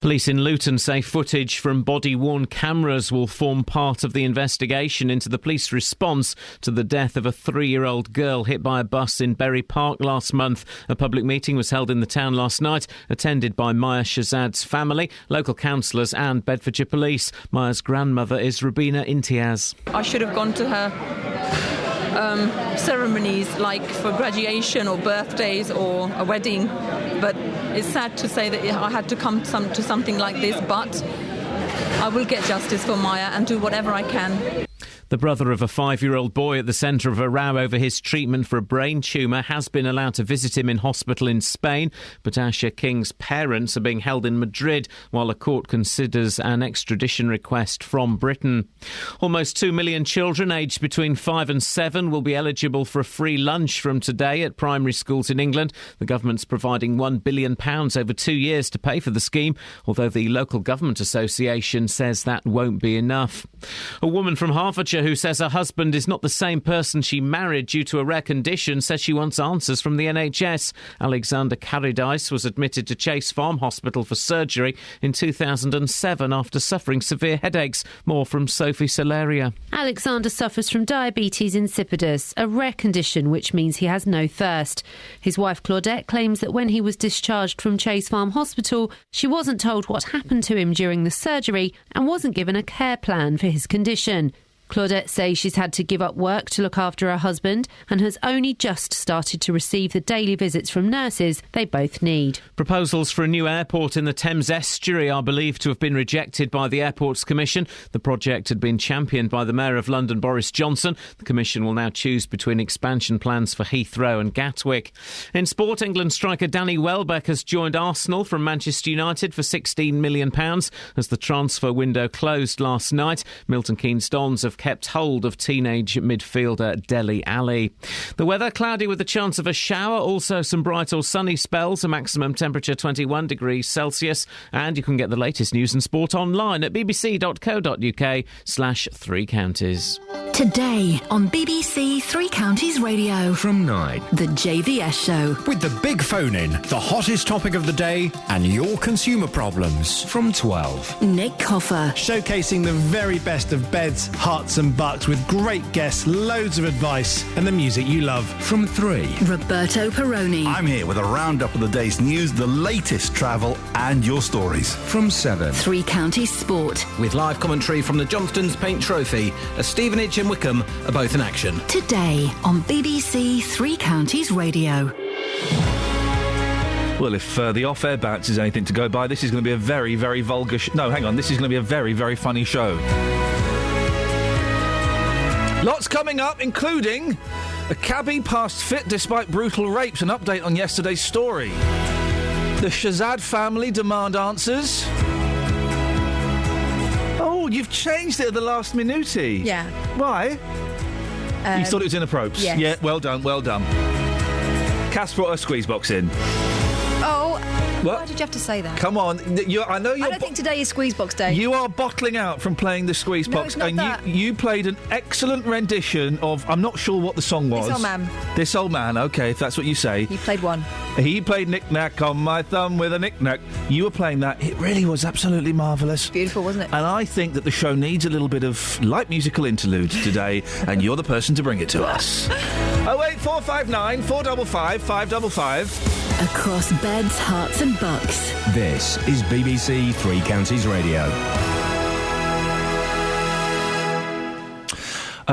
Police in Luton say footage from body-worn cameras will form part of the investigation into the police response to the death of a 3-year-old girl hit by a bus in Bury Park last month. A public meeting was held in the town last night, attended by Maya Shazad's family, local councillors and Bedfordshire Police. Maya's grandmother is Rubina Imtiaz. I should have gone to her ceremonies like for graduation or birthdays or a wedding, but it's sad to say that I had to come to something like this, but I will get justice for Maya and do whatever I can. The brother of a 5-year-old boy at the centre of a row over his treatment for a brain tumour has been allowed to visit him in hospital in Spain, but Asher King's parents are being held in Madrid while a court considers an extradition request from Britain. Almost 2 million children aged between 5 and 7 will be eligible for a free lunch from today at primary schools in England. The government's providing £1 billion over 2 years to pay for the scheme, although the Local Government Association says that won't be enough. A woman from Hertfordshire who says her husband is not the same person she married due to a rare condition says she wants answers from the NHS. Alexander Carradine was admitted to Chase Farm Hospital for surgery in 2007 after suffering severe headaches. More from Sophie Solaria. Alexander suffers from diabetes insipidus, a rare condition which means he has no thirst. His wife Claudette claims that when he was discharged from Chase Farm Hospital, she wasn't told what happened to him during the surgery and wasn't given a care plan for his condition. Claudette says she's had to give up work to look after her husband and has only just started to receive the daily visits from nurses they both need. Proposals for a new airport in the Thames estuary are believed to have been rejected by the Airports Commission. The project had been championed by the Mayor of London, Boris Johnson. The Commission will now choose between expansion plans for Heathrow and Gatwick. In sport, England striker Danny Welbeck has joined Arsenal from Manchester United for £16 million as the transfer window closed last night. Milton Keynes Dons have kept hold of teenage midfielder Dele Alli. The weather, cloudy with a chance of a shower, also some bright or sunny spells, a maximum temperature 21 degrees Celsius, and you can get the latest news and sport online at bbc.co.uk/Three Counties. Today on BBC Three Counties Radio. From 9. The JVS Show. With the big phone in, the hottest topic of the day, and your consumer problems. From 12. Nick Coffer. Showcasing the very best of beds, hearts and bucks with great guests, loads of advice and the music you love. From 3. Roberto Perroni. I'm here with a roundup of the day's news, the latest travel and your stories. From 7. Three Counties Sport. With live commentary from the Johnston's Paint Trophy, as Stevenage and Wickham are both in action. Today on BBC Three Counties Radio. Well, if the off-air bounce is anything to go by, this is going to be a very, very vulgar... this is going to be a very, very funny show. Lots coming up, including a cabbie passed fit despite brutal rapes, an update on yesterday's story. The Shazad family demand answers. Oh, you've changed it at the last minute. Yeah. Why? You thought it was in the probes? Yes. Yeah, well done, well done. Cass brought her squeeze box in. Oh, What? why did you have to say that? Come on, I know you're... I don't think today is Squeezebox Day. You are bottling out from playing the squeeze No, box, it's not and that. you played an excellent rendition of... I'm not sure what the song was. This Old Man. This Old Man, OK, if that's what you say. You played one. He played knick-knack on my thumb with a knick-knack. You were playing that. It really was absolutely marvellous. Beautiful, wasn't it? And I think that the show needs a little bit of light musical interlude today, and you're the person to bring it to us. 08459 455 555. Across beds, hearts and bucks. This is BBC Three Counties Radio.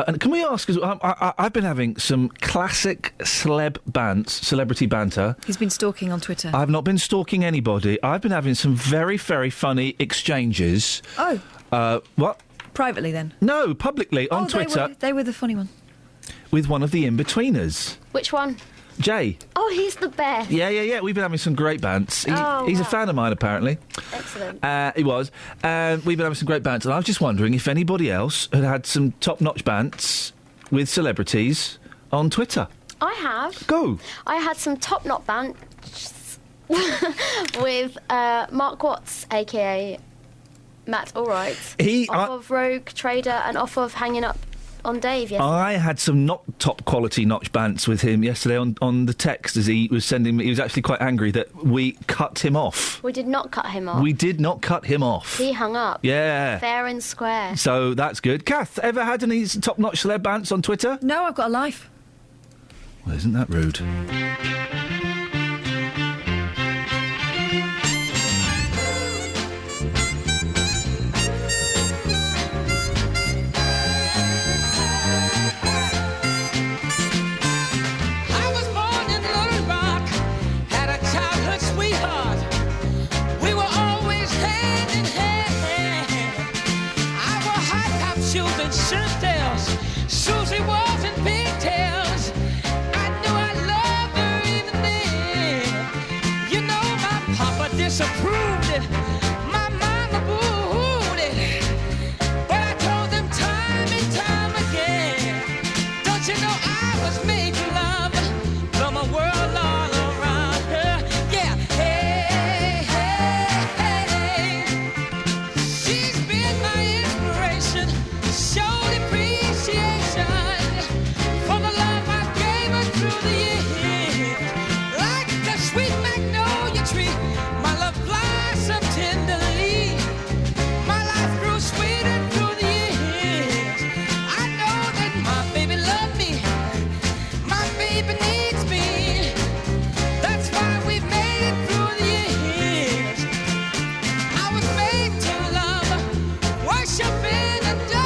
And can we ask, because I've been having some classic celebrity banter. He's been stalking on Twitter. I've not been stalking anybody. I've been having some very, very funny exchanges. Oh. What? Privately, then? No, publicly, on Twitter. They were the funny one. With one of the in-betweeners. Which one? Jay. Oh, he's the best. Yeah. We've been having some great bants. He's a fan of mine, apparently. Excellent. He was. We've been having some great bants, and I was just wondering if anybody else had had some top-notch bants with celebrities on Twitter. I have. Go. I had some top-notch bants with Mark Watts, a.k.a. Matt Allright. Off of Rogue Trader and off of Hanging Up on Dave yesterday. I had some not top quality notch bants with him yesterday on the text as he was sending me. He was actually quite angry that we cut him off. We did not cut him off. We did not cut him off. He hung up. Yeah. Fair and square. So that's good. Kath, ever had any top notch celeb bants on Twitter? No, I've got a life. Well, isn't that rude? Susie was in pigtails. I knew I loved her even then. You know my papa disapproved it. My mama booed it. But I told them time and time again. Don't you know I was made to love from a world all around her. Yeah, hey, hey, hey. She's been my inspiration. Showed appreciation for the love I gave her through the years. Like a sweet magnolia tree, my love blossomed tenderly. My life grew sweeter through the years. I know that my baby loved me. My baby needs me. That's why we made it through the years. I was made to love, worship and adore.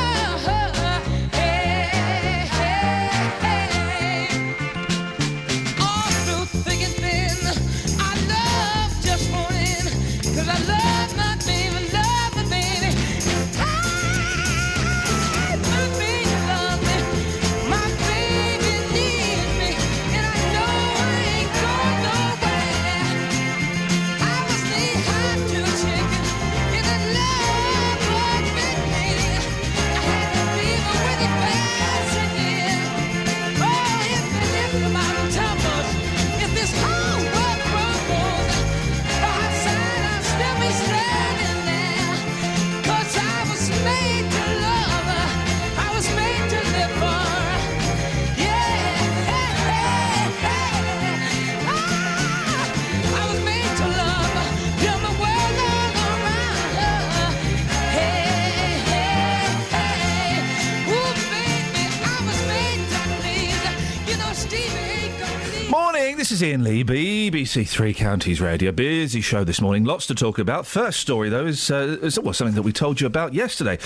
This is Iain Lee, BBC Three Counties Radio. Busy show this morning, lots to talk about. First story, though, is something that we told you about yesterday.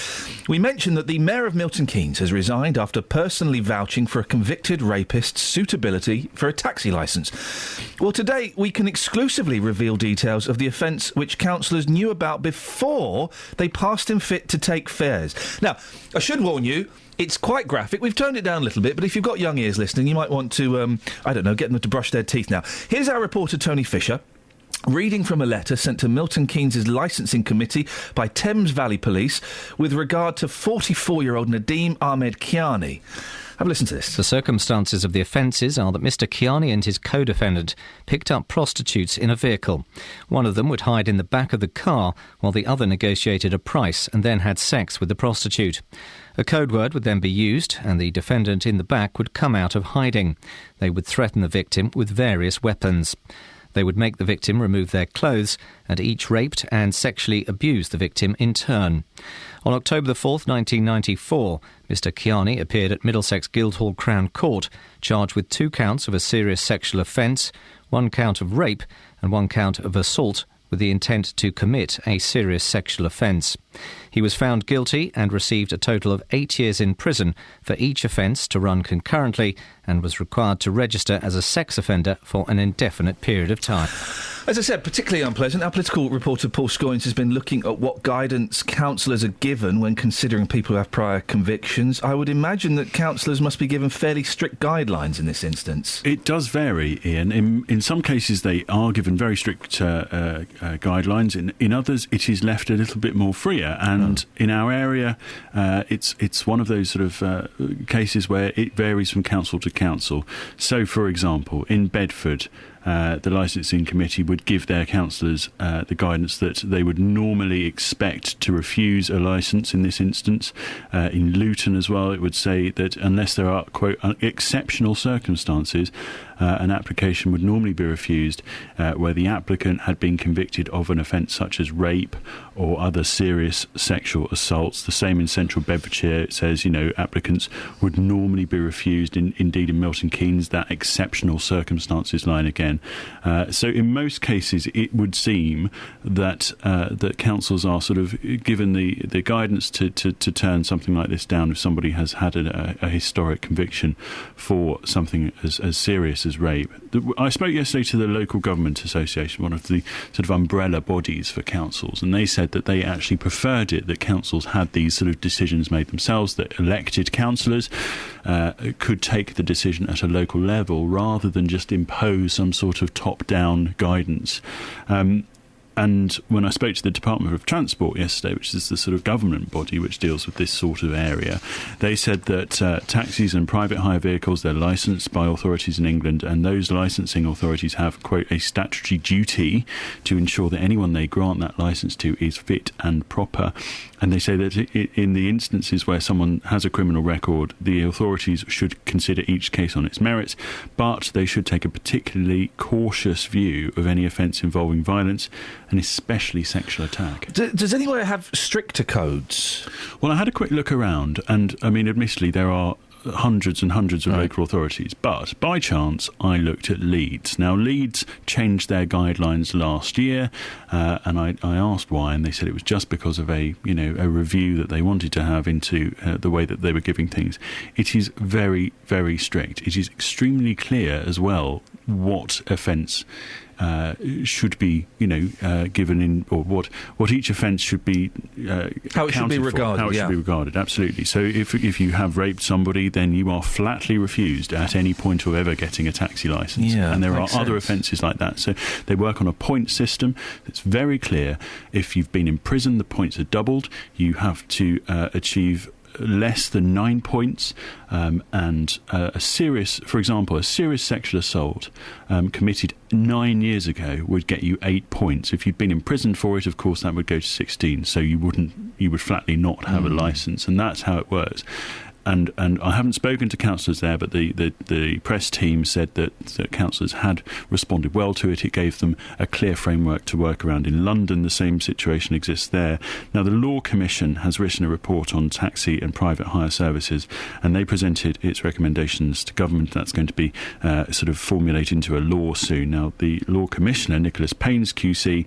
We mentioned that the Mayor of Milton Keynes has resigned after personally vouching for a convicted rapist's suitability for a taxi licence. Well, today we can exclusively reveal details of the offence which councillors knew about before they passed him fit to take fares. Now, I should warn you, it's quite graphic. We've toned it down a little bit, but if you've got young ears listening, you might want to, get them to brush their teeth now. Here's our reporter, Tony Fisher, reading from a letter sent to Milton Keynes' licensing committee by Thames Valley Police with regard to 44-year-old Nadeem Ahmed Kiani. Have a listen to this. The circumstances of the offences are that Mr Kiani and his co-defendant picked up prostitutes in a vehicle. One of them would hide in the back of the car while the other negotiated a price and then had sex with the prostitute. A code word would then be used and the defendant in the back would come out of hiding. They would threaten the victim with various weapons. They would make the victim remove their clothes and each raped and sexually abused the victim in turn. On October the 4th, 1994, Mr Kiani appeared at Middlesex Guildhall Crown Court, charged with 2 counts of a serious sexual offence, 1 count of rape and 1 count of assault with the intent to commit a serious sexual offence. He was found guilty and received a total of 8 years in prison for each offence to run concurrently and was required to register as a sex offender for an indefinite period of time. As I said, particularly unpleasant. Our political reporter Paul Scoynes has been looking at what guidance councillors are given when considering people who have prior convictions. I would imagine that councillors must be given fairly strict guidelines in this instance. It does vary, Ian. In some cases they are given very strict guidelines. In others it is left a little bit more freer. And in our area it's one of those sort of cases where it varies from council to council. So, for example, in Bedford, the licensing committee would give their counsellors the guidance that they would normally expect to refuse a licence in this instance. In Luton as well, it would say that unless there are, quote, exceptional circumstances, an application would normally be refused where the applicant had been convicted of an offence such as rape or other serious sexual assaults. The same in Central Bedfordshire. It says, applicants would normally be refused. Indeed, in Milton Keynes, that exceptional circumstances line again. So in most cases, it would seem that that councils are sort of given the guidance to turn something like this down if somebody has had a historic conviction for something as serious as rape. I spoke yesterday to the Local Government Association, one of the sort of umbrella bodies for councils, and they said that they actually preferred it that councils had these sort of decisions made themselves, that elected councillors could take the decision at a local level rather than just impose some sort of top-down guidance. And when I spoke to the Department of Transport yesterday, which is the sort of government body which deals with this sort of area, they said that taxis and private hire vehicles, they're licensed by authorities in England, and those licensing authorities have, quote, a statutory duty to ensure that anyone they grant that licence to is fit and proper. And they say that in the instances where someone has a criminal record, the authorities should consider each case on its merits, but they should take a particularly cautious view of any offence involving violence, and especially sexual attack. Does anywhere have stricter codes? Well, I had a quick look around, and, I mean, admittedly, there are hundreds and hundreds of local authorities, but by chance I looked at Leeds. Now, Leeds changed their guidelines last year, and I asked why, and they said it was just because of a review that they wanted to have into the way that they were giving things. It is very, very strict. It is extremely clear as well what offence should be, given in, or what each offence should be, how it should be regarded. How it should be regarded, absolutely. So if you have raped somebody, then you are flatly refused at any point of ever getting a taxi licence. Yeah, and there are other offences like that. So they work on a point system. It's very clear. If you've been in prison, the points are doubled. You have to achieve less than 9 points, and a serious sexual assault committed 9 years ago would get you 8 points. If you'd been imprisoned for it, of course, that would go to 16. So you would flatly not have a licence, and that's how it works. And I haven't spoken to councillors there, but the press team said that councillors had responded well to it. It gave them a clear framework to work around. In London, the same situation exists there. Now, the Law Commission has written a report on taxi and private hire services, and they presented its recommendations to government. That's going to be sort of formulated into a law soon. Now, the Law Commissioner, Nicholas Paynes QC,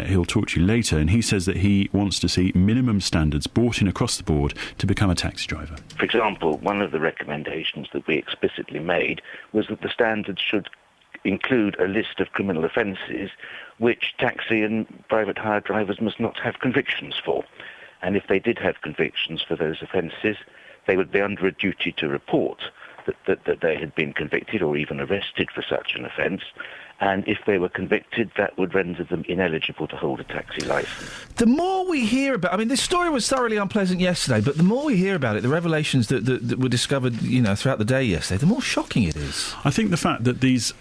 he'll talk to you later, and he says that he wants to see minimum standards brought in across the board to become a taxi driver. For example, one of the recommendations that we explicitly made was that the standards should include a list of criminal offences which taxi and private hire drivers must not have convictions for. And if they did have convictions for those offences, they would be under a duty to report that they had been convicted or even arrested for such an offence. And if they were convicted, that would render them ineligible to hold a taxi licence. The more we hear about... I mean, this story was thoroughly unpleasant yesterday, but the more we hear about it, the revelations that were discovered, throughout the day yesterday, the more shocking it is. I think the fact that these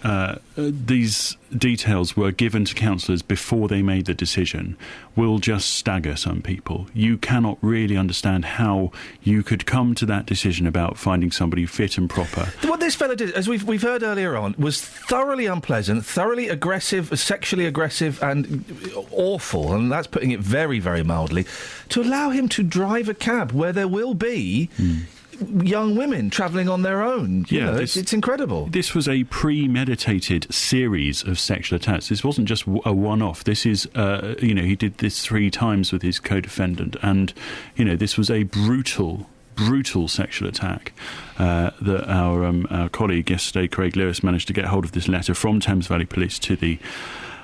details were given to councillors before they made the decision will just stagger some people. You cannot really understand how you could come to that decision about finding somebody fit and proper. What this fella did, as we've heard earlier on, was thoroughly unpleasant, thoroughly aggressive, sexually aggressive and awful, and that's putting it very, very mildly, to allow him to drive a cab where there will be young women travelling on their own. It's incredible. This was a premeditated series of sexual attacks. This wasn't just a one-off. This is, he did this 3 times with his co-defendant, and, this was a brutal sexual attack that our colleague yesterday, Craig Lewis, managed to get hold of this letter from Thames Valley Police to the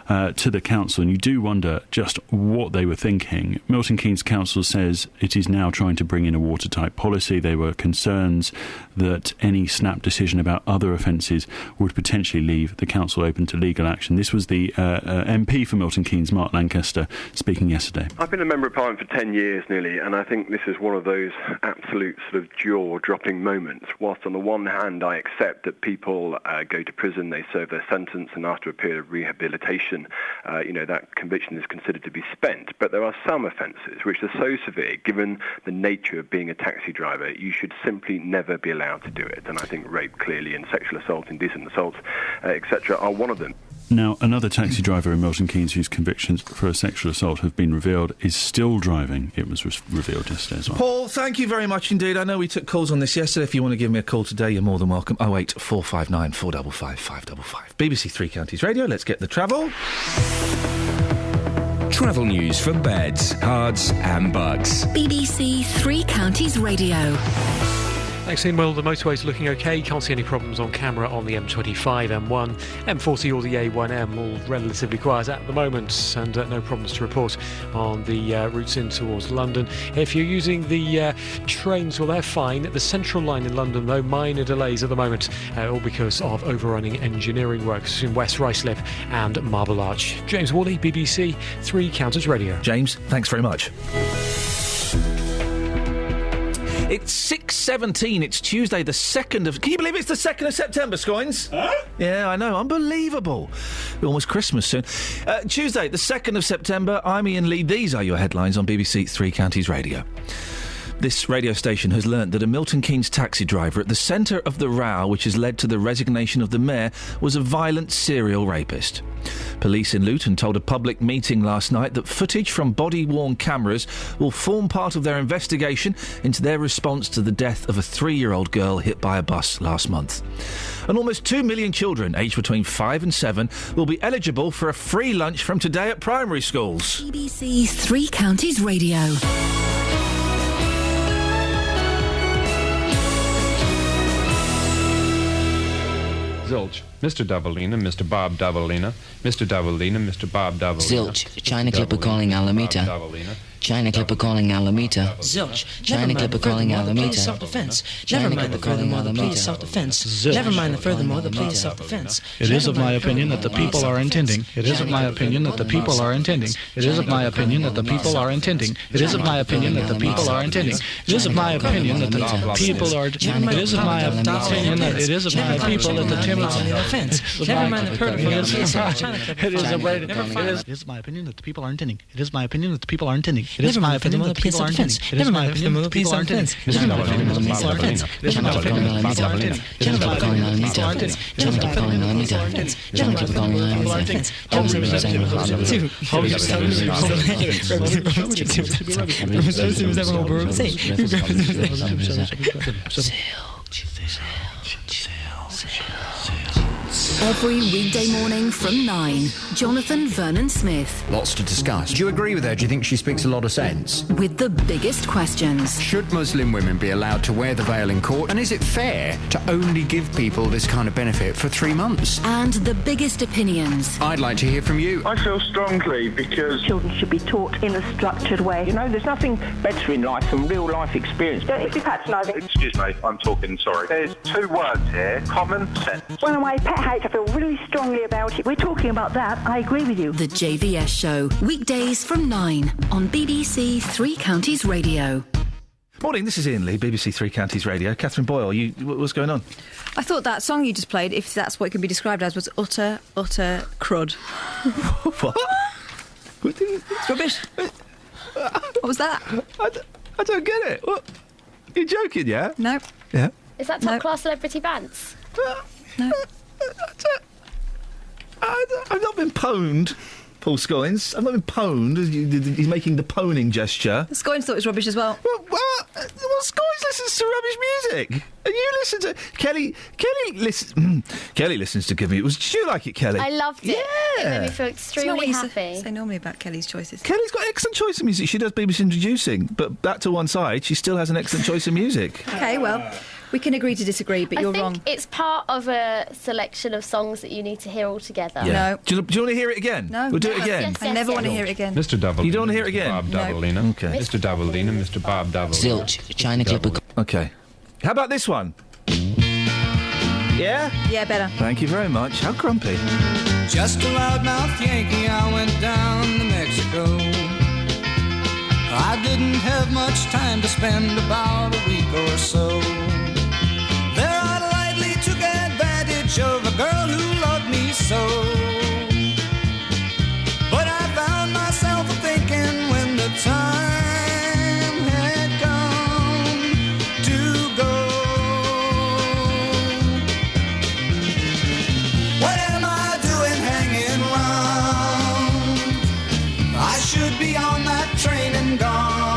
to the council, and you do wonder just what they were thinking. Milton Keynes Council says it is now trying to bring in a watertight policy. There were concerns that any snap decision about other offences would potentially leave the council open to legal action. This was the MP for Milton Keynes, Mark Lancaster, speaking yesterday. I've been a Member of Parliament for 10 years nearly, and I think this is one of those absolute sort of jaw-dropping moments. Whilst on the one hand I accept that people go to prison, they serve their sentence, and after a period of rehabilitation, that conviction is considered to be spent. But there are some offences which are so severe, given the nature of being a taxi driver, you should simply never be allowed to do it. And I think rape clearly, and sexual assault, indecent assault, etc. are one of them. Now, another taxi driver in Milton Keynes whose convictions for a sexual assault have been revealed is still driving. It was revealed yesterday as well. Paul, thank you very much indeed. I know we took calls on this yesterday. If you want to give me a call today, you're more than welcome. 08459 455 555. BBC Three Counties Radio. Let's get the travel. Travel news for beds, cards and bugs. BBC Three Counties Radio. Thanks, Iain. Well, the motorway's looking okay. Can't see any problems on camera on the M25, M1, M40 or the A1M. All relatively quiet at the moment, and no problems to report on the routes in towards London. If you're using the trains, well, they're fine. The Central Line in London, though, minor delays at the moment, all because of overrunning engineering works in West Ruislip and Marble Arch. James Worley, BBC Three Counties Radio. James, thanks very much. It's 6:17. It's Tuesday, the 2nd of... Can you believe it's the 2nd of September, Scoins? Huh? Yeah, I know. Unbelievable. Almost Christmas soon. Tuesday, the 2nd of September. I'm Iain Lee. These are your headlines on BBC Three Counties Radio. This radio station has learnt that a Milton Keynes taxi driver at the centre of the row which has led to the resignation of the mayor was a violent serial rapist. Police in Luton told a public meeting last night that footage from body-worn cameras will form part of their investigation into their response to the death of a 3-year-old girl hit by a bus last month. And almost 2 million children aged between 5 and 7 will be eligible for a free lunch from today at primary schools. BBC Three Counties Radio. Zilch, Mr. Davalina, Mr. Bob Davalina, Mr. Davalina, Mr. Bob Davalina. Zilch, China Clipper calling Alameda. China Clipper calling Alameda. Zilch, China Clipper calling Alameda. Please self-defense. Never mind the furthermore, the plea is self-defense. Never mind the furthermore, the plea is self-defense. It is of my opinion that the people are intending. It is of my opinion that the people are intending. It is of my opinion that the people are intending. It is of my opinion that the people are intending. It is of my opinion that the people are. It is of my opinion that it is of my people that the Timothy. Never mind the furthermore, the plea is It is my opinion that the people are intending. It is my opinion that the people are intending. It is my opinion that the people are intending. It is my opinion that the people are intending. It is my opinion that the people are intending. It is my opinion that the people are intending. It is my opinion that the people are intending. It is my opinion that the people are intending. It is my opinion that the people are intending. Every weekday morning from 9, Jonathan Vernon-Smith. Lots to discuss. Do you agree with her? Do you think she speaks a lot of sense? With the biggest questions. Should Muslim women be allowed to wear the veil in court? And is it fair to only give people this kind of benefit for 3 months? And the biggest opinions. I'd like to hear from you. I feel strongly because children should be taught in a structured way. You know, there's nothing better in life than real life experience. Don't be patronising. Excuse me, I'm talking, sorry. There's 2 words here, common sense. One of my pet hates, I feel really strongly about it. We're talking about that. I agree with you. The JVS Show, weekdays from 9 on BBC Three Counties Radio. Morning, this is Iain Lee, BBC Three Counties Radio. Catherine Boyle, what's going on? I thought that song you just played, if that's what it can be described as, was utter crud. What? It's rubbish. What was that? I don't get it. What? You're joking, yeah? No. Yeah? Is that top class celebrity bands? No. I've not been pwned, Paul Scoins. I've not been pwned. He's making the poning gesture. The Scoins thought it was rubbish as well. Well, Scoins listens to rubbish music. And you listen to... Kelly listens to Give Me... Did you like it, Kelly? I loved it. Yeah. It made me feel extremely happy. Say normally about Kelly's choices. Kelly's got excellent choice of music. She does BBC Introducing, but that to one side, she still has an excellent choice of music. OK, well... We can agree to disagree, but you're wrong. It's part of a selection of songs that you need to hear all together. Yeah. No. Do you want to hear it again? No. We'll do it again. Yes, I never want to hear it again. Mr. Davalina. You don't want to hear it again? Bob No. Davalina. Okay. Mr. Davalina, Mr. Bob Davalina. Zilch, China Clipper. Okay. How about this one? Yeah? Yeah, better. Thank you very much. How grumpy. Just a loudmouth Yankee, I went down to Mexico. I didn't have much time to spend, about a week or so. There I lightly took advantage of a girl who loved me so. But I found myself thinking when the time had come to go. What am I doing hanging around? I should be on that train and gone.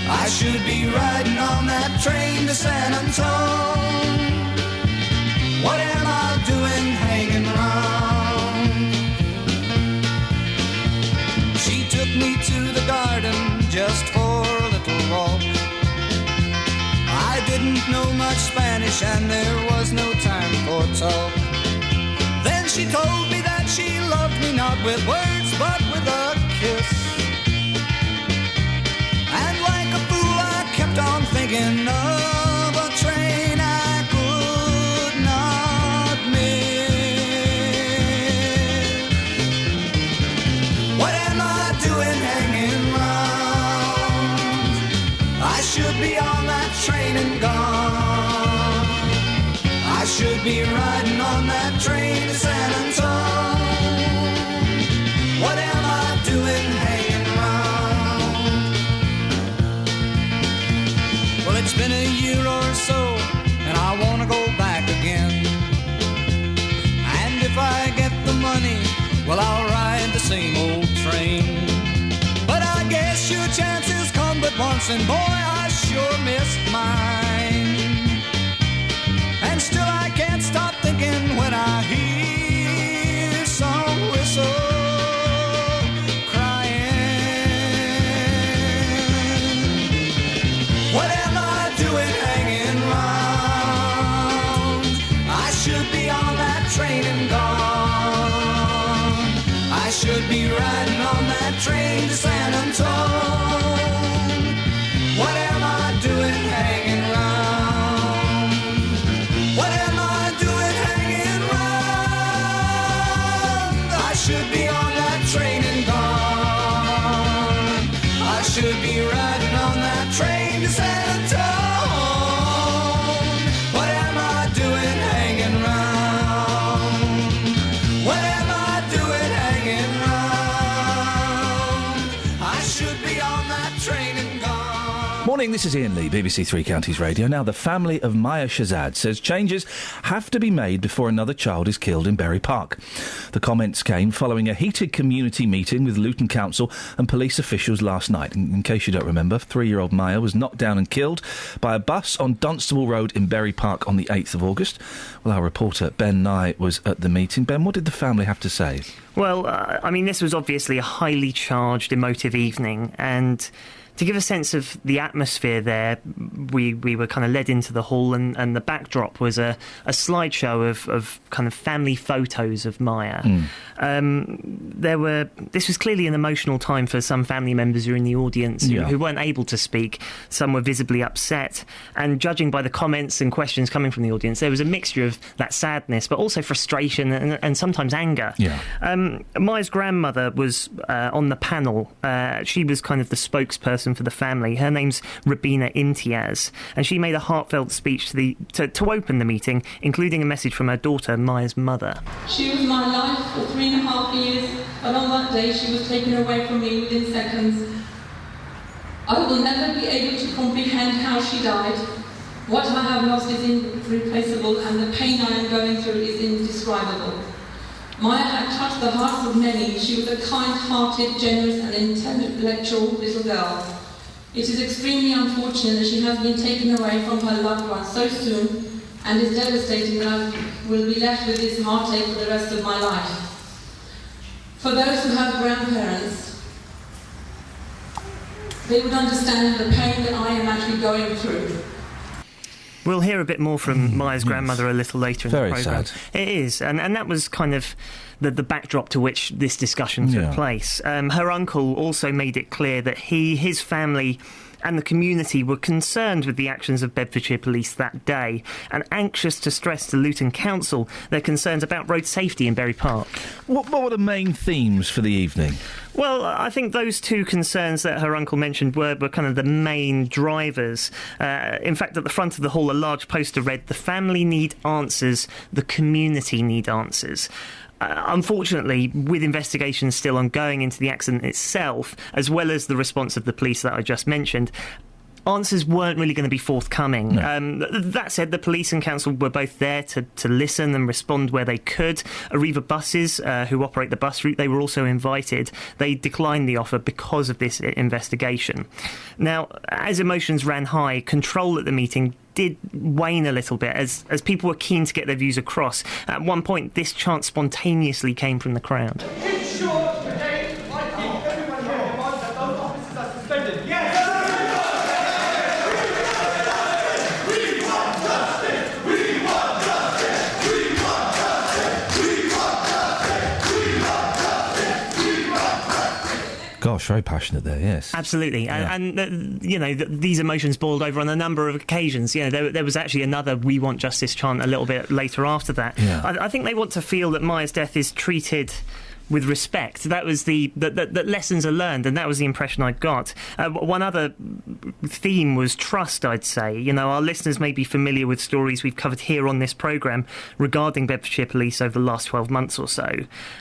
I should be riding on that train to San Antone. What am I doing hanging around? She took me to the garden just for a little walk. I didn't know much Spanish and there was no time for talk. Then she told me that she loved me not with words but with a kiss. And like a fool I kept on thinking of a train I could not miss. What am I doing hanging round? I should be on that train and gone. I should be riding on that train to San Antone. What am I doing hanging around? Well, it's been a year or so, and I want to go back again. And if I get the money, well, I'll ride the same old train. But I guess your chances come but once, and boy, I sure missed mine. And still I can't stop thinking when I hear some whistle crying. What am I doing hanging round? I should be on that train and gone. I should be riding on that train to San Antone. What am I doing hanging round? What am I doing hanging round? I should be on that train and gone. I should be riding on that train to San Antone. What am I doing hanging round? What am I doing hanging round? I should be on that train and gone. Morning, this is Iain Lee, BBC Three Counties Radio. Now, the family of Maya Shazad says changes have to be made before another child is killed in Berry Park. The comments came following a heated community meeting with Luton Council and police officials last night. In case you don't remember, 3-year-old Maya was knocked down and killed by a bus on Dunstable Road in Berry Park on the 8th of August. Well, our reporter Ben Nye was at the meeting. Ben, what did the family have to say? Well, I mean, this was obviously a highly charged, emotive evening, and to give a sense of the atmosphere there, we were kind of led into the hall, and the backdrop was a slideshow of kind of family photos of Maya. This was clearly an emotional time for some family members who were in the audience who weren't able to speak. Some were visibly upset, and judging by the comments and questions coming from the audience, there was a mixture of that sadness, but also frustration and sometimes anger. Maya's grandmother was on the panel. She was kind of the spokesperson for the family. Her name's Rabina Imtiaz, and she made a heartfelt speech to open the meeting, including a message from her daughter, Maya's mother. She was my life for 3.5 years, but on that day she was taken away from me within seconds. I will never be able to comprehend how she died. What I have lost is irreplaceable, and the pain I am going through is indescribable. Maya had touched the hearts of many. She was a kind-hearted, generous and intellectual little girl. It is extremely unfortunate that she has been taken away from her loved ones so soon, and is devastating that I will be left with this heartache for the rest of my life. For those who have grandparents, they would understand the pain that I am actually going through. We'll hear a bit more from Maya's grandmother a little later in the programme. Very sad. It is, and that was kind of the backdrop to which this discussion took place. Her uncle also made it clear that his family and the community were concerned with the actions of Bedfordshire Police that day and anxious to stress to Luton Council their concerns about road safety in Bury Park. What were the main themes for the evening? Well, I think those two concerns that her uncle mentioned were kind of the main drivers. In fact, at the front of the hall, a large poster read, "The family need answers, the community need answers." Unfortunately, with investigations still ongoing into the accident itself, as well as the response of the police that I just mentioned, answers weren't really going to be forthcoming. No. That said, the police and council were both there to listen and respond where they could. Arriva Buses, who operate the bus route, they were also invited. They declined the offer because of this investigation. Now, as emotions ran high, control at the meeting did wane a little bit as people were keen to get their views across. At one point, this chant spontaneously came from the crowd. In short, today, I think everyone here in mind that those officers are suspended. Yes! We want justice! We want justice! We want justice! We want justice! We want justice! We want justice! Gosh, very passionate there, yes. Absolutely. And these emotions boiled over on a number of occasions. You know, there was actually another "We Want Justice" chant a little bit later after that. Yeah. I think they want to feel that Maya's death is treated with respect. That was that lessons are learned, and that was the impression I got. One other theme was trust, I'd say. You know, our listeners may be familiar with stories we've covered here on this programme regarding Bedfordshire Police over the last 12 months or so.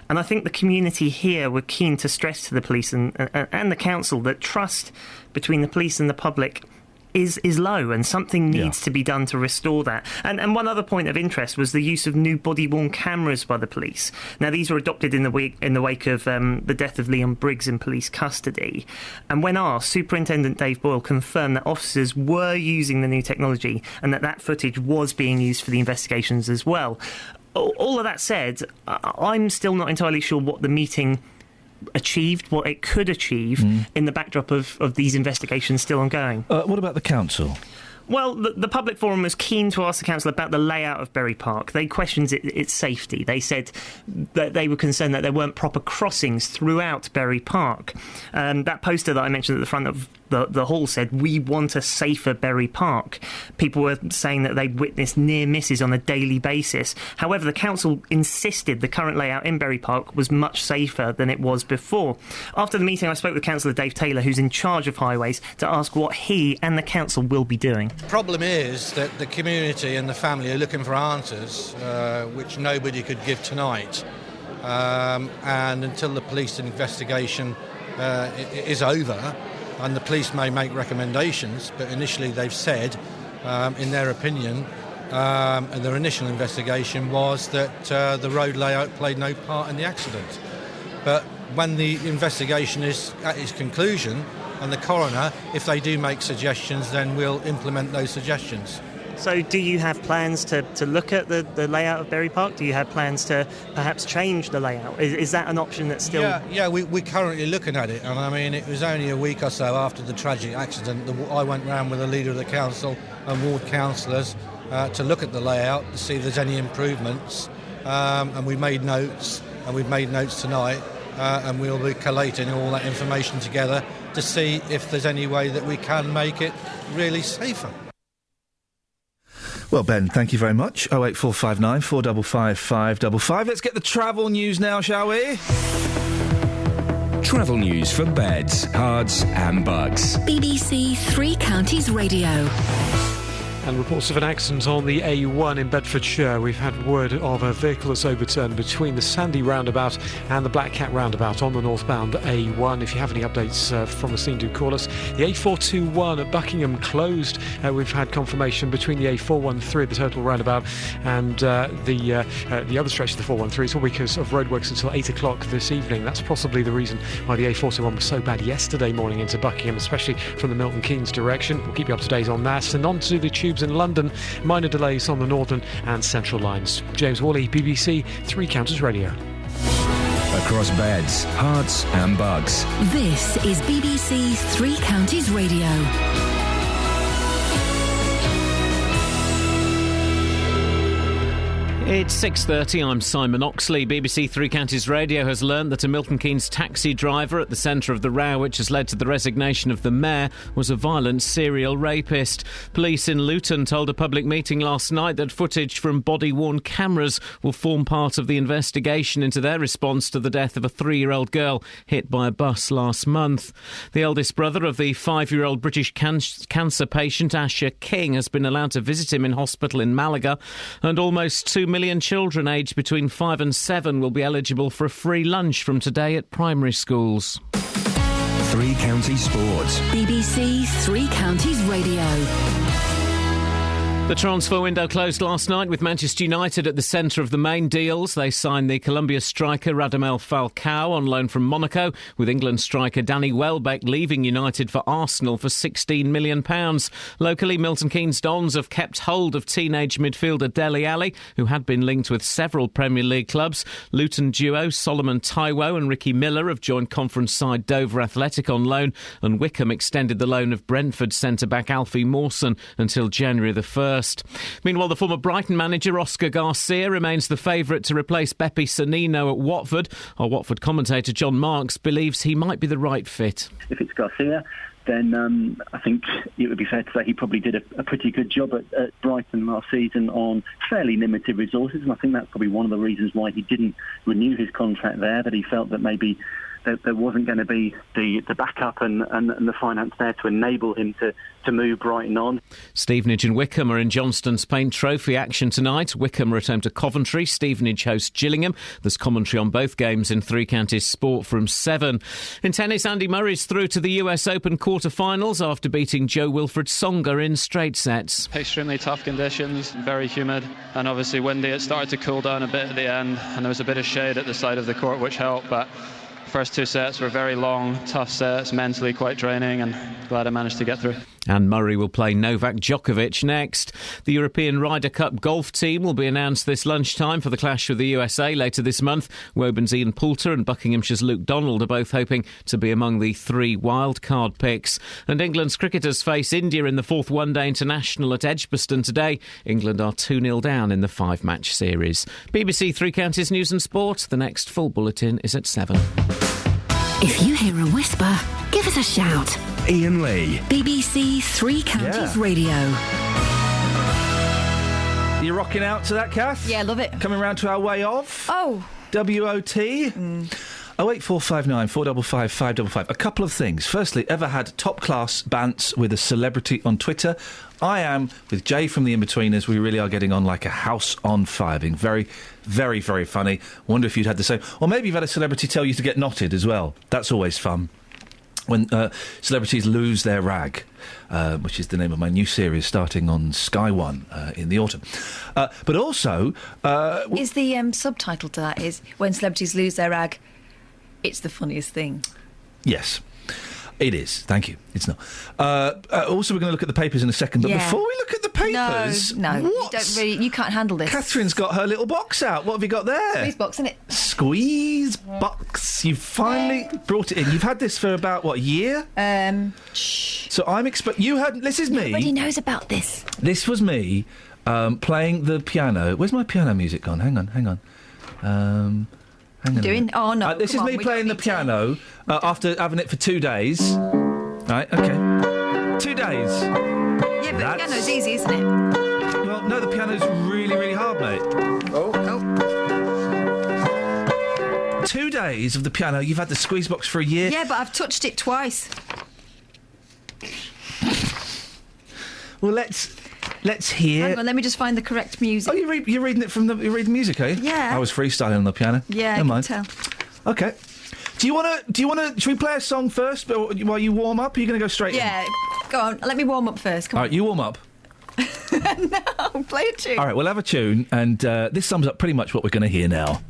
And I think the community here were keen to stress to the police and the council that trust between the police and the public is low, and something needs to be done to restore that. And one other point of interest was the use of new body-worn cameras by the police. Now, these were adopted in the wake of the death of Leon Briggs in police custody. And when asked, Superintendent Dave Boyle confirmed that officers were using the new technology and that footage was being used for the investigations as well. All of that said, I'm still not entirely sure what the meeting achieved, what it could achieve in the backdrop of these investigations still ongoing. What about the council? Well, the public forum was keen to ask the council about the layout of Bury Park. They questioned its safety. They said that they were concerned that there weren't proper crossings throughout Bury Park. That poster that I mentioned at the front of the hall said, "We want a safer Bury Park." People were saying that they'd witnessed near misses on a daily basis. However, the council insisted the current layout in Bury Park was much safer than it was before. After the meeting, I spoke with Councillor Dave Taylor, who's in charge of highways, to ask what he and the council will be doing. The problem is that the community and the family are looking for answers which nobody could give tonight. And until the police investigation is over, and the police may make recommendations, but initially they've said, in their opinion, and their initial investigation was that the road layout played no part in the accident. But when the investigation is at its conclusion, and the coroner, if they do make suggestions, then we'll implement those suggestions. So do you have plans to look at the layout of Bury Park? Do you have plans to perhaps change the layout? Is that an option that's still... Yeah, we're currently looking at it. And I mean, it was only a week or so after the tragic accident that I went round with the leader of the council and ward councillors to look at the layout to see if there's any improvements. And we made notes, and we've made notes tonight, and we'll be collating all that information together to see if there's any way that we can make it really safer. Well, Ben, thank you very much. 08459 455 555. Let's get the travel news now, shall we? Travel news for beds, cards and bugs. BBC Three Counties Radio. And reports of an accident on the A1 in Bedfordshire. We've had word of a vehicle that's overturned between the Sandy roundabout and the Black Cat roundabout on the northbound A1. If you have any updates from the scene, do call us. The A421 at Buckingham closed. We've had confirmation between the A413, the total roundabout, and the other stretch of the 413. It's all because of roadworks until 8 o'clock this evening. That's possibly the reason why the A421 was so bad yesterday morning into Buckingham, especially from the Milton Keynes direction. We'll keep you up to date on that. And on to the tubes in London, minor delays on the northern and central lines. James Worley, BBC Three Counties Radio. Across beds, hearts and bugs. This is BBC Three Counties Radio. It's 6:30, I'm Simon Oxley. BBC Three Counties Radio has learned that a Milton Keynes taxi driver at the centre of the row which has led to the resignation of the mayor was a violent serial rapist. Police in Luton told a public meeting last night that footage from body-worn cameras will form part of the investigation into their response to the death of a 3-year-old girl hit by a bus last month. The eldest brother of the 5-year-old British cancer patient Asher King has been allowed to visit him in hospital in Malaga, and almost 2 million children aged between 5 and 7 will be eligible for a free lunch from today at primary schools. Three Counties Sports. BBC Three Counties Radio. The transfer window closed last night with Manchester United at the centre of the main deals. They signed the Colombia striker Radamel Falcao on loan from Monaco, with England striker Danny Welbeck leaving United for Arsenal for £16 million. Locally, Milton Keynes Dons have kept hold of teenage midfielder Dele Alli, who had been linked with several Premier League clubs. Luton duo Solomon Taiwo and Ricky Miller have joined conference side Dover Athletic on loan, and Wickham extended the loan of Brentford centre-back Alfie Mawson until January the 1st. Meanwhile, the former Brighton manager Oscar Garcia remains the favourite to replace Beppe Sannino at Watford. Our Watford commentator John Marks believes he might be the right fit. If it's Garcia, then I think it would be fair to say he probably did a pretty good job at Brighton last season on fairly limited resources, and I think that's probably one of the reasons why he didn't renew his contract there, that he felt that maybe there wasn't going to be the backup and the finance there to enable him to move Brighton on. Stevenage and Wickham are in Johnston's Paint Trophy action tonight. Wickham return to Coventry. Stevenage hosts Gillingham. There's commentary on both games in Three Counties Sport from 7. In tennis, Andy Murray's through to the US Open quarter-finals after beating Joe Wilfred Tsonga in straight sets. Extremely tough conditions, very humid and obviously windy. It started to cool down a bit at the end and there was a bit of shade at the side of the court which helped, but first 2 sets were very long, tough sets, mentally quite draining, and glad I managed to get through. And Murray will play Novak Djokovic next. The European Ryder Cup golf team will be announced this lunchtime for the clash with the USA later this month. Woburn's Ian Poulter and Buckinghamshire's Luke Donald are both hoping to be among the 3 wildcard picks. And England's cricketers face India in the 4th One-Day International at Edgbaston today. England are 2-0 down in the 5-match series. BBC Three Counties News and Sport. The next full bulletin is at 7. If you hear a whisper, give us a shout. Iain Lee. BBC Three Counties Radio. You rocking out to that, Kath? Yeah, love it. Coming round to our way of? Oh. WOT? 08459 455 555. A couple of things. Firstly, ever had top-class bants with a celebrity on Twitter? I am with Jay from The In-Betweeners. We really are getting on like a house on fire, being very, very, very funny. Wonder if you'd had the same. Or maybe you've had a celebrity tell you to get knotted as well. That's always fun. When celebrities lose their rag, which is the name of my new series starting on Sky One in the autumn. But also... is the subtitle to that is When Celebrities Lose Their Rag, It's the Funniest Thing. Yes. It is. Thank you. It's not. Also, we're going to look at the papers in a second. But before we look at the papers... No. You can't handle this. Catherine's got her little box out. What have you got there? Squeeze box, isn't it? Squeeze box. You've finally brought it in. You've had this for about, what, a year? So I'm you had... This is me. Nobody knows about this. This was me playing the piano. Where's my piano music gone? Hang on. Hang on doing? Oh, no. This is me playing the piano after having it for 2 days. Right, OK. 2 days. Yeah, but the piano's easy, isn't it? Well, no, the piano's really, really hard, mate. Oh. 2 days of the piano. You've had the squeeze box for a year. Yeah, but I've touched it twice. Well, let's hear... Hang on, let me just find the correct music. Oh, you're reading it from the... You're reading music, are you? Yeah. I was freestyling on the piano. Yeah, Never mind. I can tell. OK. Do you want to... Should we play a song first while you warm up? Or are you going to go straight in? Yeah, go on. Let me warm up first. Come on. All right, you warm up. No, play a tune. All right, we'll have a tune, and this sums up pretty much what we're going to hear now.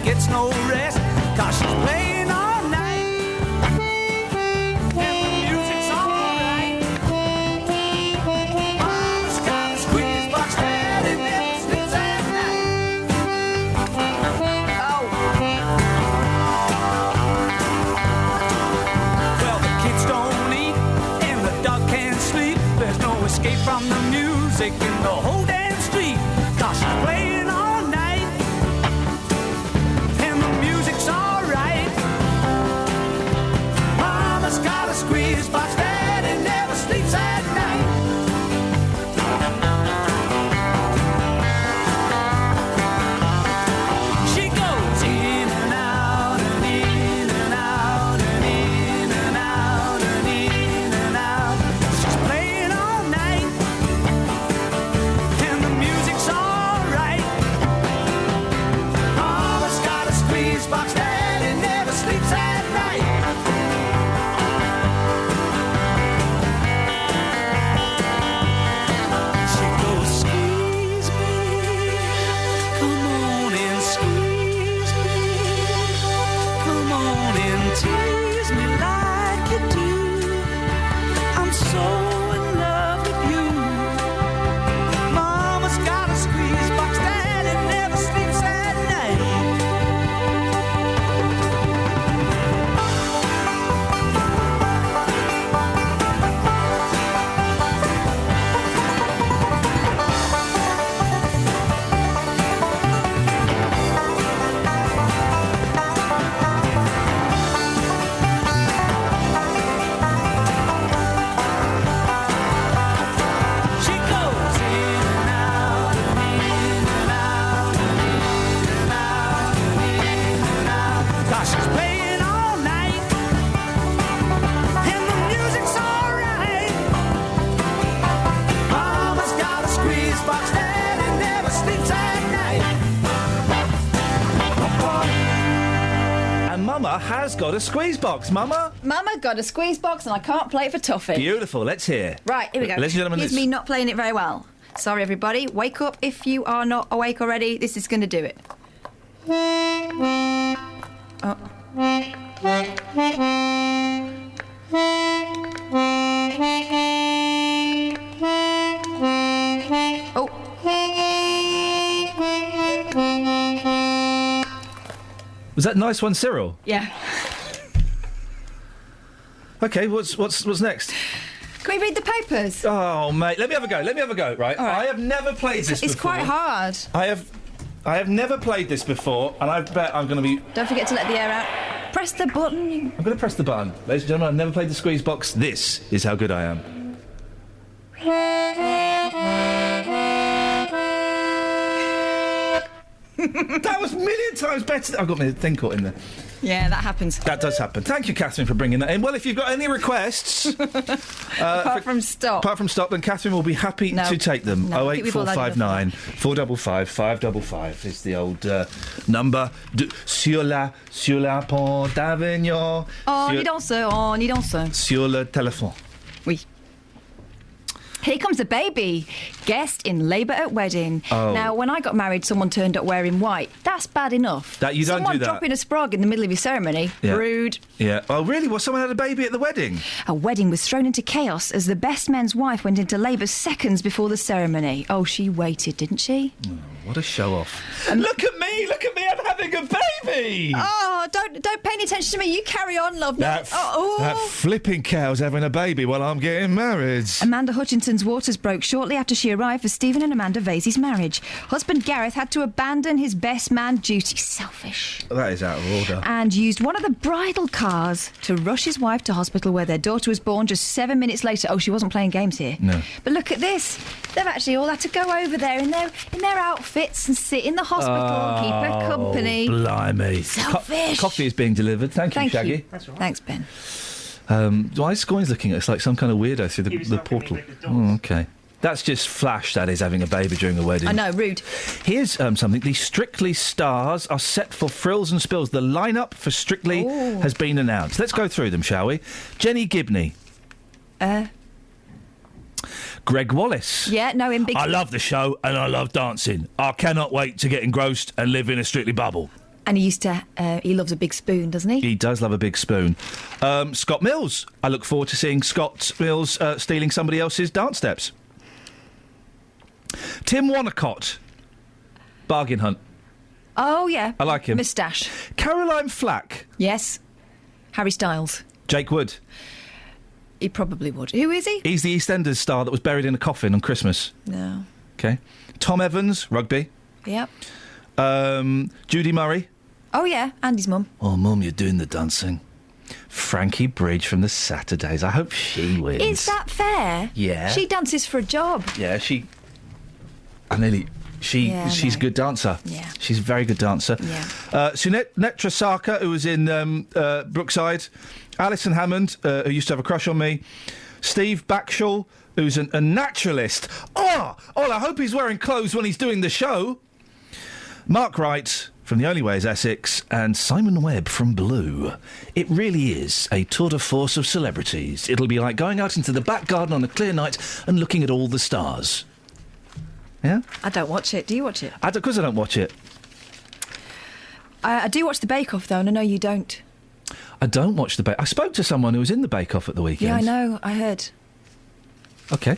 Gets no rest, 'cause she's playing all night. And the music's alright. taking the whole damn street. 'Cause she's playing all night, and the music's alright. Mama's got a squeeze box, Daddy never sleeps at night. She goes in and out and in and out and in and out and in and out. She's playing all night, and the music's alright. Mama's got a squeeze box, Daddy never sleeps at night. She goes, squeeze me, come on and squeeze me, come on and tease me like you do. I'm so in love with you. Mama's got a squeeze box, Daddy never sleeps at night. She goes in and out and in and out and in and out and in and out. 'Cause she's playing all night, and the music's alright. Mama's got a squeeze box, Daddy never sleeps at night. And Mama has got a squeeze box. Mama? Mama got a squeeze box and I can't play it for toffee. Beautiful. Let's hear. Right, here we go. Ladies and gentlemen, Here's me not playing it very well. Sorry, everybody. Wake up if you are not awake already. This is going to do it. Oh. Oh. Was that Nice One, Cyril? Yeah. Okay, what's next? Can we read the papers? Oh, mate, let me have a go. Right, All right. I have never played this It's before. quite hard. I have never played this before, and I bet I'm going to be. Don't forget to let the air out. Press the button. I'm going to press the button, ladies and gentlemen. I've never played the squeeze box. This is how good I am. That was a million times better. I've got my thing caught in there. Yeah, that happens. That does happen. Thank you, Catherine, for bringing that in. Well, if you've got any requests, Apart from stop, then Catherine will be happy to take them. No, I think we've all had enough 08459 455 555 is the old number. Sur la pont d'Avignon. On y danse, on y danse. Sur le téléphone. Oui. Here comes a baby. Guest in labour at wedding. Oh. Now, when I got married, someone turned up wearing white. That's bad enough. That you don't Someone do that. dropping a sprog in the middle of your ceremony. Yeah. Rude. Yeah. Oh, really? Well, someone had a baby at the wedding. A wedding was thrown into chaos as the best man's wife went into labour seconds before the ceremony. Oh, she waited, didn't she? Oh, what a show off. Look at me, I'm having a baby. Oh, don't pay any attention to me. You carry on, love. That flipping cow's having a baby while I'm getting married. Amanda Hutchinson's waters broke shortly after she arrived for Stephen and Amanda Vasey's marriage. Husband Gareth had to abandon his best man duty. Selfish. That is out of order. And used one of the bridal cars to rush his wife to hospital where their daughter was born just 7 minutes later. Oh, she wasn't playing games here. No. But look at this. They've actually all had to go over there in their outfits and sit in the hospital and keep her company. Blimey. Selfish. Coffee is being delivered. Thank you, Shaggy. That's right. Thanks, Ben. Why is Scoyne's looking at us like some kind of weirdo through the portal? Oh, okay. That's just flash, that is, having a baby during a wedding. I know, rude. Here's something. The Strictly stars are set for frills and spills. The lineup for Strictly has been announced. Let's go through them, shall we? Jenny Gibney. Greg Wallace. Yeah, no, in big... I love the show and I love dancing. I cannot wait to get engrossed and live in a Strictly bubble. And he used to... he loves a big spoon, doesn't he? He does love a big spoon. Scott Mills. I look forward to seeing Scott Mills stealing somebody else's dance steps. Tim Wanacott. Bargain hunt. Oh, yeah. I like him. He probably would. Who is he? He's the EastEnders star that was buried in a coffin on Christmas. No. Okay. Tom Evans, rugby. Yep. Judy Murray. Oh, yeah, Andy's mum. Oh, Mum, you're doing the dancing. Frankie Bridge from the Saturdays. I hope she wins. Is that fair? Yeah. She dances for a job. Yeah, she's a good dancer. Yeah. She's a very good dancer. Yeah. Sunetra Sarkar, who was in Brookside. Alison Hammond, who used to have a crush on me. Steve Backshall, who's a naturalist. Oh, I hope he's wearing clothes when he's doing the show. Mark Wright from The Only Way is Essex, and Simon Webb from Blue. It really is a tour de force of celebrities. It'll be like going out into the back garden on a clear night and looking at all the stars. Yeah? I don't watch it. Do you watch it? Of course I don't watch it. I do watch the Bake Off, though, and I know you don't. I don't watch the Bake... I spoke to someone who was in the Bake Off at the weekend. Yeah, I know. I heard. OK.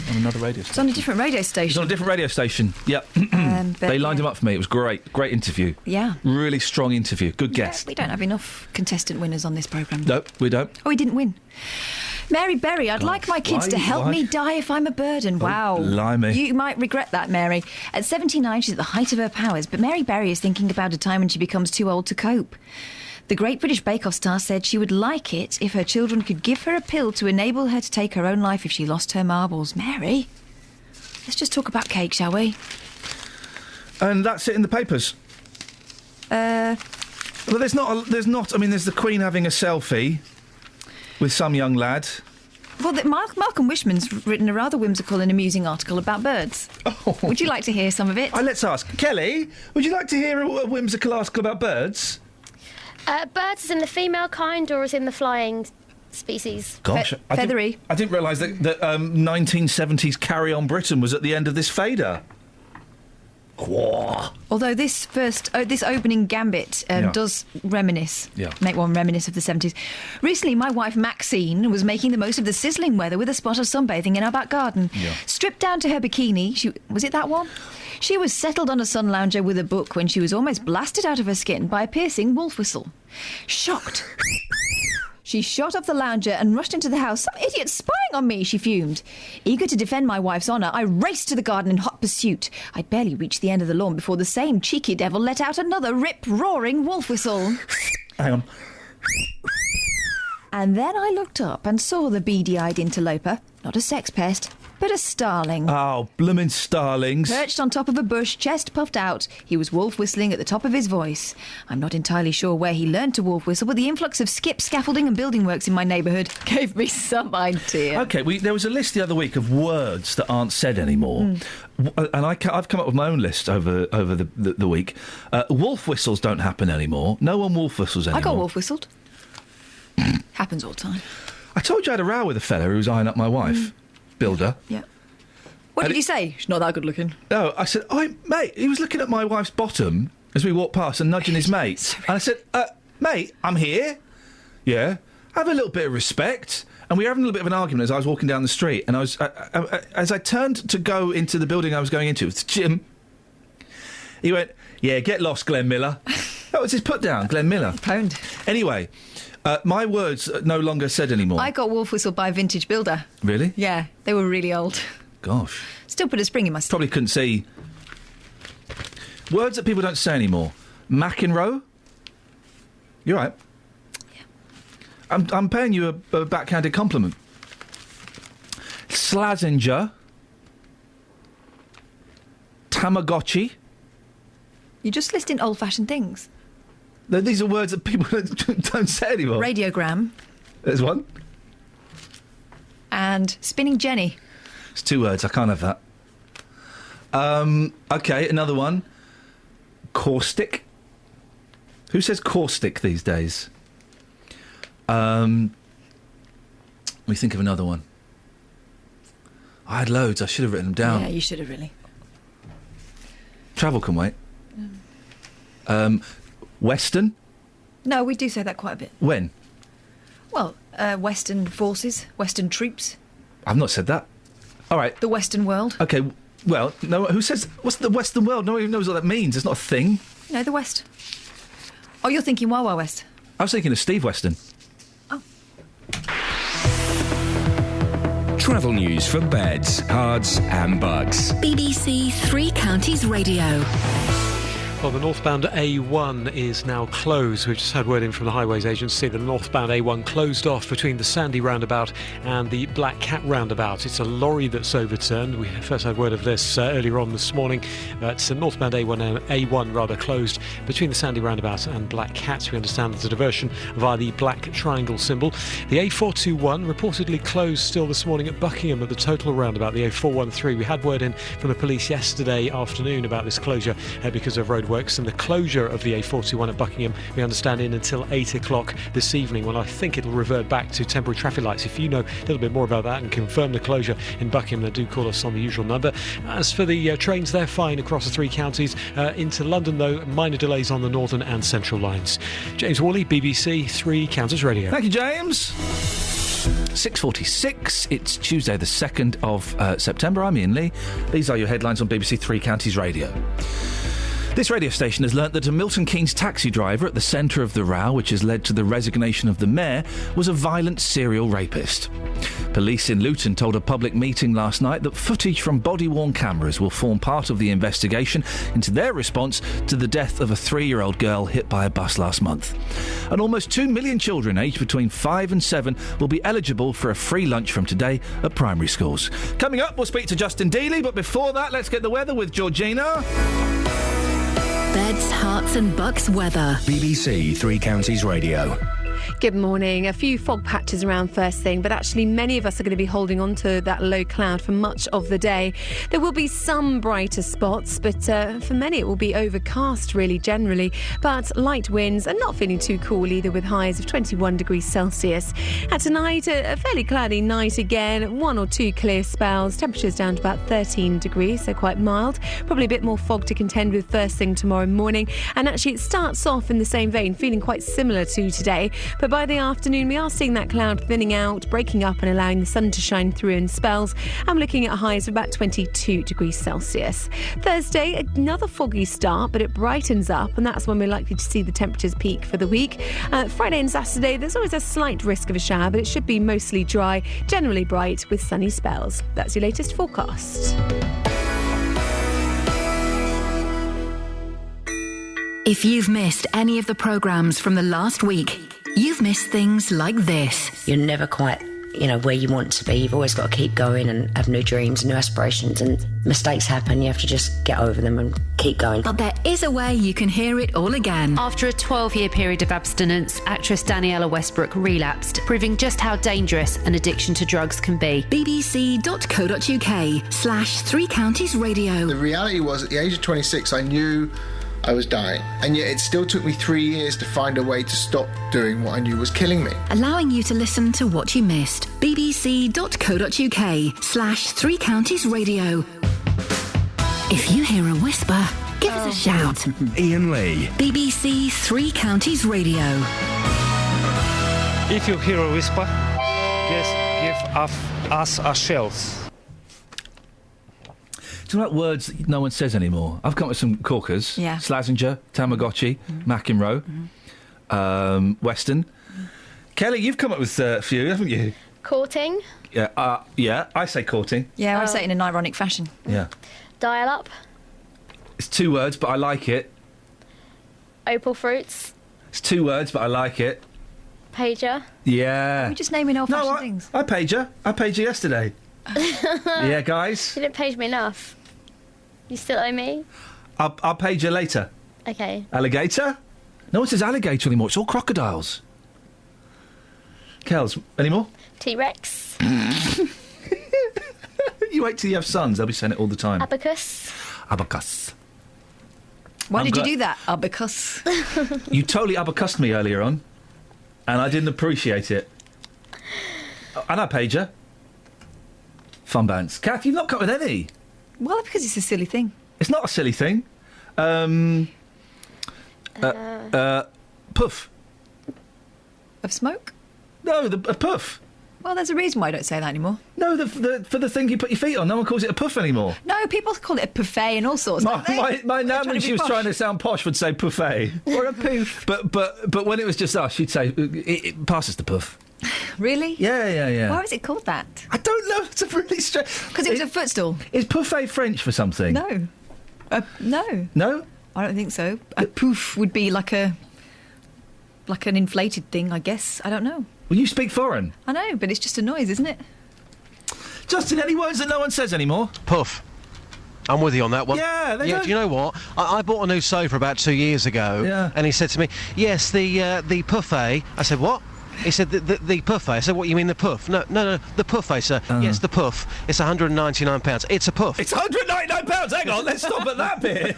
On another radio station. It's on a different radio station. It's on a different radio station, yep. They lined him up for me. It was great. Great interview. Yeah. Really strong interview. Good guest. We don't have enough contestant winners on this programme. No, we don't. Oh, he didn't win. Mary Berry, I'd like my kids to help me die if I'm a burden. Wow. Blimey. You might regret that, Mary. At 79, she's at the height of her powers, but Mary Berry is thinking about a time when she becomes too old to cope. The Great British Bake Off star said she would like it if her children could give her a pill to enable her to take her own life if she lost her marbles. Mary, let's just talk about cake, shall we? And that's it in the papers. Well, there's not. I mean, there's the Queen having a selfie with some young lad. Well, Malcolm Wishman's written a rather whimsical and amusing article about birds. Oh. Would you like to hear some of it? Let's ask. Kelly, would you like to hear a whimsical article about birds? Birds is in the female kind or is in the flying species? Gosh, feathery. I didn't realise that 1970s Carry On Britain was at the end of this fader. Although this opening gambit does make one reminisce of the 70s. Recently, my wife Maxine was making the most of the sizzling weather with a spot of sunbathing in our back garden. Yeah. Stripped down to her bikini, was it that one? She was settled on a sun lounger with a book when she was almost blasted out of her skin by a piercing wolf whistle. Shocked, she shot off the lounger and rushed into the house. Some idiot spying on me, she fumed. Eager to defend my wife's honour, I raced to the garden in hot pursuit. I'd barely reached the end of the lawn before the same cheeky devil let out another rip-roaring wolf whistle. Hang on. And then I looked up and saw the beady-eyed interloper, not a sex pest, but a starling. Oh, bloomin' starlings. Perched on top of a bush, chest puffed out, he was wolf whistling at the top of his voice. I'm not entirely sure where he learned to wolf whistle, but the influx of skip, scaffolding and building works in my neighbourhood gave me some idea. OK, there was a list the other week of words that aren't said anymore. And I've come up with my own list over the week. Wolf whistles don't happen anymore. No one wolf whistles anymore. I got wolf whistled. Happens all the time. I told you I had a row with a fella who was eyeing up my wife. Builder. Yeah. What did you say? She's not that good looking. No, I said, mate, he was looking at my wife's bottom as we walked past and nudging his mate. And I said, mate, I'm here. Yeah. Have a little bit of respect. And we were having a little bit of an argument as I was walking down the street. And as I turned to go into the building I was going into, with Jim, he went, yeah, get lost, Glenn Miller. That was his put down, Glenn Miller. Pound. Anyway, my words are no longer said anymore. I got wolf whistled by a vintage builder. Really? Yeah, they were really old. Gosh. Still put a spring in my step. Probably couldn't see. Words that people don't say anymore. McEnroe? You're right. Yeah. I'm paying you a backhanded compliment. Slazenger. Tamagotchi. You're just listing old-fashioned things. These are words that people don't say anymore. Radiogram. There's one. And spinning Jenny. It's 2 words. I can't have that. OK, another one. Caustic. Who says caustic these days? Let me think of another one. I had loads. I should have written them down. Yeah, you should have really. Travel can wait. Western? No, we do say that quite a bit. When? Well, Western forces, Western troops. I've not said that. All right. The Western world. OK, well, no, who says... What's the Western world? No one even knows what that means. It's not a thing. No, the West. Oh, you're thinking Wild Wild West. I was thinking of Steve Weston. Oh. Travel news for beds, cards and bugs. BBC Three Counties Radio. Well, the northbound A1 is now closed. We've just had word in from the Highways Agency. The northbound A1 closed off between the Sandy roundabout and the Black Cat roundabout. It's a lorry that's overturned. We first had word of this earlier on this morning. It's northbound A1 closed between the Sandy roundabout and Black Cat. We understand there's a diversion via the black triangle symbol. The A421 reportedly closed still this morning at Buckingham at the total roundabout. The A413, we had word in from the police yesterday afternoon about this closure because of road works, and the closure of the A421 at Buckingham, we understand, in until 8 o'clock this evening, when I think it'll revert back to temporary traffic lights. If you know a little bit more about that and confirm the closure in Buckingham, then do call us on the usual number. As for the trains, they're fine across the three counties. Into London, though, minor delays on the northern and central lines. James Worley, BBC Three Counties Radio. Thank you, James. 6:46. It's Tuesday, the 2nd of September. I'm Iain Lee. These are your headlines on BBC Three Counties Radio. This radio station has learnt that a Milton Keynes taxi driver at the centre of the row, which has led to the resignation of the mayor, was a violent serial rapist. Police in Luton told a public meeting last night that footage from body-worn cameras will form part of the investigation into their response to the death of a 3-year-old girl hit by a bus last month. And almost 2 million children aged between 5 and 7 will be eligible for a free lunch from today at primary schools. Coming up, we'll speak to Justin Dealey, but before that, let's get the weather with Georgina. Beds, Hearts and Bucks weather. BBC Three Counties Radio. Good morning. A few fog patches around first thing, but actually many of us are going to be holding on to that low cloud for much of the day. There will be some brighter spots, but for many it will be overcast really generally, but light winds and not feeling too cool either, with highs of 21 degrees Celsius. And tonight, a fairly cloudy night again, 1 or 2 clear spells, temperatures down to about 13 degrees, so quite mild. Probably a bit more fog to contend with first thing tomorrow morning, and actually it starts off in the same vein, feeling quite similar to today. But by the afternoon, we are seeing that cloud thinning out, breaking up and allowing the sun to shine through in spells. I'm looking at highs of about 22 degrees Celsius. Thursday, another foggy start, but it brightens up, and that's when we're likely to see the temperatures peak for the week. Friday and Saturday, there's always a slight risk of a shower, but it should be mostly dry, generally bright with sunny spells. That's your latest forecast. If you've missed any of the programmes from the last week, you've missed things like this. You're never quite, where you want to be. You've always got to keep going and have new dreams and new aspirations, and mistakes happen. You have to just get over them and keep going. But there is a way you can hear it all again. After a 12-year period of abstinence, actress Daniela Westbrook relapsed, proving just how dangerous an addiction to drugs can be. bbc.co.uk/Three Counties Radio. The reality was, at the age of 26, I knew I was dying, and yet it still took me 3 years to find a way to stop doing what I knew was killing me. Allowing you to listen to what you missed. bbc.co.uk/Three Counties Radio. If you hear a whisper, give us a shout. Iain Lee. BBC Three Counties Radio. If you hear a whisper, just give us a shout. It's about words that no one says anymore. I've come up with some corkers. Yeah. Slazenger, Tamagotchi, McEnroe, Weston. Kelly, you've come up with a few, haven't you? Courting. Yeah, I say courting. Yeah, I say it in an ironic fashion. Yeah. Dial up. It's 2 words, but I like it. Opal fruits. It's 2 words, but I like it. Pager. Yeah. We're just naming old-fashioned things. I paid you. I paid you yesterday. Yeah, guys. You didn't page me enough. You still owe me? I'll page you later. Okay. Alligator? No one says alligator anymore. It's all crocodiles. Kels, any more? T-Rex. You wait till you have sons. They'll be saying it all the time. Abacus. Abacus. Why did you do that? Abacus. You totally abacussed me earlier on, and I didn't appreciate it. And I paid you. Fun bands. Kath, you've not got with any. Well, because it's a silly thing. It's not a silly thing. Puff. Of smoke? No, a puff. Well, there's a reason why I don't say that anymore. No, for the thing you put your feet on. No one calls it a puff anymore. No, people call it a buffet and all sorts. My nan, when she was trying to sound posh, would say buffet. Or a poof. But when it was just us, she'd say, it passes the puff. Really? Yeah. Why was it called that? I don't know. It's a really strange... Because it was a footstool. Is buffet French for something? No. No. No? I don't think so. A poof would be like an inflated thing, I guess. I don't know. Well, you speak foreign. I know, but it's just a noise, isn't it? Justin, any words that no one says anymore? Puff. I'm with you on that one. Yeah, do you know what? I bought a new sofa about 2 years ago, and he said to me, "Yes, the buffet." I said, "What?" He said, "The buffet." I said, "What, you mean the puff?" No, the buffet, sir. Yes, the puff. It's £199. It's a puff. It's £199. Hang on, let's stop at that bit.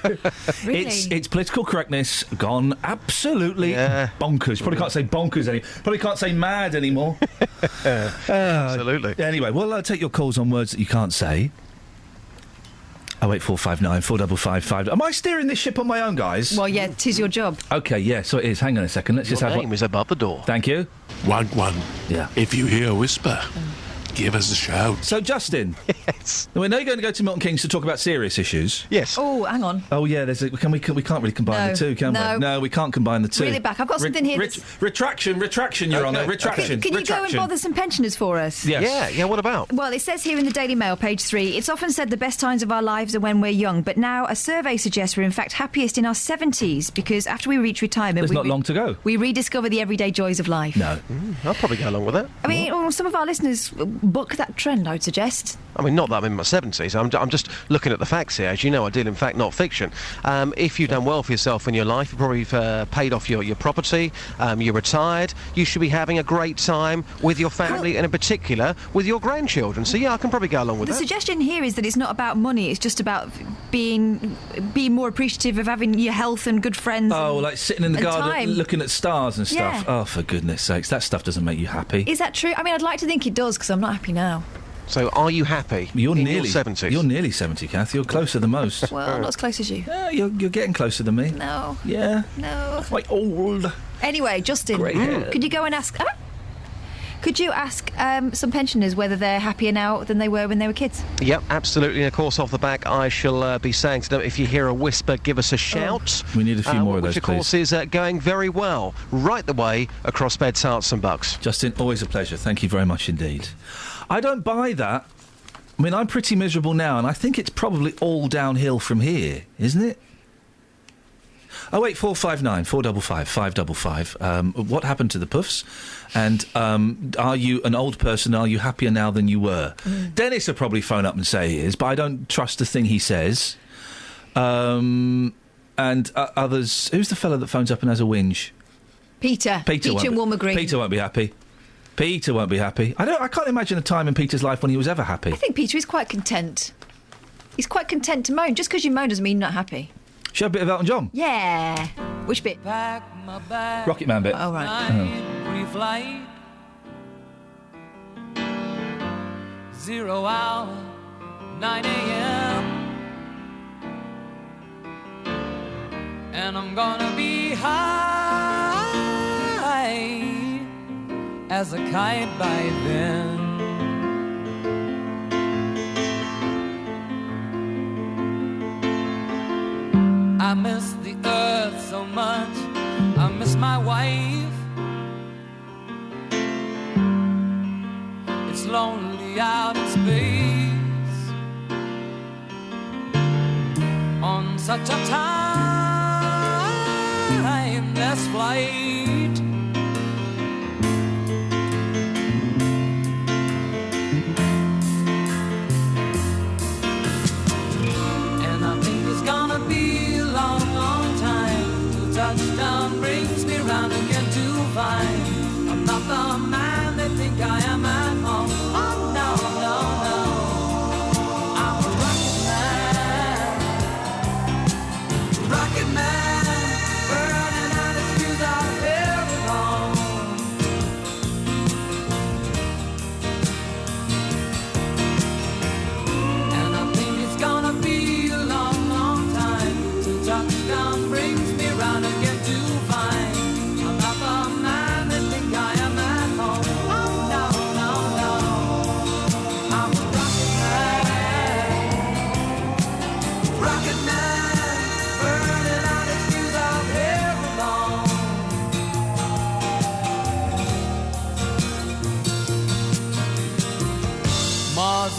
Really? It's political correctness gone absolutely bonkers. Probably can't say bonkers anymore. Probably can't say mad anymore. Absolutely. Anyway, we'll take your calls on words that you can't say. 08459 4555. Am I steering this ship on my own, guys? Well, yeah, 'tis your job. OK, yeah, so it is. Hang on a second. Let's just have... Your name is above the door. Thank you. One. Yeah. If you hear a whisper, give us a shout. So, Justin. Yes. We're now going to go to Milton Keynes to talk about serious issues. Yes. Oh, hang on. Oh, yeah, we can't really combine the two, can we? No, we can't combine the two. Reel it back. I've got something here Retraction, Your Honour. Retraction. Can you go and bother some pensioners for us? Yes. Yeah, what about? Well, it says here in the Daily Mail, page 3, it's often said the best times of our lives are when we're young, but now a survey suggests we're in fact happiest in our 70s, because after we reach retirement... There's not long to go. We rediscover the everyday joys of life. No. I'll probably go along with that. I mean, well, some of our listeners buck that trend, I would suggest. I mean, not that I'm in my 70s. I'm just looking at the facts here. As you know, I deal in fact, not fiction. If you've done well for yourself in your life, you probably paid off your property, you're retired, you should be having a great time with your family and in particular with your grandchildren. So, yeah, I can probably go along with that. The suggestion here is that it's not about money, it's just about being more appreciative of having your health and good friends. Oh, like sitting in the garden looking at stars and stuff. Yeah. Oh, for goodness sakes, that stuff doesn't make you happy. Is that true? I mean, I'd like to think it does, because I'm not happy now. So, are you happy you're in nearly, your 70s? You're nearly 70, Kath. You're closer than most. Well, not as close as you. You're getting closer than me. No. Yeah. No. Quite old. Anyway, Justin, Grey hair. could you go and ask... Could you ask some pensioners whether they're happier now than they were when they were kids? Yep, absolutely. And of course, off the back, I shall be saying to them, if you hear a whisper, give us a shout. We need a few more of those, which, of course, is going very well, right the way across beds, hearts and bucks. Justin, always a pleasure. Thank you very much indeed. I don't buy that. I mean, I'm pretty miserable now, and I think it's probably all downhill from here, isn't it? 08459 455 555. What happened to the puffs? And are you an old person? Are you happier now than you were? Dennis will probably phone up and say he is, but I don't trust a thing he says. And others... Who's the fellow that phones up and has a whinge? Peter and Wilma Green. Peter won't be happy. Peter won't be happy. I can't imagine a time in Peter's life when he was ever happy. I think Peter is quite content. He's quite content to moan. Just because you moan doesn't mean you're not happy. Should I have a bit of Elton John? Yeah. Which bit? Rocket Man bit. Oh, right. Pre-flight 0 hour 9 a.m. And I'm gonna be high as a kite by then. I miss the earth so much, I miss my wife. It's lonely out in space on such a timeless flight. And I think it's gonna be a long, long time till touchdown brings me round again to find I'm not the man they think I am at home. Oh no, no, no, I'm a rocket man, burning out his fuse out very long. And I think it's gonna be a long, long time till touchdown brings me round again to find I'm not the man they think I am at home.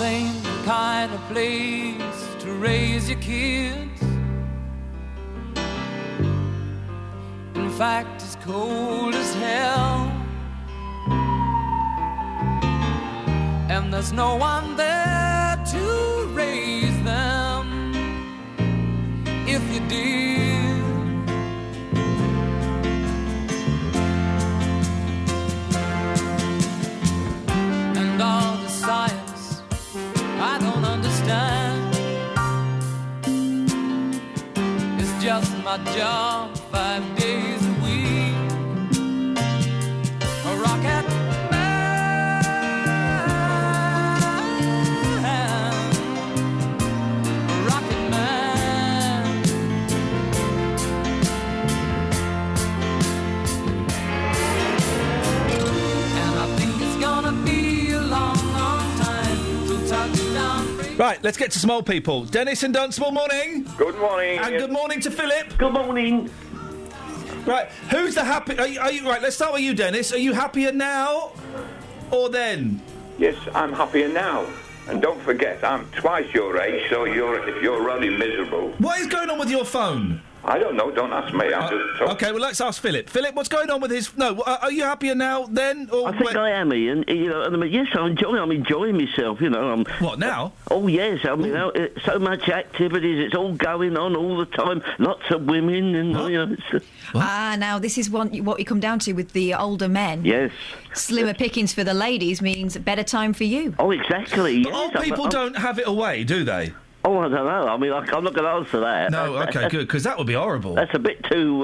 ain't the kind of place to raise your kids. In fact, it's cold as hell, and there's no one there to raise them if you did. And all the science I don't understand, it's just my job 5 days a week. A rocket Right, let's get to some old people. Dennis in Dunstable, morning. Good morning. And good morning to Philip. Good morning. Right, who's the happy... Are you right, let's start with you, Dennis. Are you happier now or then? Yes, I'm happier now. And don't forget, I'm twice your age, so if you're really miserable... What is going on with your phone? I don't know, don't ask me. I'm just talking. OK, well, let's ask Philip. Philip, what's going on with his... No, are you happier now, then? Or I think I am, Ian. You know, I mean, yes, I'm enjoying myself, you know. What, now? Oh, yes. I mean, so much activities. It's all going on all the time. Lots of women and, you know... now this is what you come down to with the older men. Yes. Slimmer pickings for the ladies means better time for you. Oh, exactly. But old people don't have it away, do they? Oh, I don't know. I mean, I'm not going to answer that. No, OK, good, because that would be horrible. That's a bit too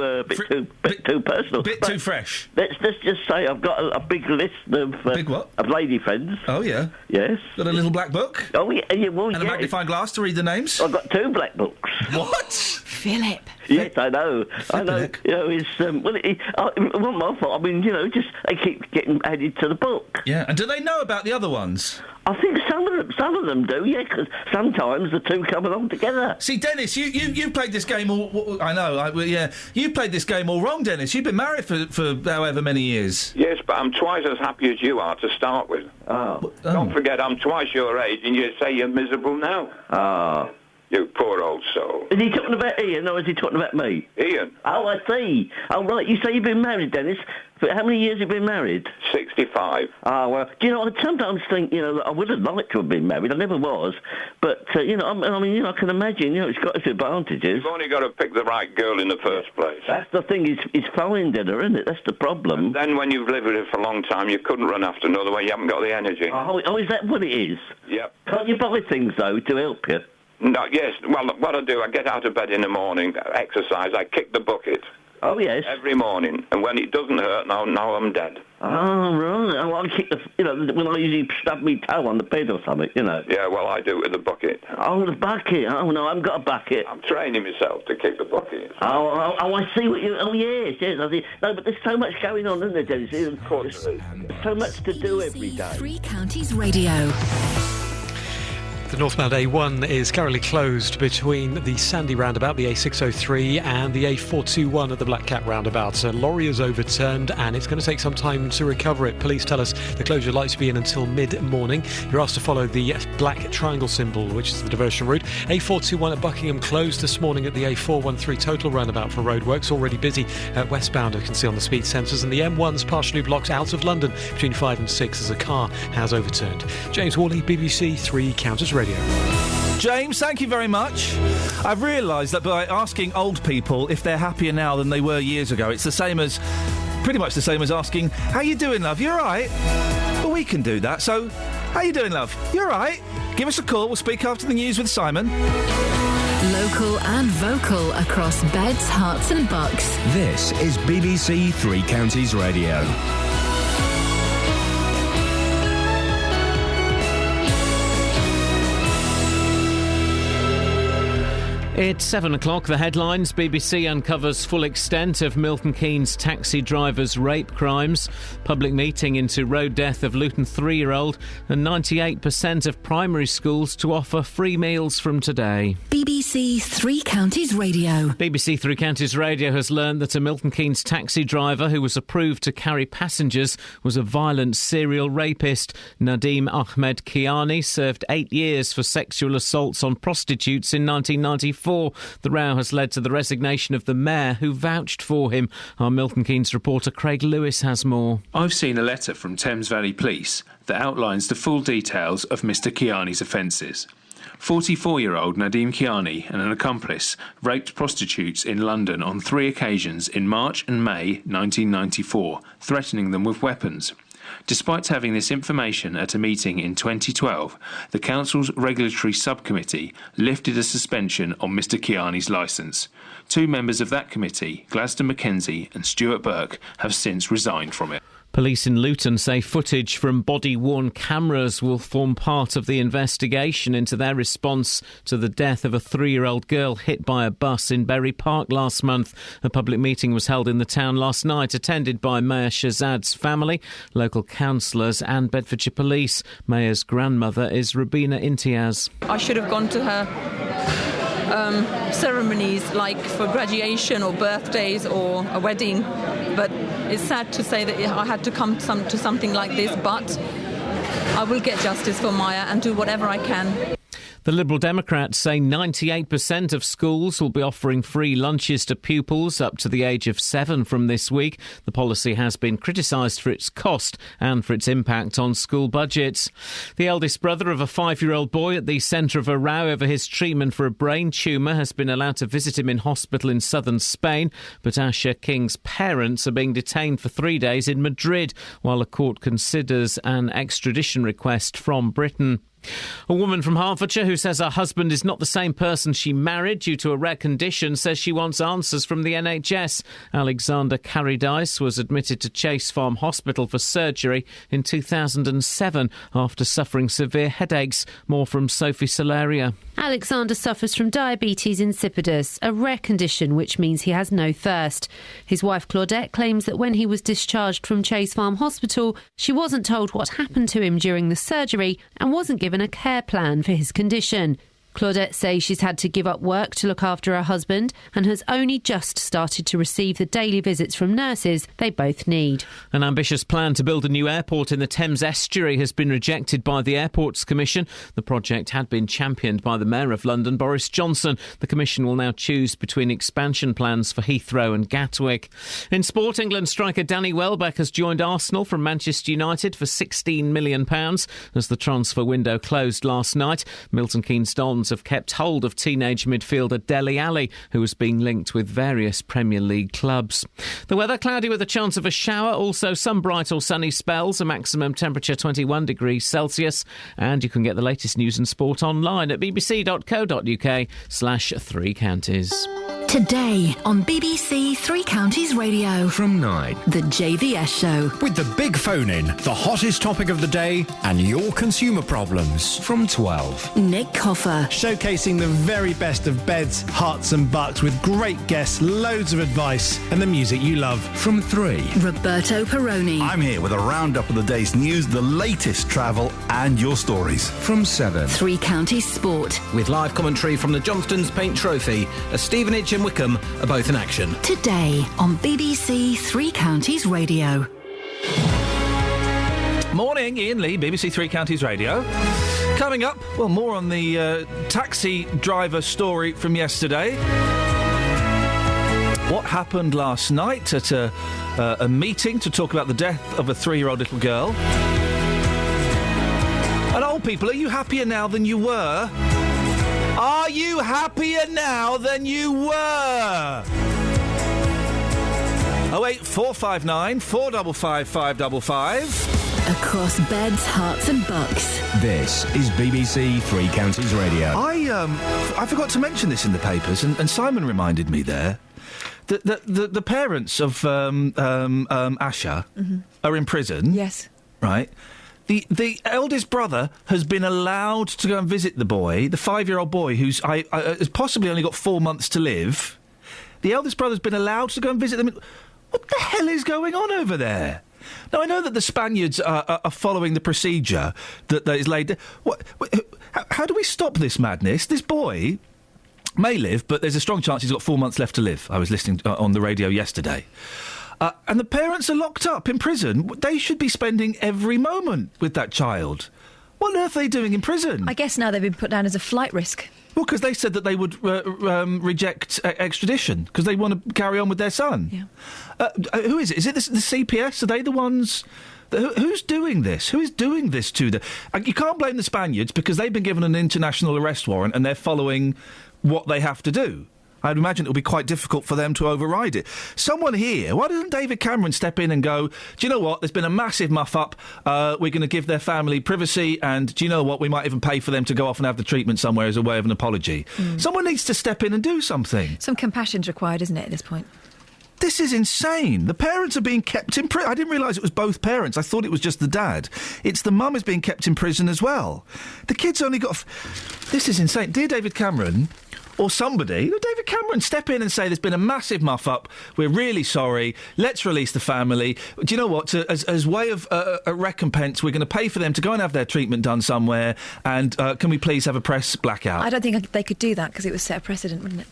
personal. Bit too fresh. Let's just say I've got a big list of... big what? Of lady friends. Oh, yeah? Yes. Got a little black book? Oh, yeah, well, and a magnifying glass to read the names? I've got 2 black books. What? Philip. Yes, I know. I know. You know, it's it wasn't my fault. I mean, you know, just they keep getting added to the book. Yeah, and do they know about the other ones? I think some of them do. Yeah, because sometimes the two come along together. See, Dennis, you played this game all. I know. Yeah, you played this game all wrong, Dennis. You've been married for however many years. Yes, but I'm twice as happy as you are to start with. Oh. Don't forget, I'm twice your age, and you say you're miserable now. Ah. You poor old soul. Is he talking about Ian or is he talking about me? Ian. Oh, I see. Oh, right. You say you've been married, Dennis. For how many years have you been married? 65. Ah, well, do you know, I sometimes think, you know, that I would have liked to have been married. I never was. But, you know, I mean, you know, I can imagine, you know, it's got its advantages. You've only got to pick the right girl in the first place. That's the thing, is finding her, isn't it? That's the problem. And then when you've lived with her for a long time, you couldn't run after another one. You haven't got the energy. Oh, is that what it is? Yep. Can't you buy things, though, to help you? No, yes. Well, what I do, I get out of bed in the morning, exercise, I kick the bucket. Oh, yes. Every morning. And when it doesn't hurt, now I'm dead. Oh, right. Oh, I kick the... You know, when I usually stub my toe on the bed or something, you know. Yeah, well, I do it with the bucket. Oh, the bucket. Oh, no, I haven't got a bucket. I'm training myself to kick the bucket. Oh, I see what you... Oh, yes. I see. No, but there's so much going on, isn't there, Dennis? Of course there is. There's so much to do every day. Three Counties Radio. The northbound A1 is currently closed between the Sandy roundabout, the A603, and the A421 at the Black Cat roundabout. A lorry is overturned and it's going to take some time to recover it. Police tell us the closure likely to be in until mid-morning. You're asked to follow the black triangle symbol, which is the diversion route. A421 at Buckingham closed this morning at the A413 total roundabout for roadworks. Already busy at westbound, you can see on the speed sensors. And the M1's partially blocked out of London between 5 and 6 as a car has overturned. James Worley, BBC 3 Counties Radio. James, thank you very much. I've realised that by asking old people if they're happier now than they were years ago, it's pretty much the same as asking, how you doing, love? You all right? Well, we can do that. So, how you doing, love? You all right? Give us a call. We'll speak after the news with Simon. Local and vocal across beds, hearts and bucks. This is BBC Three Counties Radio. It's 7 o'clock. The headlines. BBC uncovers full extent of Milton Keynes taxi driver's rape crimes. Public meeting into road death of Luton 3-year-old. And 98% of primary schools to offer free meals from today. BBC Three Counties Radio. BBC Three Counties Radio has learned that a Milton Keynes taxi driver who was approved to carry passengers was a violent serial rapist. Nadim Ahmed Kiani served 8 years for sexual assaults on prostitutes in 1994. The row has led to the resignation of the mayor who vouched for him. Our Milton Keynes reporter Craig Lewis has more. I've seen a letter from Thames Valley Police that outlines the full details of Mr Kiani's offences. 44-year-old Nadim Kiani and an accomplice raped prostitutes in London on 3 occasions in March and May 1994, threatening them with weapons. Despite having this information at a meeting in 2012, the council's regulatory subcommittee lifted a suspension on Mr Kiani's licence. 2 members of that committee, Gladstone Mackenzie and Stuart Burke, have since resigned from it. Police in Luton say footage from body-worn cameras will form part of the investigation into their response to the death of a 3-year-old girl hit by a bus in Bury Park last month. A public meeting was held in the town last night, attended by Mayor Shahzad's family, local councillors and Bedfordshire Police. Mayor's grandmother is Rubina Imtiaz. I should have gone to her ceremonies like for graduation or birthdays or a wedding, but it's sad to say that I had to come to something like this, but I will get justice for Maya and do whatever I can. The Liberal Democrats say 98% of schools will be offering free lunches to pupils up to the age of 7 from this week. The policy has been criticised for its cost and for its impact on school budgets. The eldest brother of a 5-year-old boy at the centre of a row over his treatment for a brain tumour has been allowed to visit him in hospital in southern Spain, but Asher King's parents are being detained for 3 days in Madrid while a court considers an extradition request from Britain. A woman from Hertfordshire who says her husband is not the same person she married due to a rare condition says she wants answers from the NHS. Alexander Carridice was admitted to Chase Farm Hospital for surgery in 2007 after suffering severe headaches. More from Sophie Solaria. Alexander suffers from diabetes insipidus, a rare condition which means he has no thirst. His wife Claudette claims that when he was discharged from Chase Farm Hospital, she wasn't told what happened to him during the surgery and wasn't given a care plan for his condition. Claudette says she's had to give up work to look after her husband and has only just started to receive the daily visits from nurses they both need. An ambitious plan to build a new airport in the Thames estuary has been rejected by the Airports Commission. The project had been championed by the Mayor of London, Boris Johnson. The Commission will now choose between expansion plans for Heathrow and Gatwick. In sport, England striker Danny Welbeck has joined Arsenal from Manchester United for £16 million as the transfer window closed last night. Milton Keynes Dons have kept hold of teenage midfielder Dele Alli, who has been linked with various Premier League clubs. The weather cloudy with a chance of a shower, also some bright or sunny spells, a maximum temperature 21 degrees Celsius. And you can get the latest news and sport online at bbc.co.uk/3 counties. Today on BBC Three Counties Radio. From 9. The JVS Show. With the big phone-in, the hottest topic of the day and your consumer problems. From 12. Nick Coffer. Showcasing the very best of beds, hearts and bucks with great guests, loads of advice and the music you love. From 3. Roberto Perroni. I'm here with a roundup of the day's news, the latest travel and your stories. From 7. Three Counties Sport. With live commentary from the Johnston's Paint Trophy, as Stevenage and Wickham are both in action. Today on BBC Three Counties Radio. Morning, Iain Lee, BBC Three Counties Radio. Coming up, well, more on the taxi driver story from yesterday. What happened last night at a meeting to talk about the death of a 3-year-old little girl. And old people, are you happier now than you were? Are you happier now than you were? 08459 455 555. Across beds, hearts and bucks. This is BBC Three Counties Radio. I forgot to mention this in the papers, and Simon reminded me there. The parents of Asha are in prison. Yes. Right. The eldest brother has been allowed to go and visit the boy, the 5-year-old boy who's has possibly only got 4 months to live. The eldest brother's been allowed to go and visit them. What the hell is going on over there? Now, I know that the Spaniards are following the procedure that is laid... How do we stop this madness? This boy may live, but there's a strong chance he's got 4 months left to live. I was listening on the radio yesterday. And the parents are locked up in prison. They should be spending every moment with that child. What on earth are they doing in prison? I guess now they've been put down as a flight risk. Well, because they said that they would reject extradition because they want to carry on with their son. Yeah. Who is it? Is it the CPS? Are they the ones... Who's doing this? Who is doing this to them? You can't blame the Spaniards because they've been given an international arrest warrant and they're following what they have to do. I'd imagine it'll be quite difficult for them to override it. Someone here, why doesn't David Cameron step in and go, do you know what, there's been a massive muff-up, we're going to give their family privacy, and do you know what, we might even pay for them to go off and have the treatment somewhere as a way of an apology. Someone needs to step in and do something. Some compassion's required, isn't it, at this point? This is insane. The parents are being kept in prison. I didn't realise it was both parents. I thought it was just the dad. It's the mum is being kept in prison as well. The kid's only got... This is insane. Dear David Cameron... Or somebody, David Cameron, step in and say there's been a massive muff-up, we're really sorry, let's release the family. Do you know what, as way of a recompense, we're going to pay for them to go and have their treatment done somewhere, and can we please have a press blackout? I don't think they could do that, because it would set a precedent, wouldn't it?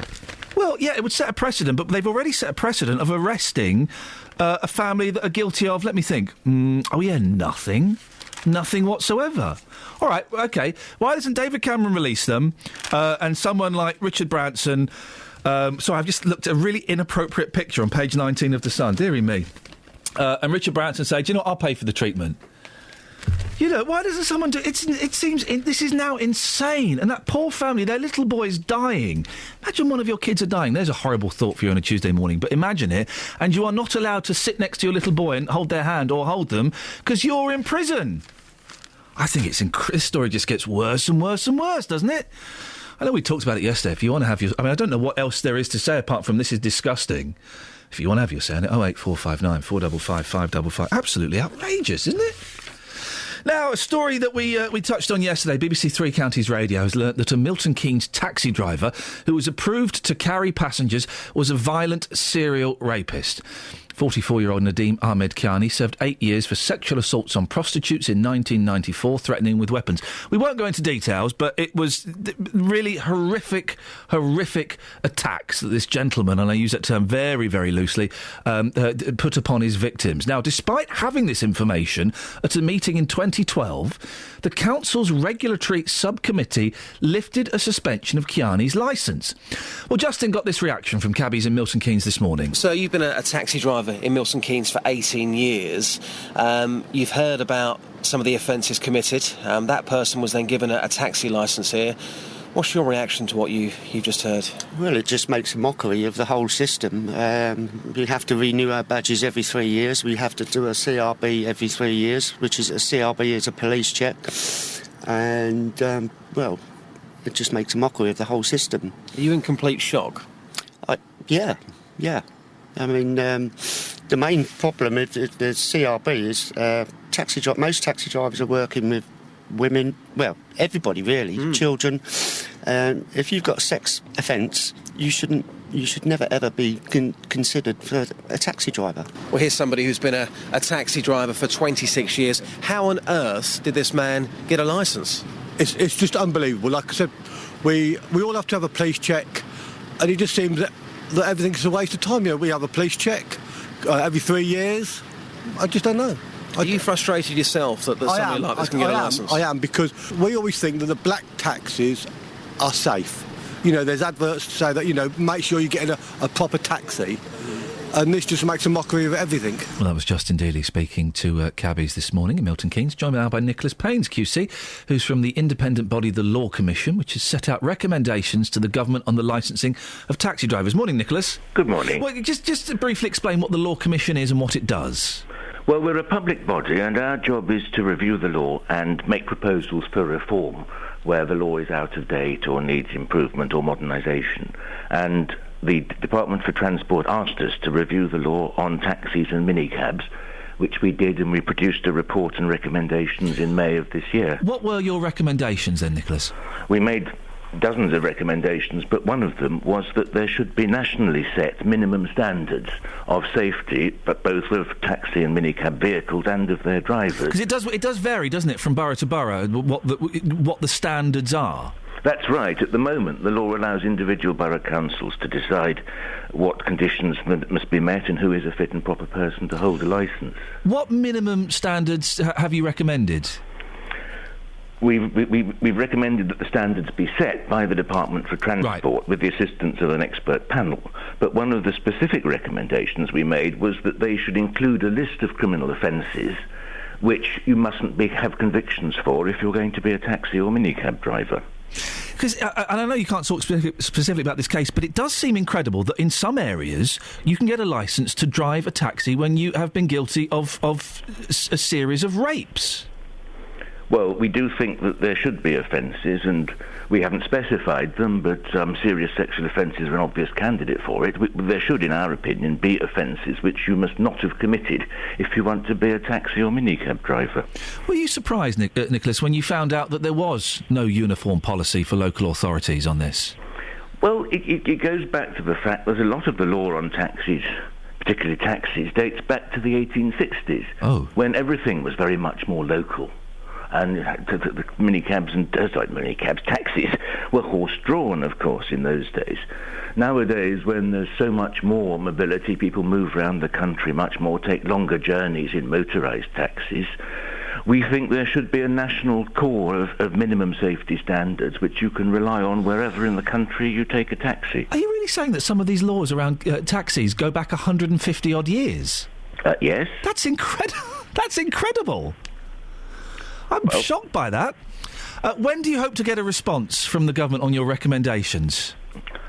Well, yeah, it would set a precedent, but they've already set a precedent of arresting a family that are guilty of, let me think, nothing. Nothing whatsoever. All right, OK. Why doesn't David Cameron release them and someone like Richard Branson... I've just looked at a really inappropriate picture on page 19 of The Sun. Dearie me. And Richard Branson say, do you know what, I'll pay for the treatment. You know, why doesn't someone do... It seems this is now insane. And that poor family, their little boy's dying. Imagine one of your kids are dying. There's a horrible thought for you on a Tuesday morning, but imagine it. And you are not allowed to sit next to your little boy and hold their hand or hold them because you're in prison. I think this story just gets worse and worse and worse, doesn't it? I know we talked about it yesterday. If you want to have your... I don't know what else there is to say apart from this is disgusting. If you want to have your say on it, 08459 455 555. Absolutely outrageous, isn't it? Now, a story that we touched on yesterday, BBC Three Counties Radio has learnt that a Milton Keynes taxi driver who was approved to carry passengers was a violent serial rapist. 44-year-old Nadeem Ahmed Kiani served 8 years for sexual assaults on prostitutes in 1994, threatening with weapons. We won't go into details, but it was really horrific attacks that this gentleman, and I use that term very, very loosely, put upon his victims. Now, despite having this information at a meeting in 2012, the council's regulatory subcommittee lifted a suspension of Kiani's licence. Well, Justin got this reaction from cabbies in Milton Keynes this morning. So you've been a taxi driver in Milton Keynes for 18 years. You've heard about some of the offences committed. That person was then given a taxi licence here. What's your reaction to what you've just heard? Well, it just makes a mockery of the whole system. We have to renew our badges every 3 years. We have to do a CRB every 3 years, which is a CRB is a police check. And, it just makes a mockery of the whole system. Are you in complete shock? Yeah. I mean, the main problem with the CRB is most taxi drivers are working with women, well, everybody really, children. If you've got a sex offence, you should never ever be considered for a taxi driver. Well, here's somebody who's been a taxi driver for 26 years. How on earth did this man get a licence? It's just unbelievable. Like I said, we all have to have a police check, and it just seems that everything's a waste of time. You know, we have a police check every 3 years. I just don't know. Are you frustrated yourself that somebody like this can get a licence? I am, because we always think that the black taxis are safe. You know, there's adverts to say that, you know, make sure you're getting a proper taxi. And this just makes a mockery of everything. Well, that was Justin Dealey speaking to cabbies this morning in Milton Keynes, joined now by Nicholas Paynes, QC, who's from the independent body The Law Commission, which has set out recommendations to the government on the licensing of taxi drivers. Morning, Nicholas. Good morning. Well, just to briefly explain what the Law Commission is and what it does. Well, we're a public body, and our job is to review the law and make proposals for reform where the law is out of date or needs improvement or modernisation. And the Department for Transport asked us to review the law on taxis and minicabs, which we did, and we produced a report and recommendations in May of this year. What were your recommendations then, Nicholas? We made dozens of recommendations, but one of them was that there should be nationally set minimum standards of safety, but both of taxi and minicab vehicles and of their drivers. Because it does vary, doesn't it, from borough to borough, what the standards are? That's right. At the moment, the law allows individual borough councils to decide what conditions must be met and who is a fit and proper person to hold a licence. What minimum standards have you recommended? We've recommended that the standards be set by the Department for Transport with the assistance of an expert panel. But one of the specific recommendations we made was that they should include a list of criminal offences which you mustn't have convictions for if you're going to be a taxi or minicab driver. Because, and I know you can't talk specifically about this case, but it does seem incredible that in some areas you can get a licence to drive a taxi when you have been guilty of a series of rapes. Well, we do think that there should be offences, and we haven't specified them, but serious sexual offences are an obvious candidate for it. There should, in our opinion, be offences which you must not have committed if you want to be a taxi or minicab driver. Were you surprised, Nicholas, when you found out that there was no uniform policy for local authorities on this? Well, it goes back to the fact there's a lot of the law on taxis, particularly taxis, dates back to the 1860s, when everything was very much more local. And the taxis were horse-drawn, of course, in those days. Nowadays, when there's so much more mobility, people move around the country much more, take longer journeys in motorised taxis. We think there should be a national core of minimum safety standards which you can rely on wherever in the country you take a taxi. Are you really saying that some of these laws around taxis go back 150-odd years? Yes. That's incredible. That's incredible. I'm shocked by that. When do you hope to get a response from the government on your recommendations?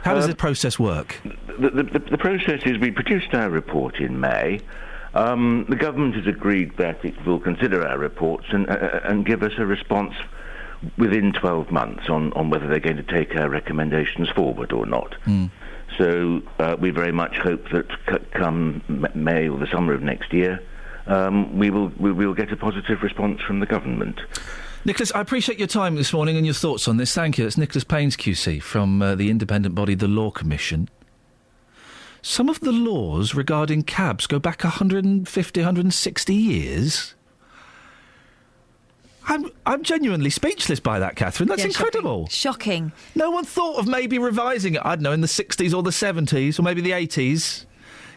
How does the process work? The process is we produced our report in May. The government has agreed that it will consider our reports and give us a response within 12 months on whether they're going to take our recommendations forward or not. So we very much hope that come May or the summer of next year, we will get a positive response from the government. Nicholas, I appreciate your time this morning and your thoughts on this. Thank you. It's Nicholas Paynes QC from the independent body, the Law Commission. Some of the laws regarding cabs go back 150, 160 years. I'm genuinely speechless by that, Catherine. That's incredible. Shocking. No one thought of maybe revising it, I don't know, in the 60s or the 70s or maybe the 80s.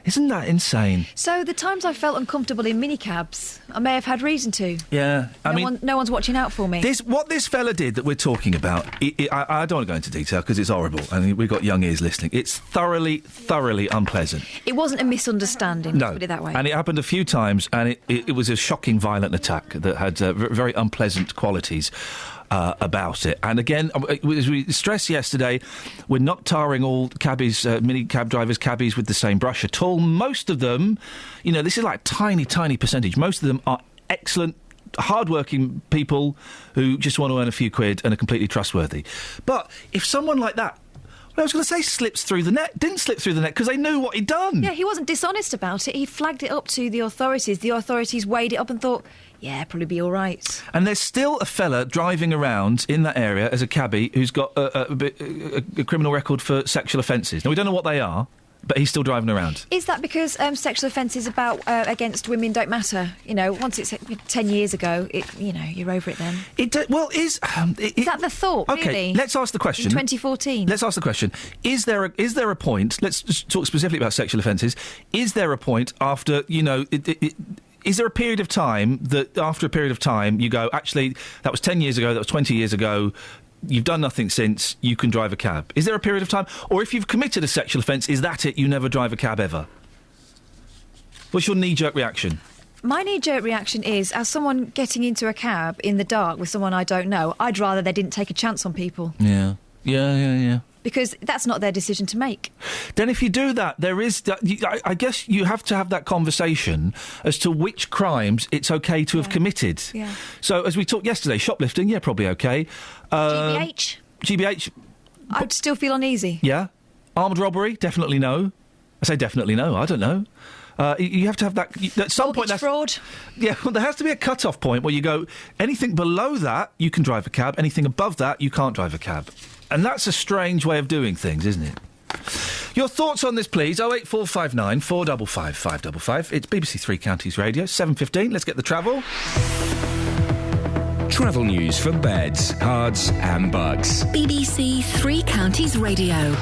Isn't that insane? So the times I felt uncomfortable in minicabs, I may have had reason to. Yeah, No one's watching out for me. What this fella did that we're talking about, I don't want to go into detail because it's horrible and we've got young ears listening. It's thoroughly, thoroughly unpleasant. It wasn't a misunderstanding, let's put it that way. And it happened a few times, and it was a shocking, violent attack that had very unpleasant qualities about it. And again, as we stressed yesterday, we're not tarring all cabbies, mini-cab drivers' cabbies with the same brush at all. Most of them, this is like a tiny, tiny percentage. Most of them are excellent, hard-working people who just want to earn a few quid and are completely trustworthy. But if someone like that, I was going to say slips through the net, didn't slip through the net because they knew what he'd done. Yeah, he wasn't dishonest about it. He flagged it up to the authorities. The authorities weighed it up and thought, yeah, probably be all right. And there's still a fella driving around in that area as a cabbie who's got a criminal record for sexual offences. Now, we don't know what they are, but he's still driving around. Is that because sexual offences against women don't matter? Once it's 10 years ago, you're over it then. Is that the thought, okay, really? Let's ask the question. In 2014. Let's ask the question. Is there a point, let's just talk specifically about sexual offences, is there a point after, is there a period of time that, after a period of time, you go, actually, that was 10 years ago, that was 20 years ago, you've done nothing since, you can drive a cab? Is there a period of time? Or if you've committed a sexual offence, is that it, you never drive a cab ever? What's your knee-jerk reaction? My knee-jerk reaction is, as someone getting into a cab in the dark with someone I don't know, I'd rather they didn't take a chance on people. Yeah. Because that's not their decision to make. Then if you do that, I guess you have to have that conversation as to which crimes it's okay to have committed. Yeah. So, as we talked yesterday, shoplifting, yeah, probably okay. GBH? I'd still feel uneasy. Yeah. Armed robbery? Definitely no. I say definitely no, I don't know. You have to have that... At some point... fraud. Yeah, well, there has to be a cut-off point where you go, anything below that, you can drive a cab. Anything above that, you can't drive a cab. And that's a strange way of doing things, isn't it? Your thoughts on this, please. 08459 455 555. It's BBC Three Counties Radio, 7:15. Let's get the travel. Travel news for beds, cards and bugs. BBC Three Counties Radio.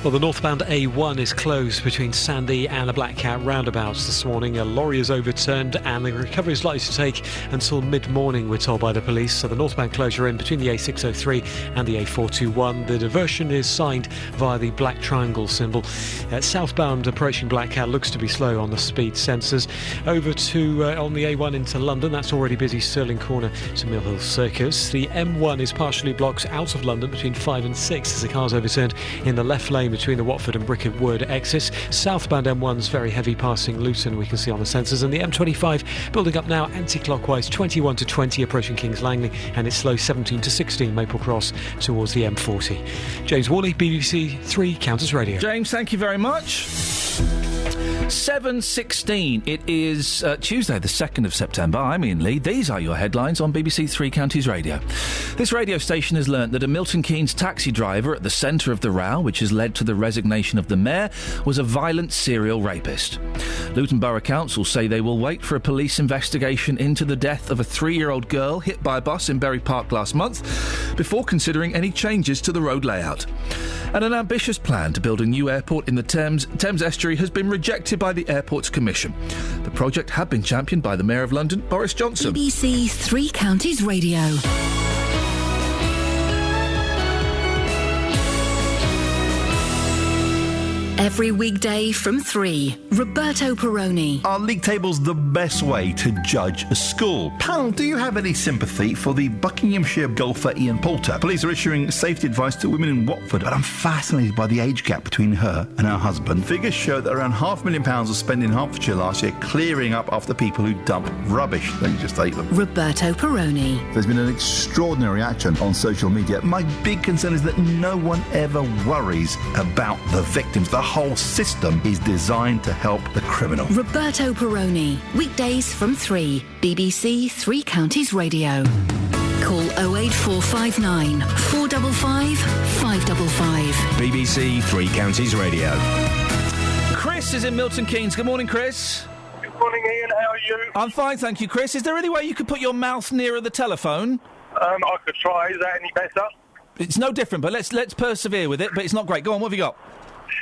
Well, the northbound A1 is closed between Sandy and the Black Cat roundabouts this morning. A lorry is overturned and the recovery is likely to take until mid-morning, we're told by the police. So the northbound closure in between the A603 and the A421. The diversion is signed via the black triangle symbol. Southbound approaching Black Cat looks to be slow on the speed sensors. Over to on the A1 into London, that's already busy Stirling Corner to Mill Hill Circus. The M1 is partially blocked out of London between 5 and 6 as the car's overturned in the left lane between the Watford and Bricket Wood exits. Southbound M1's very heavy passing Luton, we can see on the sensors, and the M25 building up now anti-clockwise 21 to 20 approaching Kings Langley, and it's slow 17 to 16 Maple Cross towards the M40. James Worley, BBC Three Counties Radio. James, thank you very much. 7:16. It is Tuesday, the 2nd of September. I'm Iain Lee. These are your headlines on BBC Three Counties Radio. This radio station has learnt that a Milton Keynes taxi driver at the centre of the row, which has led to the resignation of the mayor, was a violent serial rapist. Luton Borough Council say they will wait for a police investigation into the death of a 3-year-old girl hit by a bus in Bury Park last month before considering any changes to the road layout. And an ambitious plan to build a new airport in the Thames estuary has been rejected by the Airports Commission. The project had been championed by the Mayor of London, Boris Johnson. BBC Three Counties Radio. Every weekday from 3, Roberto Perrone. Are league tables the best way to judge a school? Panel, do you have any sympathy for the Buckinghamshire golfer Iain Poulter? Police are issuing safety advice to women in Watford, but I'm fascinated by the age gap between her and her husband. Figures show that around £500,000 was spent in Hertfordshire last year clearing up after people who dump rubbish. Then you just ate them. Roberto Perrone. There's been an extraordinary reaction on social media. My big concern is that no one ever worries about the victims. The whole system is designed to help the criminal. Roberto Perrone. Weekdays from 3, BBC Three Counties Radio. Call 08459 455 555. BBC Three Counties Radio. Chris is in Milton Keynes. Good morning, Chris. Good morning, Iain. How are you? I'm fine, thank you, Chris. Is there any way you could put your mouth nearer the telephone? I could try. Is that any better? It's no different, but let's persevere with it. But it's not great. Go on, what have you got?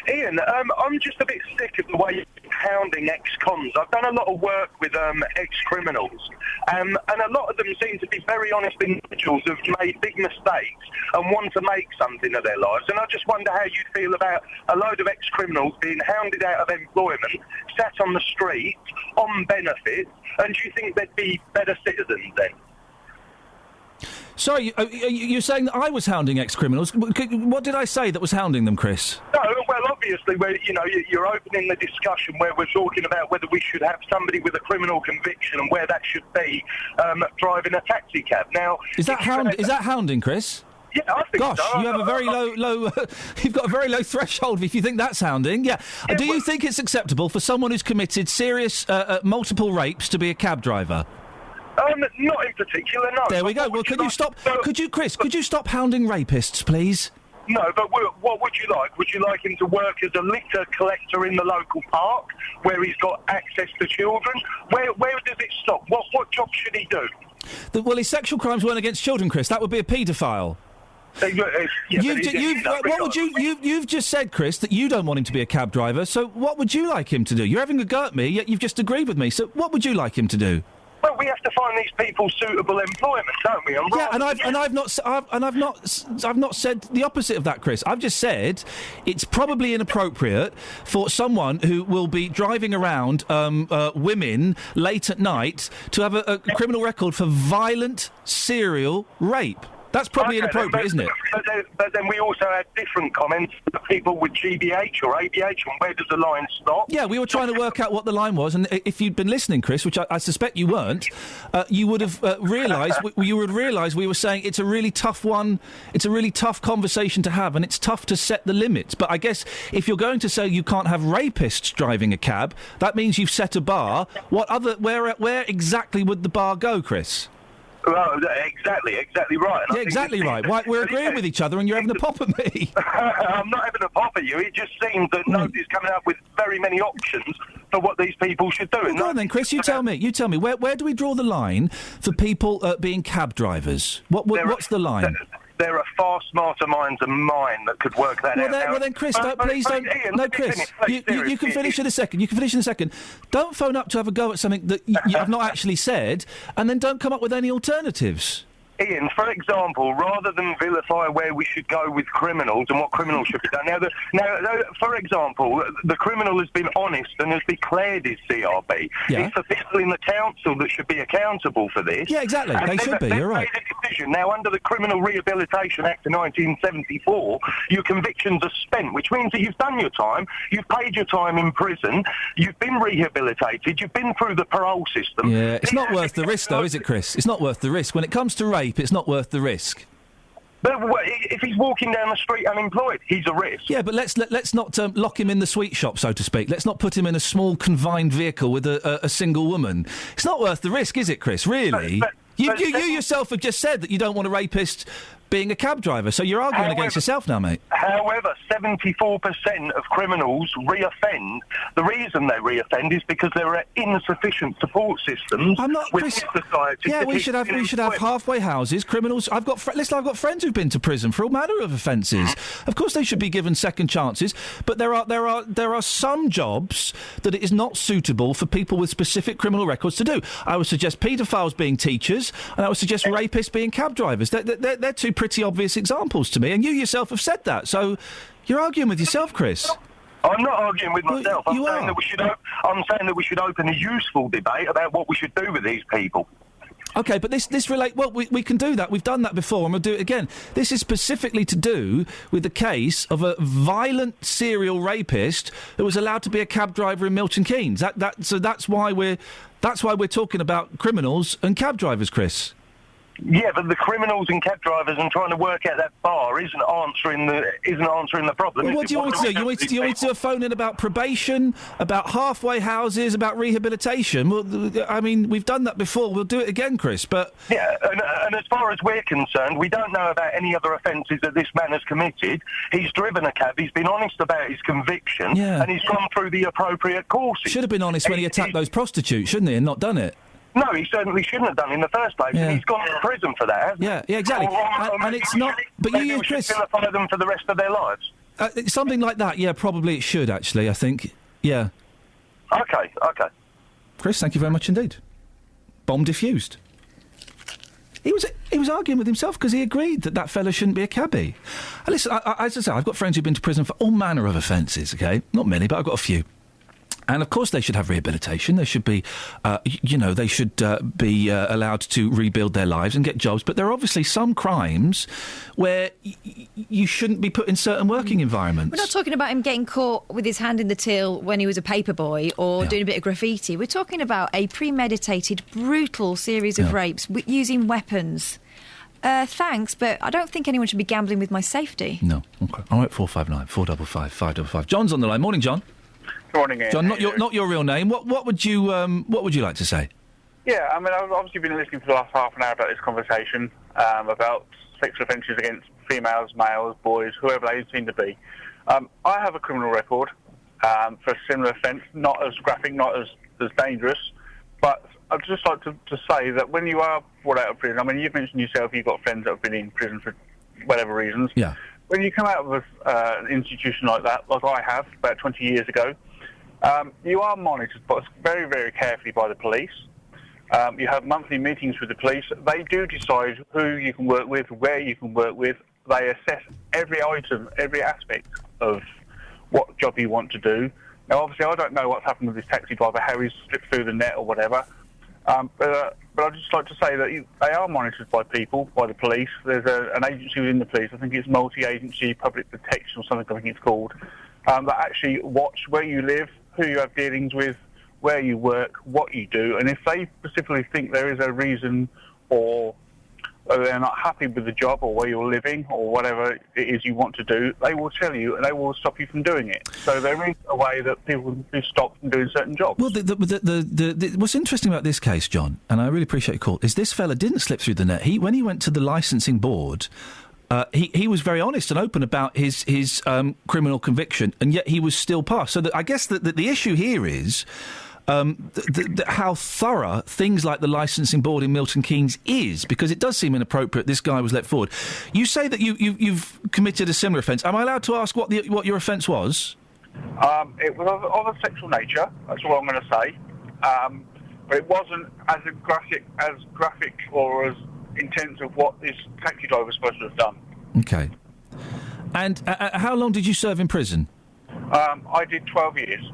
Iain, I'm just a bit sick of the way you're hounding ex-cons. I've done a lot of work with ex-criminals, and a lot of them seem to be very honest individuals who've made big mistakes and want to make something of their lives. And I just wonder how you'd feel about a load of ex-criminals being hounded out of employment, sat on the street, on benefits, and do you think they'd be better citizens then? Sorry, you're saying that I was hounding ex-criminals? What did I say that was hounding them, Chris? No, well, obviously, you're opening the discussion where we're talking about whether we should have somebody with a criminal conviction and where that should be driving a taxi cab. Now, is that hounding, Chris? Yeah, I think Gosh, so. you have a very low. You've got a very low threshold if you think that's hounding. Yeah. Do you think it's acceptable for someone who's committed serious multiple rapes to be a cab driver? Not in particular, no. There we go. Well, could you stop? Could you stop hounding rapists, please? No, but what would you like? Would you like him to work as a litter collector in the local park, where he's got access to children? Where does it stop? What job should he do? Well, his sexual crimes weren't against children, Chris. That would be a paedophile. You've just said, Chris, that you don't want him to be a cab driver. So what would you like him to do? You're having a go at me, yet you've just agreed with me. So what would you like him to do? Well, we have to find these people suitable employment, don't we? I've not said the opposite of that, Chris. I've just said it's probably inappropriate for someone who will be driving around women late at night to have a criminal record for violent serial rape. That's probably inappropriate, isn't it? But then we also had different comments for people with GBH or ABH, and where does the line stop? Yeah, we were trying to work out what the line was, and if you'd been listening, Chris, which I suspect you weren't, you would have realised. You would realise we were saying it's a really tough one. It's a really tough conversation to have, and it's tough to set the limits. But I guess if you're going to say you can't have rapists driving a cab, that means you've set a bar. Where exactly would the bar go, Chris? Well, exactly right. Yeah, exactly right. Why, we're agreeing with each other and you're having a pop at me. I'm not having a pop at you. It just seems that nobody's coming up with very many options for what these people should do. Well, go on then, Chris, you tell me. Where do we draw the line for people being cab drivers? What's the line? There are far smarter minds than mine that could work that out. Well, then, Chris, please don't... Ian, no, Chris, you can finish in a second. Don't phone up to have a go at something that you have not actually said, and then don't come up with any alternatives. Ian, for example, rather than vilify where we should go with criminals and what criminals should be done. Now, for example, the criminal has been honest and has declared his CRB. Yeah. It's the people in the council that should be accountable for this. Yeah, exactly. And they should be, you're right. Made a decision. Now, under the Criminal Rehabilitation Act of 1974, your convictions are spent, which means that you've done your time, you've paid your time in prison, you've been rehabilitated, you've been through the parole system. Yeah, it's not worth the risk, though, is it, Chris? It's not worth the risk. When it comes to rape, it's not worth the risk. But if he's walking down the street unemployed, he's a risk. Yeah, but let's not lock him in the sweet shop, so to speak. Let's not put him in a small confined vehicle with a single woman. It's not worth the risk, is it, Chris? Really? You yourself have just said that you don't want a rapist being a cab driver, so you're arguing against yourself now, mate. However, 74% of criminals reoffend. The reason they reoffend is because there are insufficient support systems within society. Yeah, we should have halfway houses. Criminals. I've got friends who've been to prison for all manner of offences. Of course, they should be given second chances. But there are some jobs that it is not suitable for people with specific criminal records to do. I would suggest paedophiles being teachers, and I would suggest rapists being cab drivers. They're two pretty obvious examples to me, and you yourself have said that. So you're arguing with yourself, Chris. I'm not arguing with myself. I'm saying that we should open a useful debate about what we should do with these people. OK, but this relate... Well, we can do that. We've done that before, and we'll do it again. This is specifically to do with the case of a violent serial rapist who was allowed to be a cab driver in Milton Keynes. So that's why we're talking about criminals and cab drivers, Chris. Yeah, but the criminals and cab drivers and trying to work out that bar isn't answering the problem. Well, what do you want me to do? You want me to do a phone in about probation, about halfway houses, about rehabilitation? Well, I mean, we've done that before. We'll do it again, Chris. But yeah, and as far as we're concerned, we don't know about any other offences that this man has committed. He's driven a cab. He's been honest about his conviction, and he's gone through the appropriate courses. Should have been honest when he attacked those prostitutes, shouldn't he, and not done it? No, he certainly shouldn't have done in the first place, and he's gone to prison for that, hasn't he? Yeah, exactly. And it's not... But you, Chris... should vilify them for the rest of their lives. Something like that, yeah, probably it should, actually, I think. Yeah. OK. Chris, thank you very much indeed. Bomb diffused. He was arguing with himself because he agreed that fella shouldn't be a cabbie. And listen, as I say, I've got friends who've been to prison for all manner of offences, OK? Not many, but I've got a few. And, of course, they should have rehabilitation. They should be, they should be allowed to rebuild their lives and get jobs. But there are obviously some crimes where you shouldn't be put in certain working environments. We're not talking about him getting caught with his hand in the till when he was a paperboy or doing a bit of graffiti. We're talking about a premeditated, brutal series of rapes using weapons. Thanks, but I don't think anyone should be gambling with my safety. No. OK. 08459 455 555. John's on the line. Morning, John. Morning, Ian. John, not your real name. What would you like to say? Yeah, I mean, I've obviously been listening for the last half an hour about this conversation about sexual offences against females, males, boys, whoever they seem to be. I have a criminal record for a similar offence, not as graphic, not as dangerous, but I'd just like to say that when you are brought out of prison, I mean, you've mentioned yourself you've got friends that have been in prison for whatever reasons. Yeah. When you come out of an institution like that, like I have about 20 years ago, you are monitored very, very carefully by the police. You have monthly meetings with the police. They do decide who you can work with, where you can work with. They assess every item, every aspect of what job you want to do. Now, obviously, I don't know what's happened with this taxi driver, how he's slipped through the net or whatever. But I'd just like to say that they are monitored by people, by the police. There's an agency within the police, I think it's Multi-Agency Public Protection or something, I think it's called, that actually watch where you live, who you have dealings with, where you work, what you do, and if they specifically think there is a reason or they're not happy with the job or where you're living or whatever it is you want to do, they will tell you and they will stop you from doing it. So there is a way that people can be stopped from doing certain jobs. Well, what's interesting about this case, John, and I really appreciate your call, is this fella didn't slip through the net. When he went to the licensing board, he was very honest and open about his criminal conviction, and yet he was still passed. So I guess that the issue here is how thorough things like the licensing board in Milton Keynes is, because it does seem inappropriate this guy was let forward. You say that you've committed a similar offence. Am I allowed to ask what your offence was? It was of a sexual nature, that's all I'm going to say. But it wasn't as graphic or as intense of what this taxi driver was supposed to have done. Okay. And how long did you serve in prison? I did 12 years.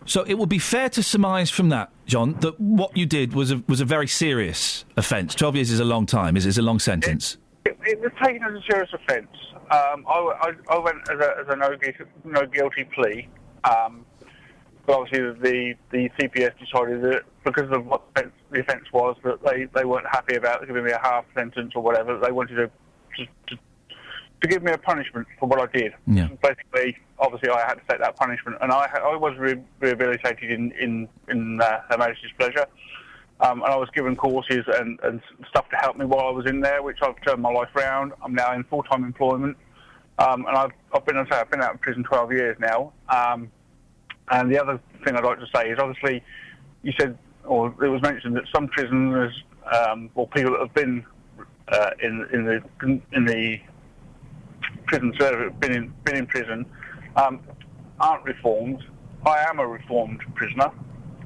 So it would be fair to surmise from that, John, that what you did was a very serious offence. 12 years is a long time, is a long sentence. It was taken as a serious offence. I went as a no guilty plea, but obviously the CPS decided that because of what the offence was, that they weren't happy about giving me a half sentence or whatever. They wanted to give me a punishment for what I did. Yeah. Basically, obviously, I had to take that punishment, and I was rehabilitated in Her Majesty's pleasure, and I was given courses and stuff to help me while I was in there, which I've turned my life around. I'm now in full-time employment, and I've been out of prison 12 years now. And the other thing I'd like to say is, obviously, you said, or it was mentioned that some prisoners or people that have been in the prison service, been in prison, aren't reformed. I am a reformed prisoner.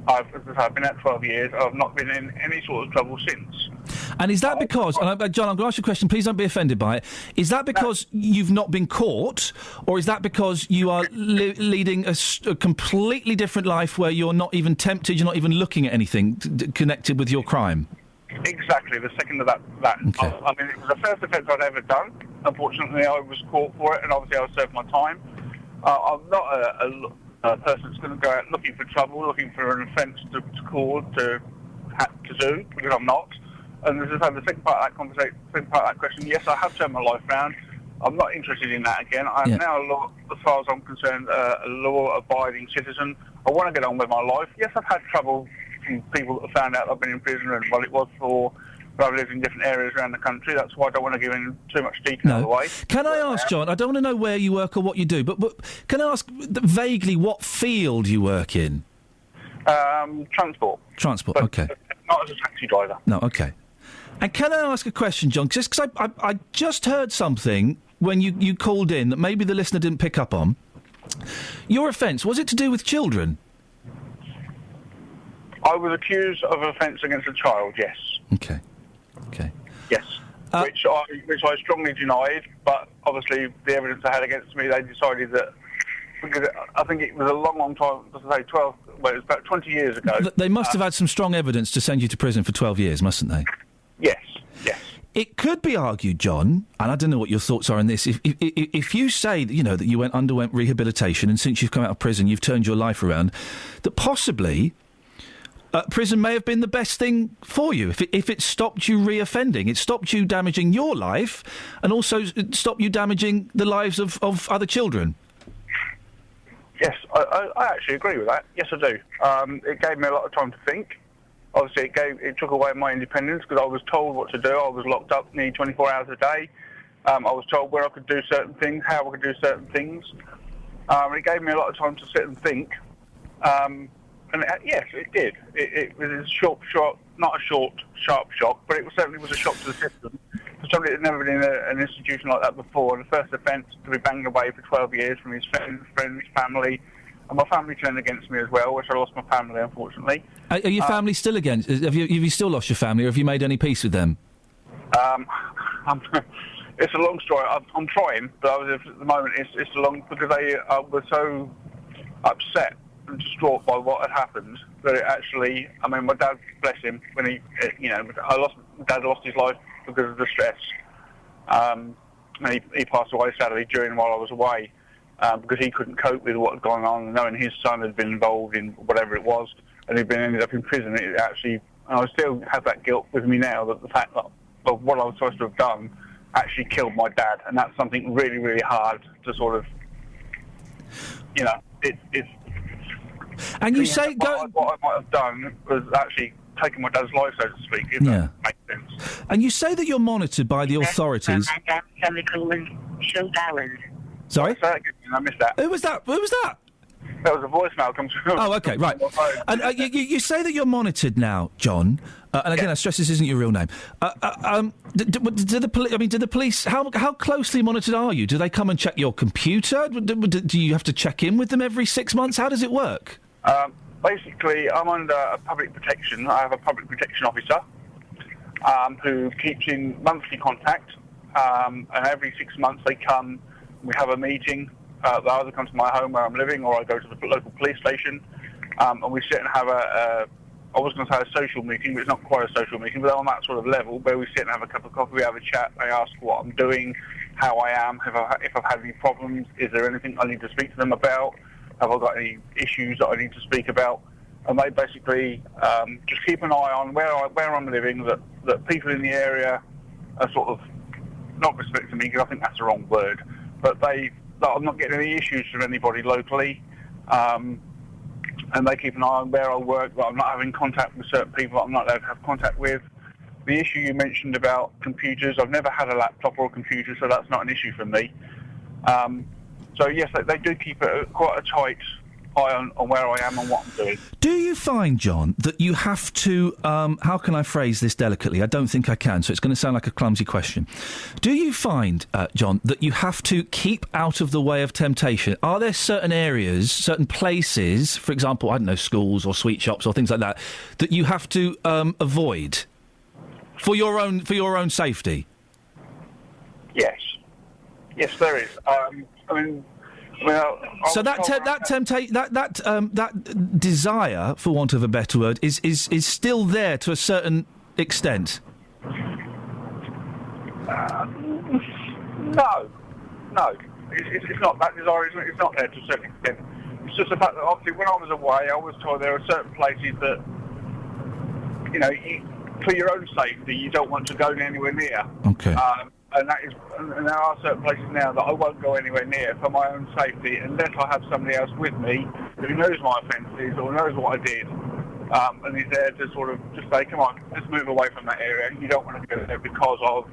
I've been out 12 years. I've not been in any sort of trouble since. And is that because, John, I'm going to ask you a question, please don't be offended by it. Is that because you've not been caught, or is that because you are leading a completely different life where you're not even tempted, you're not even looking at anything connected with your crime? Exactly, the second of that. Okay. I mean, it was the first offence I'd ever done. Unfortunately, I was caught for it, and obviously I served my time. I'm not a person that's going to go out looking for trouble, looking for an offence to do, because I'm not. And this is the second part of that conversation, second part of that question. Yes, I have turned my life around. I'm not interested in that again. I'm now, as far as I'm concerned, a law-abiding citizen. I want to get on with my life. Yes, I've had trouble from people that have found out I've been in prison, and well, it was for. But I've lived in different areas around the country. That's why I don't want to give in too much detail away. Can I ask, John, I don't want to know where you work or what you do, but can I ask vaguely what field you work in? Transport. Transport, okay. Not as a taxi driver. No, okay. And can I ask a question, John? Just because I just heard something when you called in that maybe the listener didn't pick up on. Your offence, was it to do with children? I was accused of an offence against a child, yes. Okay. Yes. Which I strongly denied, but obviously the evidence I had against me, they decided that, because I think it was a long time, as I say, it was about 20 years ago. They must have had some strong evidence to send you to prison for 12 years, mustn't they? Yes. It could be argued, John, and I don't know what your thoughts are on this, if you say that, that you underwent rehabilitation and since you've come out of prison you've turned your life around, that possibly prison may have been the best thing for you if it stopped you reoffending. It stopped you damaging your life and also it stopped you damaging the lives of other children. Yes, I actually agree with that. Yes, I do. It gave me a lot of time to think. Obviously, it took away my independence because I was told what to do. I was locked up nearly 24 hours a day. I was told where I could do certain things, how I could do certain things. It gave me a lot of time to sit and think. And yes, it did. It was a sharp shock, but it certainly was a shock to the system. For somebody that had never been in an institution like that before, the first offence to be banged away for 12 years from his friends, family, and my family turned against me as well, which I lost my family, unfortunately. Are your family still against? Have you still lost your family, or have you made any peace with them? It's a long story. I'm trying, but at the moment it's long because they were so upset and distraught by what had happened that it actually, I mean, my dad, bless him, when my dad lost his life because of the stress. And he passed away sadly while I was away because he couldn't cope with what had gone on, and knowing his son had been involved in whatever it was and he'd ended up in prison. It actually, and I still have that guilt with me now, that the fact that what I was supposed to have done actually killed my dad, and that's something really, really hard to sort of, it's. And you say what I might have done was actually taken my dad's life, so to speak. If that makes sense. And you say that you're monitored by the authorities. Sorry? I missed that. Who was that? That was a voicemail comes through. Oh, okay, right. And you say that you're monitored now, John. And again, I stress this isn't your real name. Do the police? How closely monitored are you? Do they come and check your computer? Do you have to check in with them every 6 months? How does it work? Basically, I'm under a public protection. I have a public protection officer who keeps in monthly contact, and every 6 months they come. We have a meeting. They either come to my home where I'm living, or I go to the local police station, and we sit and have I was going to say a social meeting, but it's not quite a social meeting, but on that sort of level, where we sit and have a cup of coffee, we have a chat, they ask what I'm doing, how I am, if I've had any problems, is there anything I need to speak to them about, have I got any issues that I need to speak about, and they basically just keep an eye on where I'm living, that people in the area are sort of not respecting me, because I think that's the wrong word, but that I'm not getting any issues from anybody locally, and they keep an eye on where I work, that I'm not having contact with certain people that I'm not allowed to have contact with. The issue you mentioned about computers, I've never had a laptop or a computer, so that's not an issue for me. So yes, they do keep quite a tight eye on where I am and what I'm doing. Do you find, John, that you have to, how can I phrase this delicately? I don't think I can, so it's going to sound like a clumsy question. Do you find, John, that you have to keep out of the way of temptation? Are there certain areas, certain places, for example, I don't know, schools or sweet shops or things like that, that you have to avoid for your own safety? Yes, there is. So that desire, for want of a better word, is still there to a certain extent. No, it's not that desire. It's not there to a certain extent. It's just the fact that obviously when I was away, I was told there are certain places that for your own safety, you don't want to go anywhere near. Okay. And there are certain places now that I won't go anywhere near for my own safety unless I have somebody else with me who knows my offences or knows what I did, and is there to sort of just say, come on, let's move away from that area. You don't want to go there because of,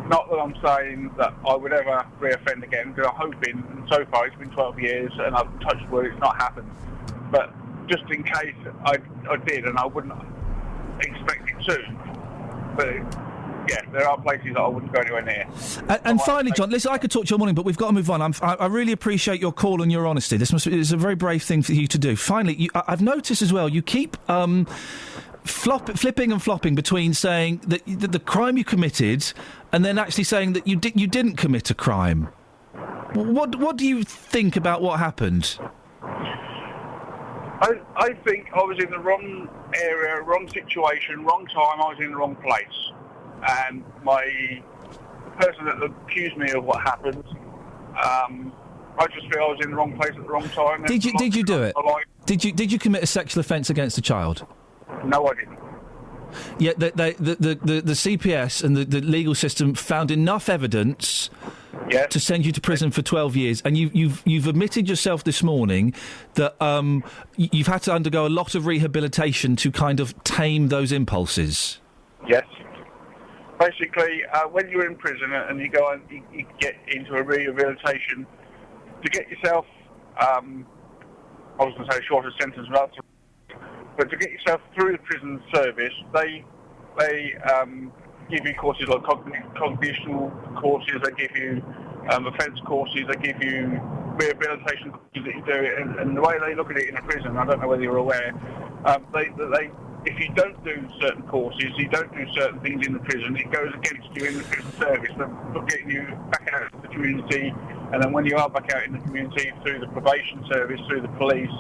not that I'm saying that I would ever reoffend again, because I'm hoping, and so far it's been 12 years and I've touched wood, it's not happened, but just in case I did, and I wouldn't expect it to, but yeah, there are places that I wouldn't go anywhere near. And finally, John, listen, I could talk to you all morning, but we've got to move on. I really appreciate your call and your honesty. It's a very brave thing for you to do. Finally, I've noticed as well, you keep flipping and flopping between saying that the crime you committed and then actually saying that you didn't commit a crime. What do you think about what happened? I think I was in the wrong area, wrong situation, wrong time. I was in the wrong place. And the person that accused me of what happened, I just feel I was in the wrong place at the wrong time. Did you do it? Did you commit a sexual offence against a child? No, I didn't. Yeah, the CPS and the legal system found enough evidence to send you to prison for 12 years, and you've admitted yourself this morning that you've had to undergo a lot of rehabilitation to kind of tame those impulses. Yes. Basically, when you're in prison and you go and you get into a rehabilitation, to get yourself, I was going to say a shorter sentence, but to get yourself through the prison service, they give you courses like cognitional courses, they give you offence courses, they give you rehabilitation courses that you do, and the way they look at it in a prison, I don't know whether you're aware, if you don't do certain courses, you don't do certain things in the prison, it goes against you in the prison service. They're getting you back out into the community, and then when you are back out in the community through the probation service, through the police,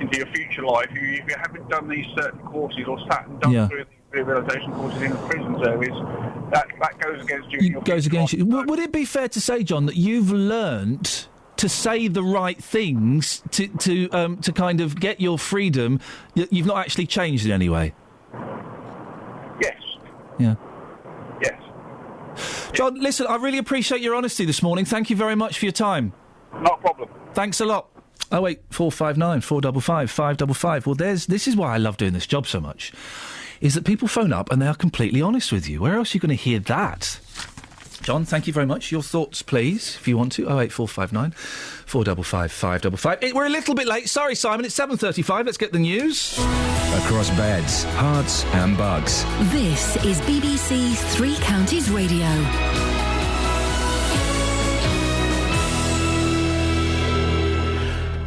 into your future life, if you haven't done these certain courses or sat and done through the rehabilitation courses in the prison service, that goes against you. Goes against you. Would it be fair to say, John, that you've learnt to say the right things to kind of get your freedom? You've not actually changed in any way? Yes. Yeah. Yes. John, listen, I really appreciate your honesty this morning. Thank you very much for your time. Not a problem. Thanks a lot. 08459 455 555. Well, this is why I love doing this job so much, is that people phone up and they are completely honest with you. Where else are you going to hear that? John, thank you very much. Your thoughts, please, if you want to. 08459 455 555. We're a little bit late. Sorry, Simon. It's 7:35. Let's get the news. Across beds, hearts and bugs. This is BBC Three Counties Radio.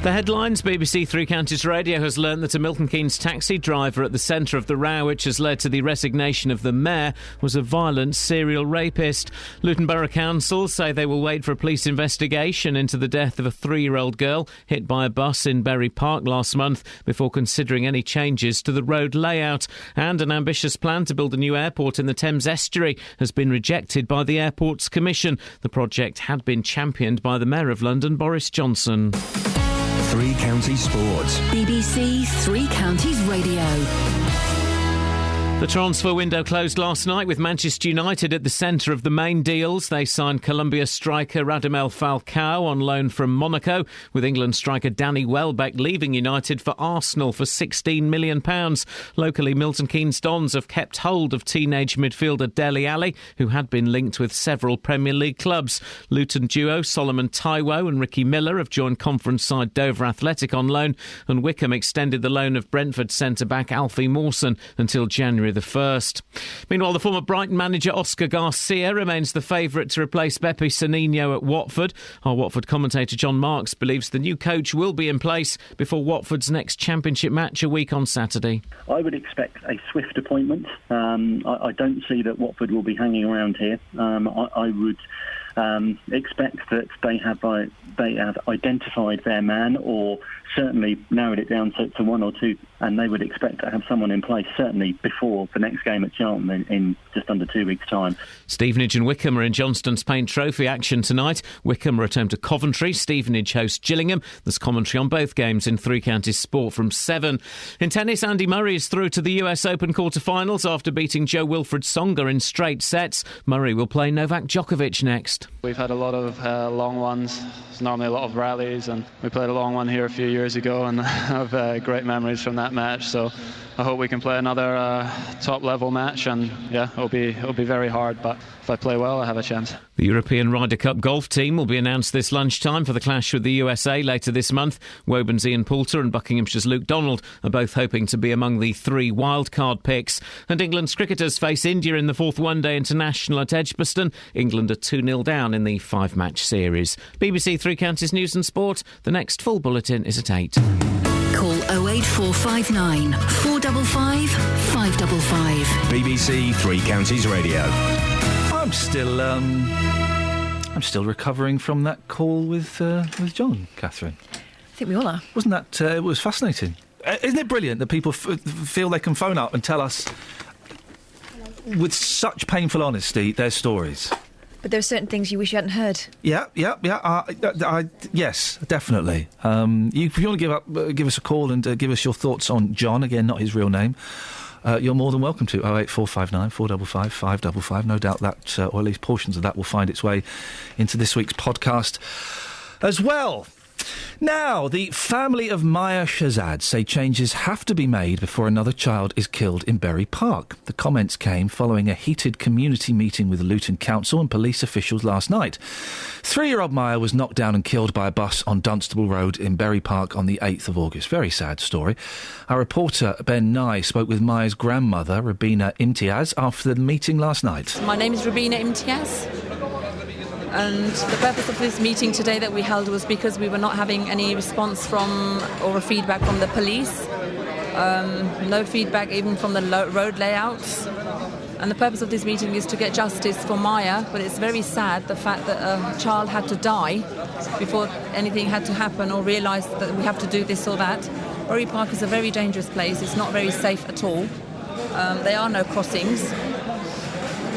The headlines. BBC Three Counties Radio has learnt that a Milton Keynes taxi driver at the centre of the row, which has led to the resignation of the mayor, was a violent serial rapist. Luton Borough Council say they will wait for a police investigation into the death of a 3-year-old girl hit by a bus in Bury Park last month before considering any changes to the road layout. And an ambitious plan to build a new airport in the Thames estuary has been rejected by the Airports Commission. The project had been championed by the Mayor of London, Boris Johnson. Three Counties Sports. BBC Three Counties Radio. The transfer window closed last night with Manchester United at the centre of the main deals. They signed Colombia striker Radamel Falcao on loan from Monaco, with England striker Danny Welbeck leaving United for Arsenal for £16 million. Locally, Milton Keynes Dons have kept hold of teenage midfielder Dele Alli, who had been linked with several Premier League clubs. Luton duo Solomon Taiwo and Ricky Miller have joined conference side Dover Athletic on loan, and Wickham extended the loan of Brentford centre-back Alfie Mawson until January the 1st. Meanwhile, the former Brighton manager Oscar Garcia remains the favourite to replace Beppe Sanino at Watford. Our Watford commentator John Marks believes the new coach will be in place before Watford's next Championship match a week on Saturday. I would expect a swift appointment. I don't see that Watford will be hanging around here. I would expect that they have identified their man, or certainly narrowed it down to one or two, and they would expect to have someone in place certainly before the next game at Charlton in just under 2 weeks' time. Stevenage and Wickham are in Johnston's Paint Trophy action tonight. Wickham return to Coventry. Stevenage hosts Gillingham. There's commentary on both games in Three Counties Sport from 7. In tennis, Andy Murray is through to the US Open quarter-finals after beating Joe Wilfred Tsonga in straight sets. Murray will play Novak Djokovic next. We've had a lot of long ones. There's normally a lot of rallies, and we played a long one here a few years ago, and I have great memories from that match. So I hope we can play another top-level match, and yeah, it'll be very hard, but if I play well, I have a chance. The European Ryder Cup golf team will be announced this lunchtime for the clash with the USA later this month. Woburn's Ian Poulter and Buckinghamshire's Luke Donald are both hoping to be among the 3 wildcard picks. And England's cricketers face India in the 4th one-day international at Edgbaston. England are 2-0 down in the 5-match series. BBC Three Counties News and Sport. The next full bulletin is at 8. Call 08459 455 555. BBC Three Counties Radio. I'm still recovering from that call with John, Catherine. I think we all are. Wasn't that... it was fascinating. Isn't it brilliant that people feel they can phone up and tell us with such painful honesty their stories? But there are certain things you wish you hadn't heard. Yeah. Yes, definitely. If you want to give us a call and give us your thoughts on John, again, not his real name, you're more than welcome to. 08459 455 555. No doubt that, or at least portions of that, will find its way into this week's podcast as well. Now, the family of Maya Shahzad say changes have to be made before another child is killed in Bury Park. The comments came following a heated community meeting with Luton Council and police officials last night. 3-year-old Maya was knocked down and killed by a bus on Dunstable Road in Bury Park on the 8th of August. Very sad story. Our reporter Ben Nye spoke with Maya's grandmother, Rabina Imtiaz, after the meeting last night. My name is Rabina Imtiaz. And the purpose of this meeting today that we held was because we were not having any response from or feedback from the police. No feedback even from the road layouts. And the purpose of this meeting is to get justice for Maya, but it's very sad the fact that a child had to die before anything had to happen or realised that we have to do this or that. Bury Park is a very dangerous place. It's not very safe at all. There are no crossings.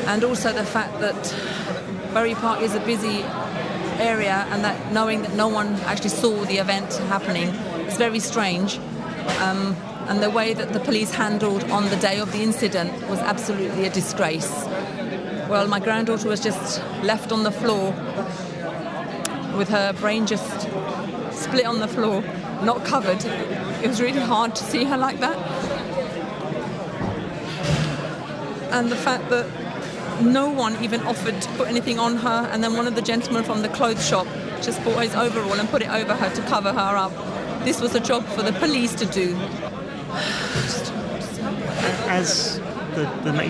And also the fact that Bury Park is a busy area, and that knowing that no one actually saw the event happening is very strange. And the way that the police handled on the day of the incident was absolutely a disgrace. Well, my granddaughter was just left on the floor with her brain just split on the floor, not covered. It was really hard to see her like that. And the fact that no one even offered to put anything on her, and then one of the gentlemen from the clothes shop just bought his overall and put it over her to cover her up. This was a job for the police to do. As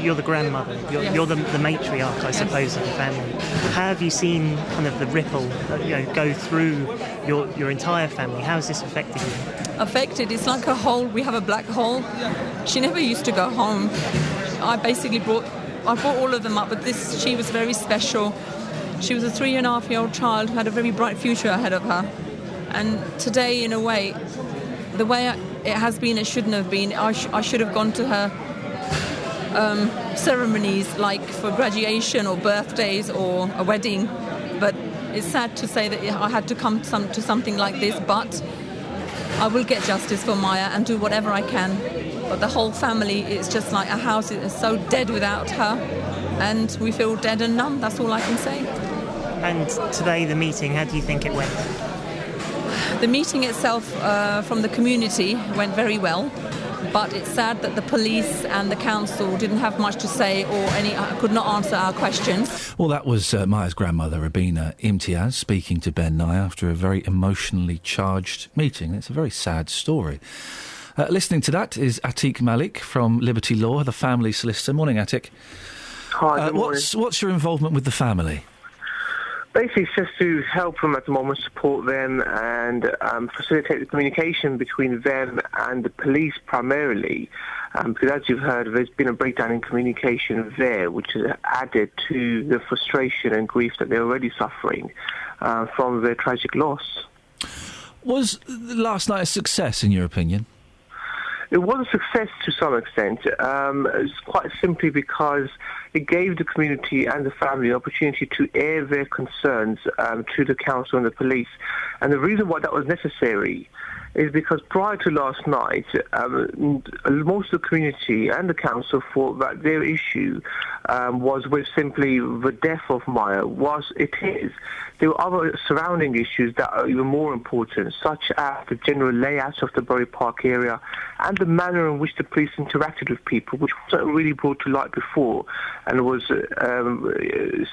you're the grandmother, you're the matriarch, I suppose, of the family. How have you seen kind of the ripple go through your entire family? How has this affected you? Affected? It's like a hole. We have a black hole. She never used to go home. I brought all of them up, but she was very special. She was a 3.5-year-old child who had a very bright future ahead of her. And today, in a way, the way it has been, it shouldn't have been. I should have gone to her ceremonies, like for graduation or birthdays or a wedding. But it's sad to say that I had to come to something like this, but I will get justice for Maya and do whatever I can. But the whole family, it's just like a house is so dead without her, and we feel dead and numb. That's all I can say. And today, the meeting, how do you think it went? The meeting itself from the community went very well, but it's sad that the police and the council didn't have much to say or could not answer our questions. Well, that was Maya's grandmother, Rabina Imtiaz, speaking to Ben Nye after a very emotionally charged meeting. It's a very sad story. Listening to that is Atiq Malik from Liberty Law, the family solicitor. Morning, Atiq. Hi, good morning. What's your involvement with the family? Basically, it's just to help them at the moment, support them, and facilitate the communication between them and the police primarily. Because as you've heard, there's been a breakdown in communication there, which has added to the frustration and grief that they're already suffering from their tragic loss. Was last night a success, in your opinion? It was a success to some extent. It's quite simply because it gave the community and the family an opportunity to air their concerns to the council and the police. And the reason why that was necessary is because prior to last night, most of the community and the council thought that their issue was with simply the death of Maya. Was it is, there were other surrounding issues that are even more important, such as the general layout of the Bury Park area and the manner in which the police interacted with people, which wasn't really brought to light before and was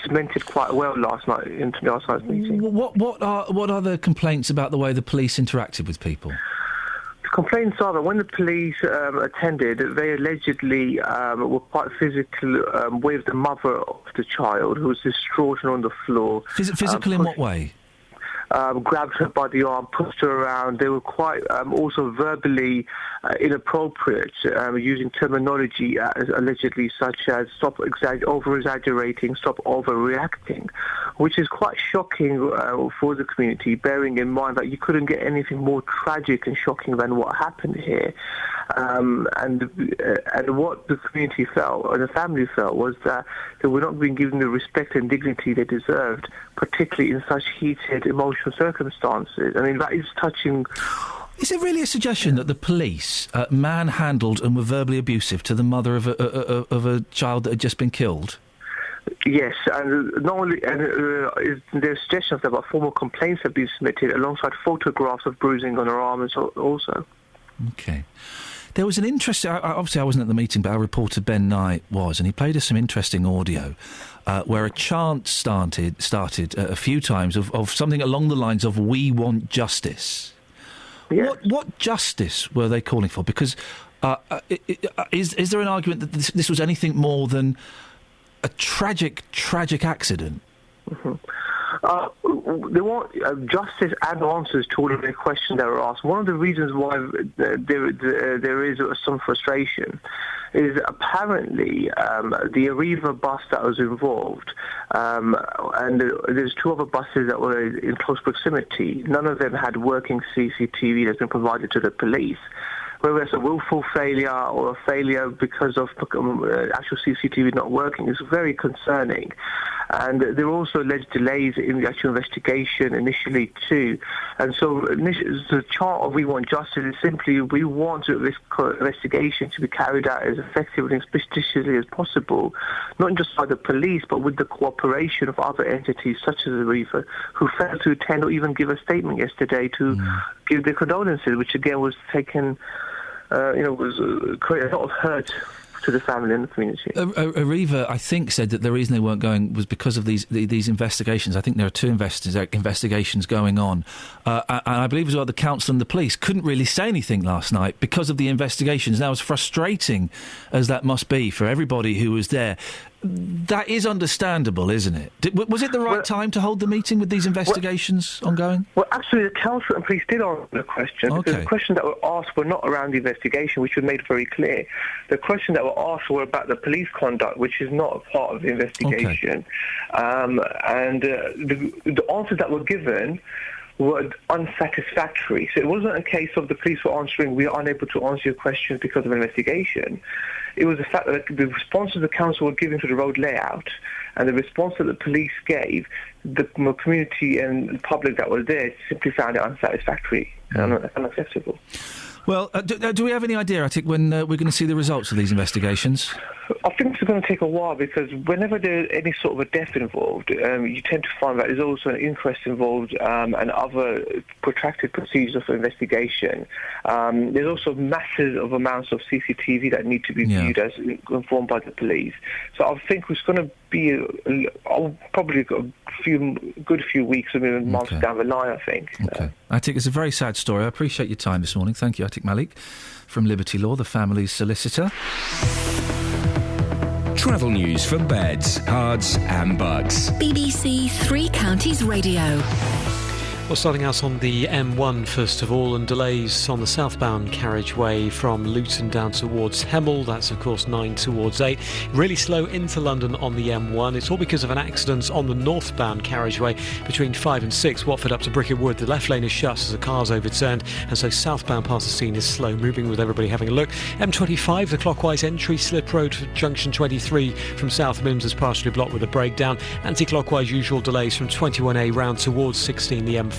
cemented quite well last night into last night's meeting. What are the complaints about the way the police interacted with people? The complaints are that when the police attended, they allegedly were quite physical with the mother of the child, who was distraught and on the floor. Physical in what way? Grabbed her by the arm, pushed her around. They were quite also verbally inappropriate, using terminology allegedly such as stop over-exaggerating, stop overreacting, which is quite shocking for the community, bearing in mind that you couldn't get anything more tragic and shocking than what happened here. And what the community felt, and the family felt, was that they were not being given the respect and dignity they deserved, particularly in such heated, emotional circumstances. I mean, that is touching. Is it really a suggestion that the police manhandled and were verbally abusive to the mother of a child that had just been killed? Yes, and not only, there's suggestions that formal complaints have been submitted alongside photographs of bruising on her arm also. Okay. There was an interesting... Obviously, I wasn't at the meeting, but our reporter Ben Nye was, and he played us some interesting audio where a chant started a few times of something along the lines of "We want justice." Yes. What justice were they calling for? Because is there an argument that this was anything more than a tragic accident? Mm-hmm. They want justice and answers to all of the questions that were asked. One of the reasons why there is some frustration is apparently the Arriva bus that was involved, and there's 2 other buses that were in close proximity. None of them had working CCTV that's been provided to the police. Whether it's a willful failure or a failure because of actual CCTV not working is very concerning. And there were also alleged delays in the actual investigation initially too. And so the chart of We Want Justice is simply we want this investigation to be carried out as effectively and expeditiously as possible, not just by the police but with the cooperation of other entities such as Arriva, who failed to attend or even give a statement yesterday to give their condolences, which again was taken, created a lot of hurt to the family and the community. Arriva, I think, said that the reason they weren't going was because of these investigations. I think there are 2 investigations going on. And I believe as well the council and the police couldn't really say anything last night because of the investigations. Now, as frustrating as that must be for everybody who was there, that is understandable, isn't it? Was it the right time to hold the meeting with these investigations ongoing? Well, actually, the council and police did answer the question, because the questions that were asked were not around the investigation, which was made very clear. The questions that were asked were about the police conduct, which is not a part of the investigation. And the answers that were given were unsatisfactory. So it wasn't a case of the police were answering, we are unable to answer your questions because of an investigation. It was the fact that the responses the council were giving to the road layout and the response that the police gave, the community and the public that was there simply found it unsatisfactory and unacceptable. Well, do we have any idea, I think, when we're going to see the results of these investigations? I think it's going to take a while, because whenever there's any sort of a death involved, you tend to find that there's also an inquest involved and other protracted procedures for investigation. There's also massive amounts of CCTV that need to be viewed as informed by the police. So I think it's going to be probably a good few weeks or maybe months down the line, I think. Okay. Atik, it's a very sad story. I appreciate your time this morning. Thank you, Atik Malik, from Liberty Law, the family's solicitor. Travel news for beds, cards and bugs. BBC Three Counties Radio. Well, starting out on the M1 first of all, and delays on the southbound carriageway from Luton down towards Hemel. That's of course 9 towards 8. Really slow into London on the M1. It's all because of an accident on the northbound carriageway between 5 and 6, Watford up to Bricket Wood. The left lane is shut as the car's overturned, and so southbound past the scene is slow moving, with everybody having a look. M25, the clockwise entry, Slip Road junction 23 from South Mims is partially blocked with a breakdown. Anti-clockwise usual delays from 21A round towards 16, the M40.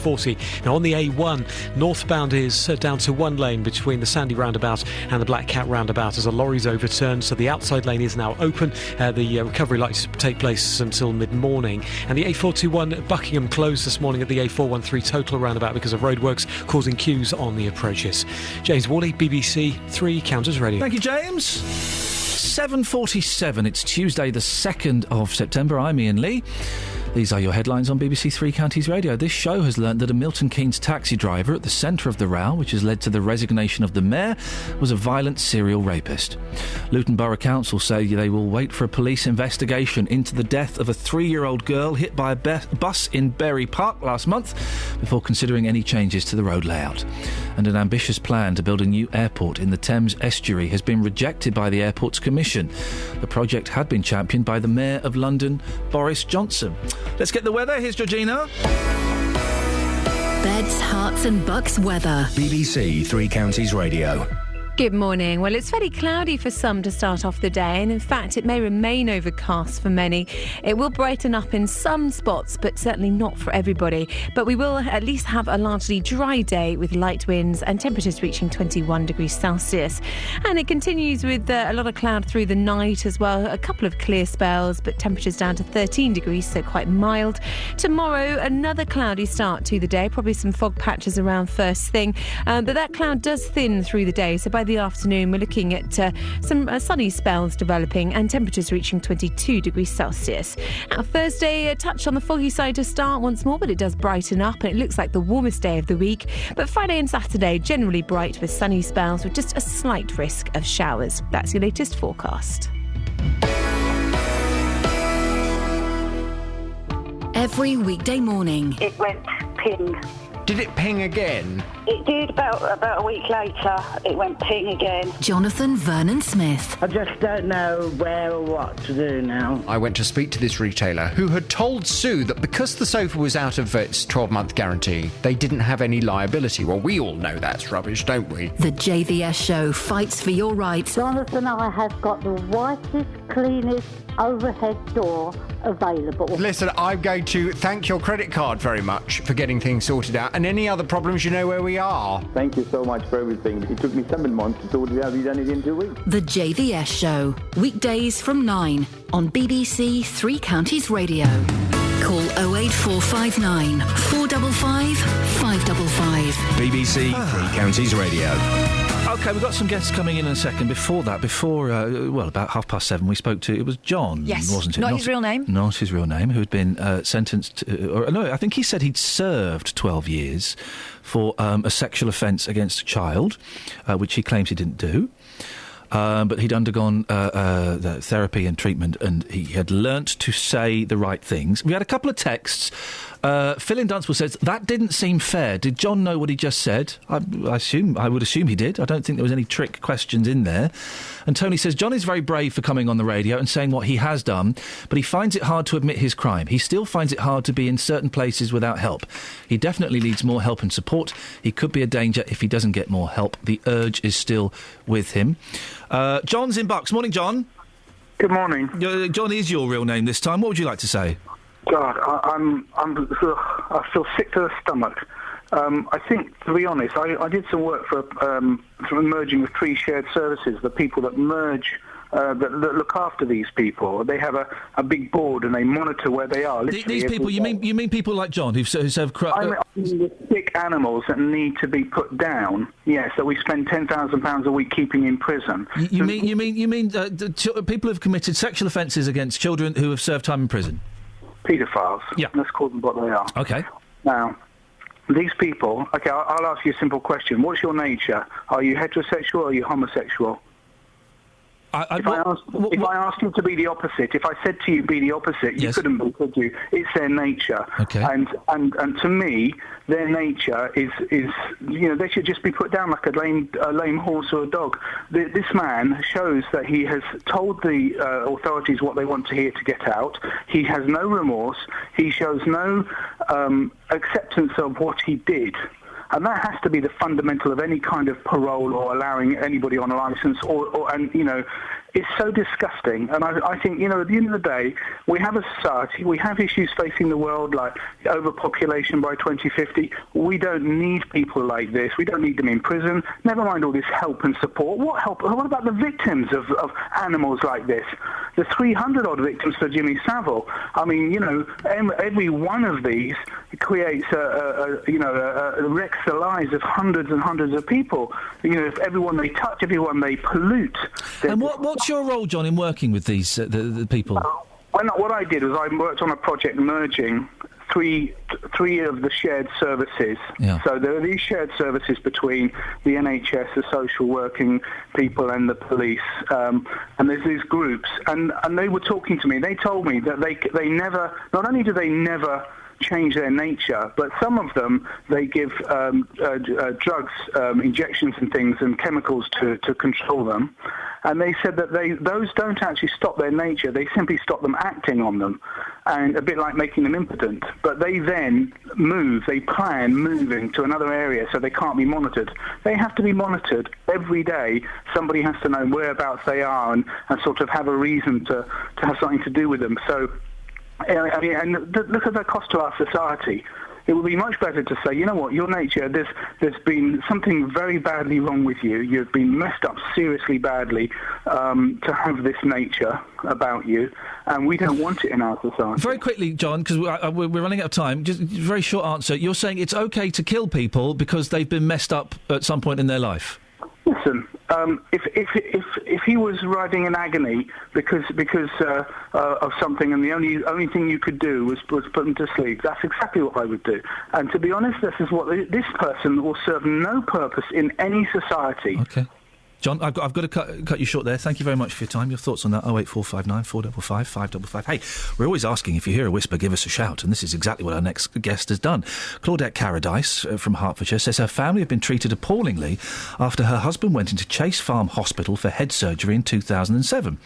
Now on the A1, northbound is down to 1 lane between the Sandy roundabout and the Black Cat roundabout as a lorry's overturned, so the outside lane is now open. The recovery likely to take place until mid-morning. And the A421 Buckingham closed this morning at the A413 total roundabout because of roadworks causing queues on the approaches. James Worley, BBC Three Counties Radio. Thank you, James. 7:47. It's Tuesday the 2nd of September. I'm Iain Lee. These are your headlines on BBC Three Counties Radio. This show has learnt that a Milton Keynes taxi driver at the centre of the row, which has led to the resignation of the mayor, was a violent serial rapist. Luton Borough Council say they will wait for a police investigation into the death of a 3-year-old girl hit by a bus in Berry Park last month before considering any changes to the road layout. And an ambitious plan to build a new airport in the Thames estuary has been rejected by the Airports Commission. The project had been championed by the Mayor of London, Boris Johnson. Let's get the weather. Here's Georgina. Beds, hearts and bucks weather. BBC Three Counties Radio. Good morning. Well, it's fairly cloudy for some to start off the day, and in fact it may remain overcast for many. It will brighten up in some spots, but certainly not for everybody. But we will at least have a largely dry day with light winds and temperatures reaching 21 degrees Celsius. And it continues with a lot of cloud through the night as well. A couple of clear spells, but temperatures down to 13 degrees, so quite mild. Tomorrow, another cloudy start to the day, probably some fog patches around first thing. But that cloud does thin through the day, so by the afternoon we're looking at some sunny spells developing and temperatures reaching 22 degrees Celsius. Now Thursday, a touch on the foggy side to start once more, but it does brighten up and it looks like the warmest day of the week. But Friday and Saturday generally bright with sunny spells with just a slight risk of showers. That's your latest forecast. Every weekday morning. It went ping. Did it ping again? It did about a week later. It went ping again. Jonathan Vernon Smith. I just don't know where or what to do now. I went to speak to this retailer who had told Sue that because the sofa was out of its 12-month guarantee, they didn't have any liability. Well, we all know that's rubbish, don't we? The JVS show fights for your rights. Jonathan, I have got the whitest, cleanest overhead door available. Listen, I'm going to thank your credit card very much for getting things sorted out, and any other problems, you know where we are. Thank you so much for everything. It took me 7 months to sort it out. You've done it in 2 weeks. The JVS show, weekdays from 9 on BBC Three Counties Radio. Call 08459 455 555. BBC Three Counties Radio. OK, we've got some guests coming in a second. Before that, about 7:30, we spoke to, it was John, Yes, wasn't it? not his real name. Not his real name, who'd been sentenced to, I think he said he'd served 12 years for a sexual offence against a child, which he claims he didn't do. But he'd undergone therapy and treatment, and he had learnt to say the right things. We had a couple of texts. Phil in Dunstable says, that didn't seem fair. Did John know what he just said? I would assume he did. I don't think there was any trick questions in there. And Tony says, John is very brave for coming on the radio and saying what he has done, but he finds it hard to admit his crime. He still finds it hard to be in certain places without help. He definitely needs more help and support. He could be a danger if he doesn't get more help. The urge is still with him. John's in Bucks. Morning, John. Good morning. John is your real name this time. What would you like to say? God, I feel sick to the stomach. I think, to be honest, I did some work for merging of 3 shared services, the people that merge, that look after these people. They have a big board and they monitor where they are. These people, you mean people like John who serve... I mean the sick animals that need to be put down. Yes, that we spend £10,000 a week keeping in prison. You mean people who've committed sexual offences against children who have served time in prison? Paedophiles. Yeah. Let's call them what they are. Okay. Now, these people... OK, I'll ask you a simple question. What's your nature? Are you heterosexual or are you homosexual? If I asked you to be the opposite, if I said to you be the opposite, you couldn't be, could you? It's their nature. Okay. And to me, their nature is they should just be put down like a lame horse or a dog. This man shows that he has told the authorities what they want to hear to get out. He has no remorse. He shows no acceptance of what he did. And that has to be the fundamental of any kind of parole or allowing anybody on a licence it's so disgusting. And I think, at the end of the day, we have a society, we have issues facing the world like overpopulation by 2050. We don't need people like this. We don't need them in prison. Never mind all this help and support. What help? What about the victims of animals like this? The 300-odd victims for Jimmy Savile. I mean, every one of these creates wrecks the lives of hundreds and hundreds of people. If everyone they touch, everyone they pollute. And what's your role, John, in working with these the people? What I did was I worked on a project merging three of the shared services. Yeah. So there are these shared services between the NHS, the social working people, and the police. And there's these groups, and they were talking to me. They told me that they never. Not only do they never change their nature, but some of them they give drugs, injections and things and chemicals to control them. And they said that those don't actually stop their nature, they simply stop them acting on them, and a bit like making them impotent. But they then they plan moving to another area so they can't be monitored. They have to be monitored every day. Somebody has to know whereabouts they are and sort of have a reason to have something to do with them. So look at the cost to our society. It would be much better to say, you know what, your nature, there's been something very badly wrong with you. You've been messed up seriously badly to have this nature about you, and we don't want it in our society. Very quickly, John, because we're running out of time, just a very short answer. You're saying it's okay to kill people because they've been messed up at some point in their life? Listen, if he was riding in agony because of something, and the only thing you could do was put him to sleep, that's exactly what I would do. And to be honest, this is what this person will serve no purpose in any society. Okay. John, I've got to cut you short there. Thank you very much for your time. Your thoughts on that? 08459 455 555. Hey, we're always asking, if you hear a whisper, give us a shout, and this is exactly what our next guest has done. Claudette Carradine from Hertfordshire says her family have been treated appallingly after her husband went into Chase Farm Hospital for head surgery in 2007.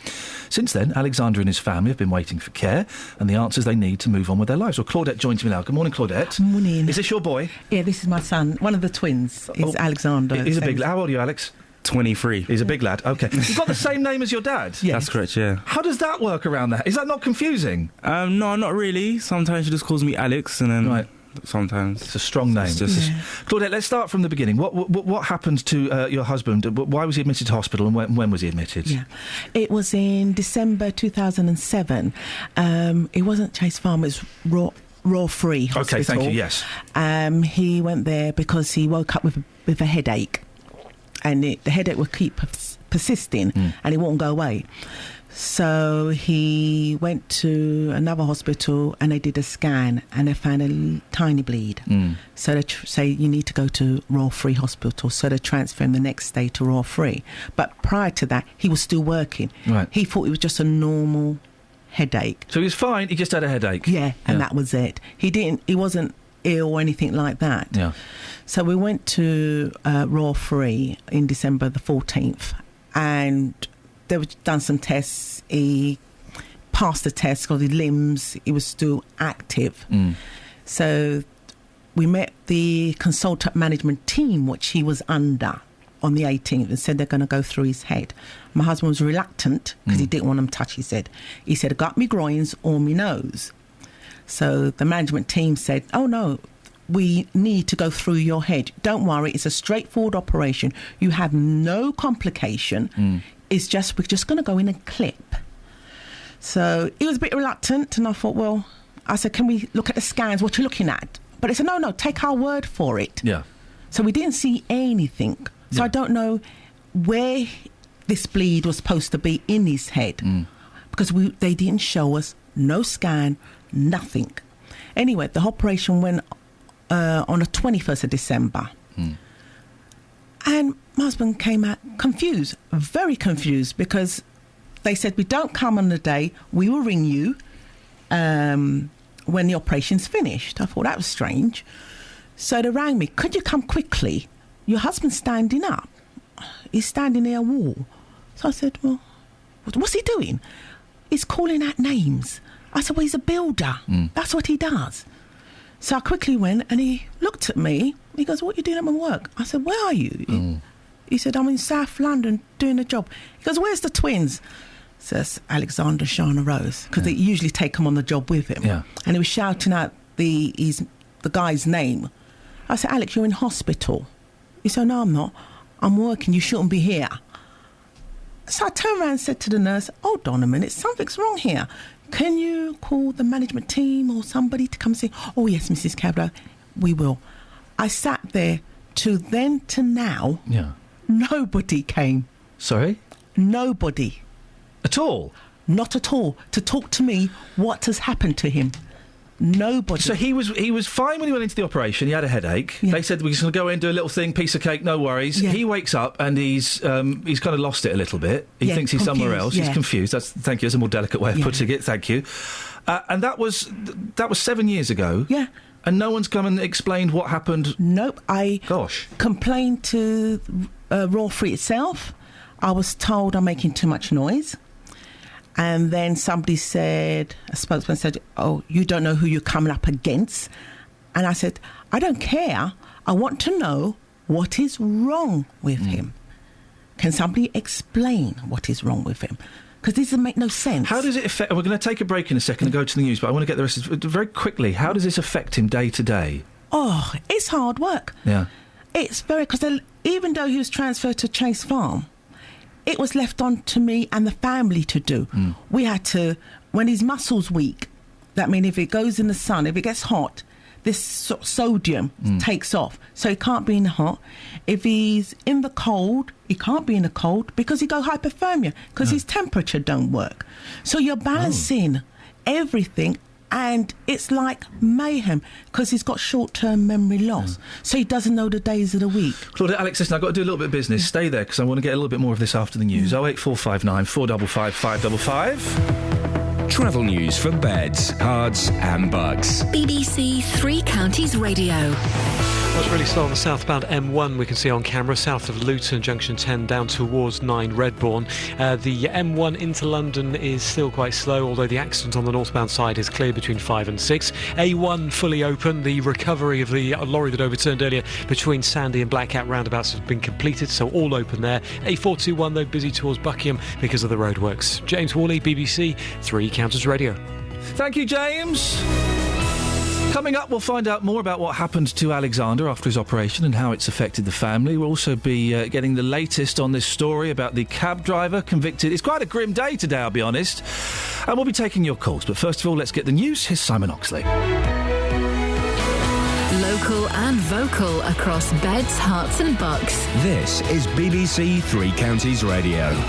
Since then, Alexander and his family have been waiting for care and the answers they need to move on with their lives. Well, Claudette joins me now. Good morning, Claudette. Morning. Is this your boy? Yeah, this is my son. One of the twins is Alexander. He's a big lad. How old are you, Alex? 23. He's a big lad. OK. You've got the same name as your dad? Yes. That's correct, yeah. How does that work around that? Is that not confusing? No, not really. Sometimes she just calls me Alex, and then... Right. Sometimes. It's a strong name. Claudette, let's start from the beginning. What happened to your husband? Why was he admitted to hospital, and when was he admitted? Yeah, it was in December 2007. It wasn't Chase Farm, it was Raw Free Hospital. OK, thank you, yes. He went there because he woke up with a headache, and the headache would keep persisting, and it won't go away. So he went to another hospital and they did a scan and they found a tiny bleed. So they say you need to go to Royal Free Hospital. So they transferred him the next day to Royal Free. But prior to that, he was still working. Right. He thought it was just a normal headache. So he was fine, he just had a headache? Yeah, and that was it. He wasn't ill or anything like that. Yeah. So we went to Royal Free in December the 14th, and they were done some tests. He passed the test because his limbs, he was still active. So we met the consultant management team, which he was under, on the 18th, and said they're going to go through his head. My husband was reluctant because he didn't want them touched his head. He said, I got me groins or me nose. So the management team said, oh no, we need to go through your head. Don't worry, it's a straightforward operation. You have no complication. We're just going to go in and clip. So he was a bit reluctant, and I thought, well, I said, can we look at the scans, what you're looking at? But he said, no, take our word for it. Yeah. So we didn't see anything. So I don't know where this bleed was supposed to be in his head, because they didn't show us no scan, nothing. Anyway, the operation went on the 21st of December. And my husband came out confused, very confused, because they said, we don't come on the day, we will ring you when the operation's finished. I thought that was strange. So they rang me, could you come quickly? Your husband's standing up. He's standing near a wall. So I said, well, what's he doing? He's calling out names. I said, well, he's a builder. That's what he does. So I quickly went and he looked at me. He goes, what are you doing at my work? I said, where are you? He said, I'm in South London doing a job. He goes, where's the twins? Says Alexander, Shana Rose, because they usually take him on the job with him. Yeah. And he was shouting out the guy's name. I said, Alex, you're in hospital. He said, no, I'm not. I'm working. You shouldn't be here. So I turned around and said to the nurse, hold on a minute, something's wrong here. Can you call the management team or somebody to come see? Oh, yes, Mrs. Cablow, we will. I sat there to then to now. Yeah. Nobody came. Sorry? Nobody. At all? Not at all. To talk to me what has happened to him. Nobody. So he was fine when he went into the operation. He had a headache. Yeah. They said, we're just going to go in, do a little thing, piece of cake, no worries. Yeah. He wakes up and he's kind of lost it a little bit. He thinks he's somewhere else. Yeah. He's confused. Thank you. That's a more delicate way of putting it. Thank you. And that was 7 years ago. Yeah. And no one's come and explained what happened. Nope. I Gosh. complained to Raw Free itself. I was told I'm making too much noise. And then somebody said, a spokesman said, oh, you don't know who you're coming up against. And I said, I don't care. I want to know what is wrong with him. Can somebody explain what is wrong with him? Because this doesn't make no sense. How does it affect... We're going to take a break in a second and go to the news, but I want to get the rest of it very quickly. How does this affect him day to day? Oh, it's hard work. Yeah. It's very... Because even though he was transferred to Chase Farm, it was left on to me and the family to do. We had to... When his muscle's weak, that means if it goes in the sun, if it gets hot, this sodium takes off. So he can't be in the hot. If he's in the cold, he can't be in the cold because he go hypothermia because his temperature don't work. So you're balancing everything And it's like mayhem because he's got short-term memory loss, so he doesn't know the days of the week. Claudia, Alex, listen, I've got to do a little bit of business. Stay there because I want to get a little bit more of this after the news. 08459 455 555. Travel news for beds, cards and bugs. BBC Three Counties Radio. Well, it's really slow on the southbound M1 we can see on camera, south of Luton, junction 10 down towards 9 Redbourne. The M1 into London is still quite slow, although the accident on the northbound side is clear between 5 and 6. A1 fully open. The recovery of the lorry that overturned earlier between Sandy and Black Cat roundabouts has been completed, so all open there. A421, though, busy towards Buckingham because of the roadworks. James Worley, BBC Three Counties Radio. Thank you, James. Coming up, we'll find out more about what happened to Alexander after his operation and how it's affected the family. We'll also be getting the latest on this story about the cab driver convicted. It's quite a grim day today, I'll be honest. And we'll be taking your calls. But first of all, let's get the news. Here's Simon Oxley. Local and vocal across beds, hearts and bucks. This is BBC Three Counties Radio.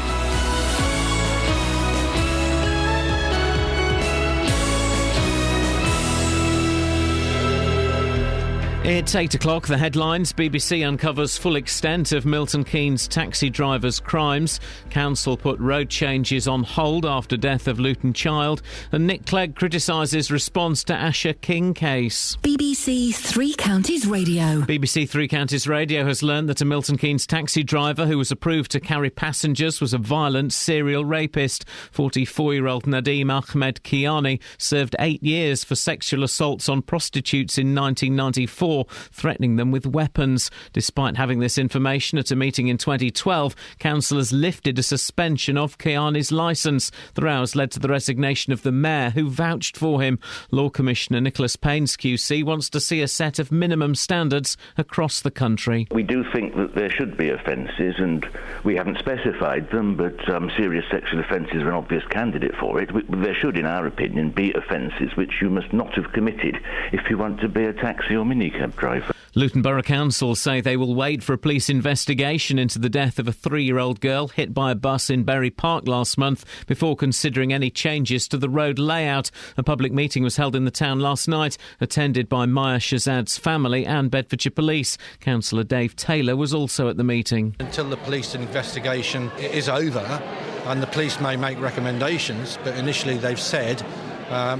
It's 8 o'clock, the headlines. BBC uncovers full extent of Milton Keynes taxi driver's crimes. Council put road changes on hold after death of Luton child. And Nick Clegg criticises response to Asher King case. BBC Three Counties Radio. BBC Three Counties Radio has learned that a Milton Keynes taxi driver who was approved to carry passengers was a violent serial rapist. 44-year-old Nadeem Ahmed Kiani served 8 years for sexual assaults on prostitutes in 1994. Threatening them with weapons. Despite having this information at a meeting in 2012, councillors lifted a suspension of Kiani's licence. The rows led to the resignation of the mayor, who vouched for him. Law Commissioner Nicholas Paynes QC wants to see a set of minimum standards across the country. We do think that there should be offences, and we haven't specified them, but serious sexual offences are an obvious candidate for it. There should, in our opinion, be offences which you must not have committed if you want to be a taxi or minicab driver. Luton Borough Council say they will wait for a police investigation into the death of a 3-year-old girl hit by a bus in Bury Park last month before considering any changes to the road layout. A public meeting was held in the town last night, attended by Maya Shazad's family and Bedfordshire Police. Councillor Dave Taylor was also at the meeting. Until the police investigation is over, and the police may make recommendations, but initially they've said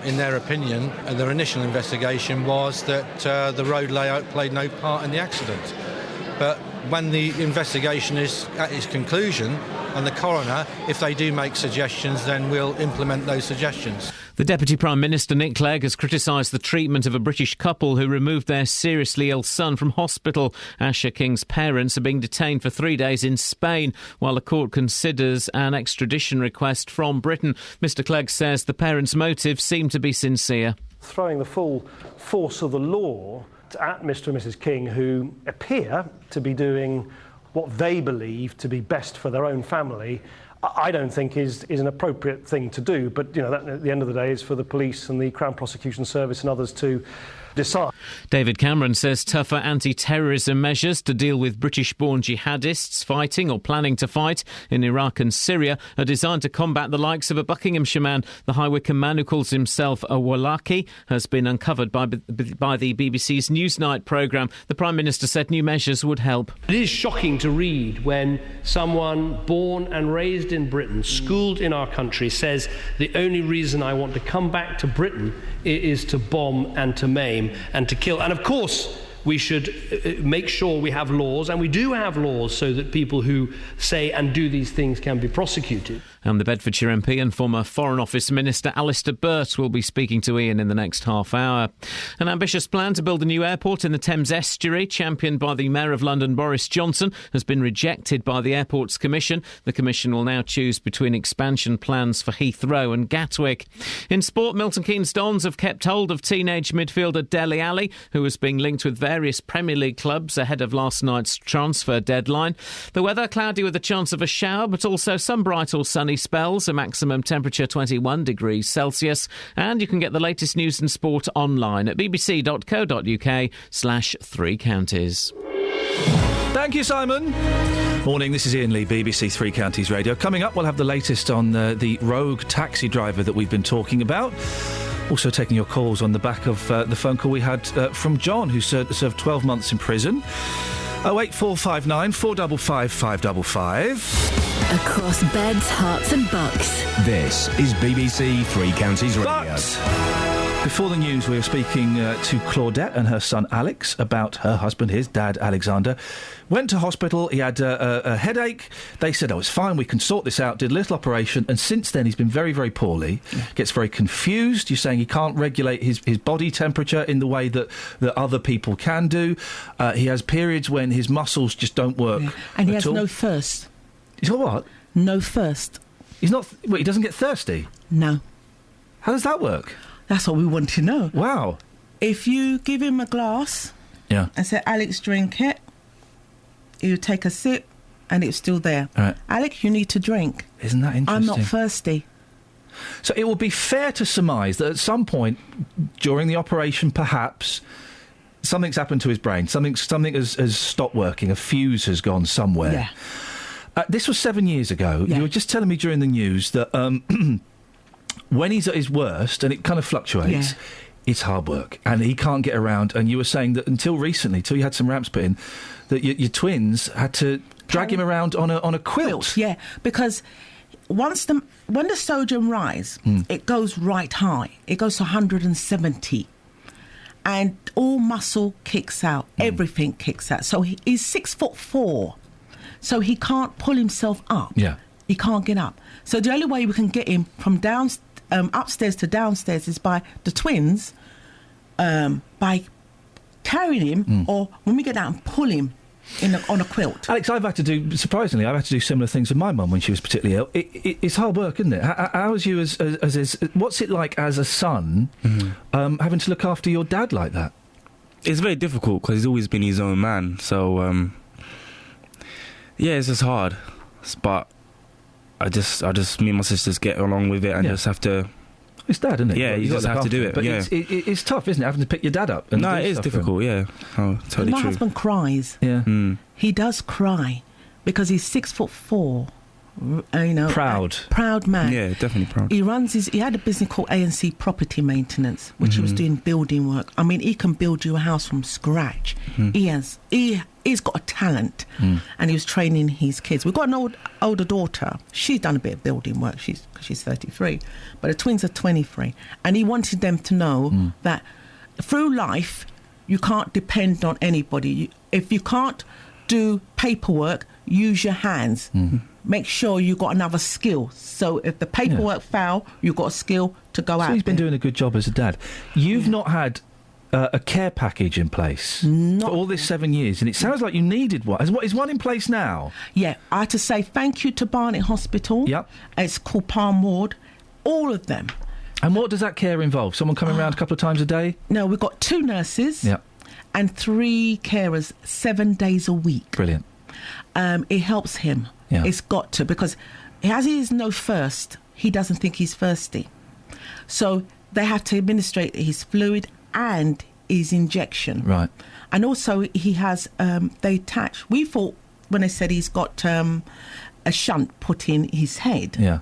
in their opinion, their initial investigation was that the road layout played no part in the accident. But when the investigation is at its conclusion, and the coroner, if they do make suggestions, then we'll implement those suggestions. The Deputy Prime Minister, Nick Clegg, has criticised the treatment of a British couple who removed their seriously ill son from hospital. Asher King's parents are being detained for 3 days in Spain while the court considers an extradition request from Britain. Mr Clegg says the parents' motives seem to be sincere. Throwing the full force of the law at Mr and Mrs King, who appear to be doing what they believe to be best for their own family, I don't think is an appropriate thing to do. But, you know, that at the end of the day is for the police and the Crown Prosecution Service and others to decide. David Cameron says tougher anti-terrorism measures to deal with British-born jihadists fighting or planning to fight in Iraq and Syria are designed to combat the likes of a Buckinghamshire man. The High Wycombe man who calls himself a Wallaki has been uncovered by the BBC's Newsnight programme. The Prime Minister said new measures would help. It is shocking to read when someone born and raised in Britain, schooled in our country, says the only reason I want to come back to Britain is to bomb and to maim and to kill. And of course we should make sure we have laws, and we do have laws, so that people who say and do these things can be prosecuted. And the Bedfordshire MP and former Foreign Office Minister Alistair Burt will be speaking to Iain in the next half hour. An ambitious plan to build a new airport in the Thames Estuary, championed by the Mayor of London Boris Johnson, has been rejected by the Airports Commission. The Commission will now choose between expansion plans for Heathrow and Gatwick. In sport, Milton Keynes Dons have kept hold of teenage midfielder Dele Alli, who was being linked with various Premier League clubs ahead of last night's transfer deadline. The weather cloudy with a chance of a shower, but also some bright or sunny spells, a maximum temperature 21 degrees Celsius. And you can get the latest news and sport online at bbc.co.uk/Three Counties. Thank you, Simon. Morning, this is Iain Lee, BBC Three Counties Radio. Coming up, we'll have the latest on the rogue taxi driver that we've been talking about. Also taking your calls on the back of the phone call we had from John, who served 12 months in prison. 08459 455 555. Across beds, hearts and bucks. This is BBC Three Counties Radio. But before the news, we were speaking to Claudette and her son Alex about her husband, his dad, Alexander. Went to hospital, he had a headache. They said, it's fine, we can sort this out. Did a little operation, and since then he's been very, very poorly. Yeah. Gets very confused. You're saying he can't regulate his body temperature in the way that other people can do. He has periods when his muscles just don't work. Yeah. And he has no thirst. He's got what? No thirst. He's not... Wait, he doesn't get thirsty? No. How does that work? That's what we want to know. Wow. If you give him a glass and say, Alex, drink it, he'll take a sip and it's still there. Right. Alex, you need to drink. Isn't that interesting? I'm not thirsty. So it would be fair to surmise that at some point during the operation, perhaps, something's happened to his brain. Something has stopped working. A fuse has gone somewhere. Yeah. This was 7 years ago. Yeah. You were just telling me during the news that when he's at his worst, and it kind of fluctuates, it's hard work, and he can't get around. And you were saying that until recently, till you had some ramps put in, that your twins had to drag him around on a quilt. Yeah, because when the sodium rise, it goes right high. It goes to 170. And all muscle kicks out. Everything kicks out. So he's 6'4". So he can't pull himself up. Yeah. He can't get up. So the only way we can get him from upstairs to downstairs is by the twins, by carrying him, or when we get out and pull him on a quilt. Alex, I've had to do similar things with my mum when she was particularly ill. It's hard work, isn't it? How is you what's it like as a son having to look after your dad like that? It's very difficult because he's always been his own man. So, it's just hard. But I just me and my sisters get along with it and just have to... It's dad, isn't it? Yeah, you just have to do it. But it's tough, isn't it, having to pick your dad up? No, it is difficult, yeah. Oh, totally my true. husband cries. Yeah. He does cry because he's 6'4". Proud man. Yeah, definitely proud. He had a business called A&C Property Maintenance, which he was doing building work. I mean, he can build you a house from scratch. He's got a talent, and he was training his kids. We've got an older daughter. She's done a bit of building work. She's 33, but the twins are 23, and he wanted them to know that through life you can't depend on anybody. If you can't do paperwork, use your hands. Make sure you got another skill. So if the paperwork fail, you've got a skill to go out. So he's been doing a good job as a dad. You've not had a care package in place for all this 7 years, and it sounds like you needed one. Is one in place now? Yeah, I had to say thank you to Barnet Hospital. Yep. It's called Palm Ward. All of them. And what does that care involve? Someone coming around a couple of times a day? No, we've got 2 nurses. Yep. And 3 carers 7 days a week. Brilliant. It helps him. Yeah. It's got to, because as he is no thirst, he doesn't think he's thirsty. So they have to administrate his fluid and his injection. Right. And also he has, they attach, we thought when they said he's got a shunt put in his head. Yeah.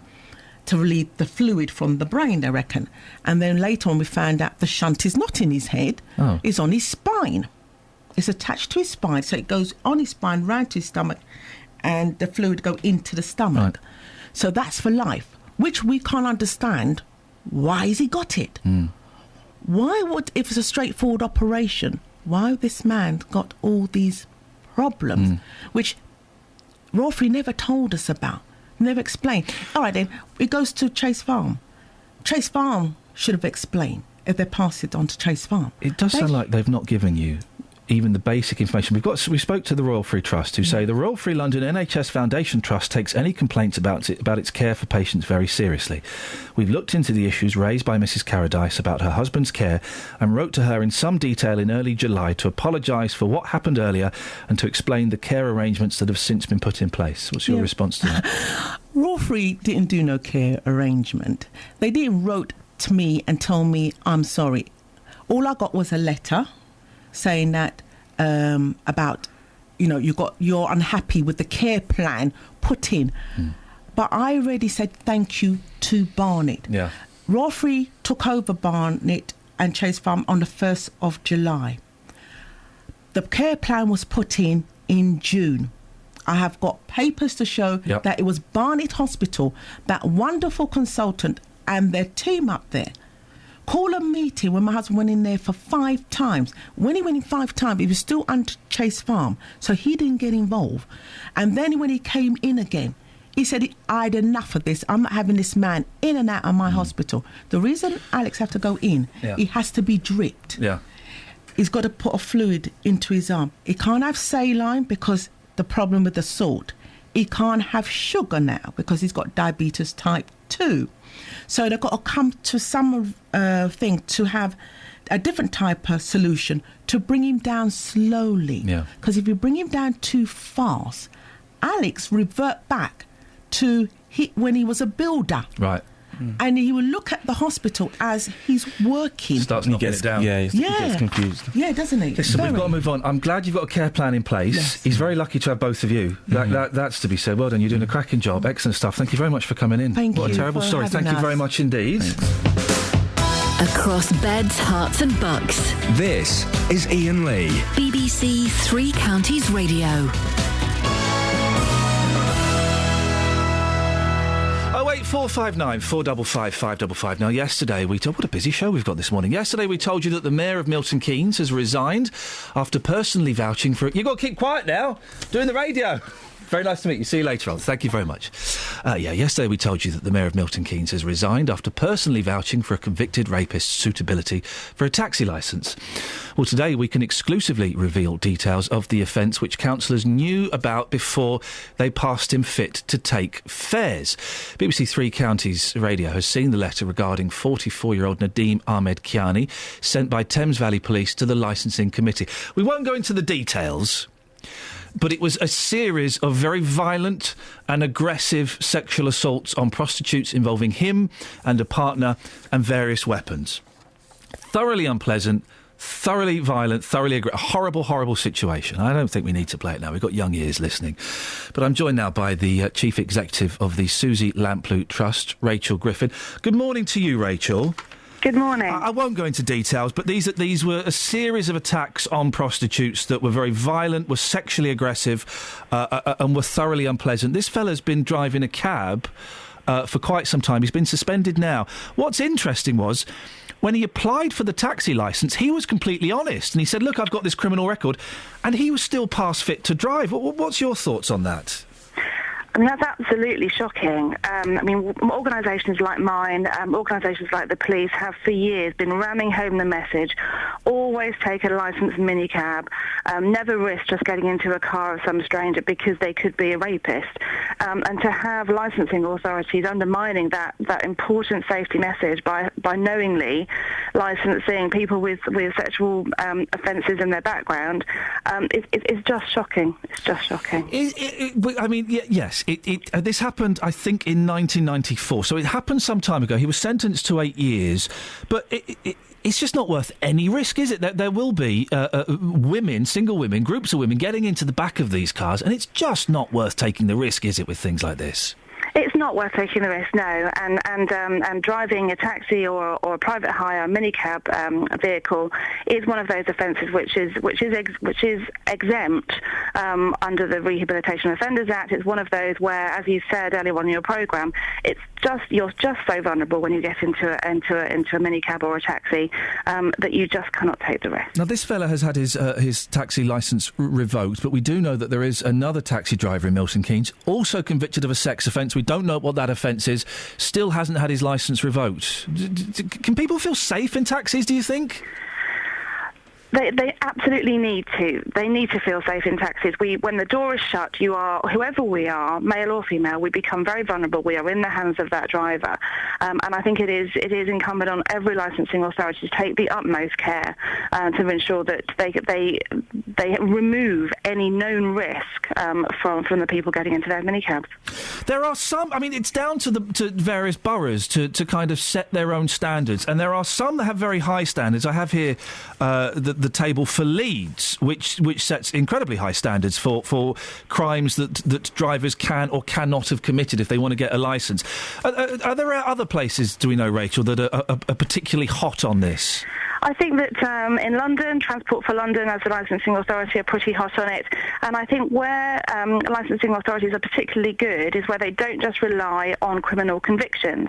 To relieve the fluid from the brain, I reckon. And then later on we found out the shunt is not in his head, it's on his spine. It's attached to his spine, so it goes on his spine, round to his stomach, and the fluid go into the stomach. Right. So that's for life, which we can't understand. Why has he got it? Why would, if it's a straightforward operation, why this man got all these problems, which Rawfrey never told us about, never explained. All right then, it goes to Chase Farm. Chase Farm should have explained if they pass it on to Chase Farm. It does sound like they've not given you even the basic information. We spoke to the Royal Free Trust, who say the Royal Free London NHS Foundation Trust takes any complaints about its care for patients very seriously. We've looked into the issues raised by Mrs Carradine about her husband's care and wrote to her in some detail in early July to apologise for what happened earlier and to explain the care arrangements that have since been put in place. What's your response to that? Royal Free didn't do no care arrangement. They didn't wrote to me and tell me I'm sorry. All I got was a letter saying that about, you're unhappy with the care plan put in. But I already said thank you to Barnet. Yeah. Royal Free took over Barnet and Chase Farm on the 1st of July. The care plan was put in June. I have got papers to show that it was Barnet Hospital, that wonderful consultant and their team up there, called a meeting when my husband went in there for 5 times. When he went in 5 times, he was still under Chase Farm, so he didn't get involved. And then when he came in again, he said, I had enough of this. I'm not having this man in and out of my hospital. The reason Alex have to go in, he has to be dripped. Yeah. He's got to put a fluid into his arm. He can't have saline because the problem with the salt. He can't have sugar now because he's got diabetes type 2. So they've got to come to some thing to have a different type of solution to bring him down slowly. Because if you bring him down too fast, Alex revert back to when he was a builder. Right. And he will look at the hospital as he's working. Starts knocking it down. Yeah, he gets confused. Yeah, doesn't he? Listen, we've got to move on. I'm glad you've got a care plan in place. Yes. He's very lucky to have both of you. That's to be said. Well done. You're doing a cracking job. Excellent stuff. Thank you very much for coming in. What a terrible for story. having Thank you us. very much indeed. Across beds, hearts and bucks. This is Iain Lee. BBC Three Counties Radio. 08459 455 555. Now, yesterday we told... What a busy show we've got this morning. Yesterday we told you that the Mayor of Milton Keynes has resigned after personally vouching for... You've got to keep quiet now. Doing the radio. Very nice to meet you. See you later on. Thank you very much. Yesterday we told you that the Mayor of Milton Keynes has resigned after personally vouching for a convicted rapist's suitability for a taxi licence. Well, today we can exclusively reveal details of the offence which councillors knew about before they passed him fit to take fares. BBC Three Counties Radio has seen the letter regarding 44-year-old Nadeem Ahmed Kiani sent by Thames Valley Police to the licensing committee. We won't go into the details, but it was a series of very violent and aggressive sexual assaults on prostitutes involving him and a partner and various weapons. Thoroughly unpleasant, thoroughly violent, thoroughly a horrible, horrible situation. I don't think we need to play it now. We've got young ears listening. But I'm joined now by the Chief Executive of the Susie Lamplugh Trust, Rachel Griffin. Good morning to you, Rachel. Good morning. I won't go into details, but these were a series of attacks on prostitutes that were very violent, were sexually aggressive, and were thoroughly unpleasant. This fella's been driving a cab for quite some time. He's been suspended now. What's interesting was, when he applied for the taxi licence, he was completely honest, and he said, look, I've got this criminal record, and he was still past fit to drive. What's your thoughts on that? I mean, that's absolutely shocking. Organisations like mine, organisations like the police have for years been ramming home the message, always take a licensed minicab, never risk just getting into a car of some stranger because they could be a rapist. And to have licensing authorities undermining that important safety message by knowingly licensing people with sexual offences in their background is just shocking. It's just shocking. Yes. This happened, I think, in 1994. So it happened some time ago. He was sentenced to 8 years. But it's just not worth any risk, is it? There will be women, single women, groups of women getting into the back of these cars, and it's just not worth taking the risk, is it, with things like this? It's not worth taking the risk, no. And driving a taxi or a private hire minicab vehicle is one of those offences which is exempt under the Rehabilitation Offenders Act. It's one of those where, as you said earlier on in your programme, you're just so vulnerable when you get into a minicab or a taxi that you just cannot take the risk. Now, this fella has had his taxi licence revoked, but we do know that there is another taxi driver in Milton Keynes also convicted of a sex offence. We don't know what that offence is. Still hasn't had his licence revoked. Can people feel safe in taxis, do you think? They absolutely need to. They need to feel safe in taxis. When the door is shut, whoever we are, male or female, we become very vulnerable. We are in the hands of that driver. And I think it is incumbent on every licensing authority to take the utmost care to ensure that they remove any known risk from the people getting into their minicabs. There are some, it's down to various boroughs to kind of set their own standards. And there are some that have very high standards. I have here the table for Leeds, which sets incredibly high standards for crimes that drivers can or cannot have committed if they want to get a licence. Are there other places, do we know, Rachel, that are particularly hot on this? I think that in London, Transport for London as the licensing authority are pretty hot on it. And I think where licensing authorities are particularly good is where they don't just rely on criminal convictions.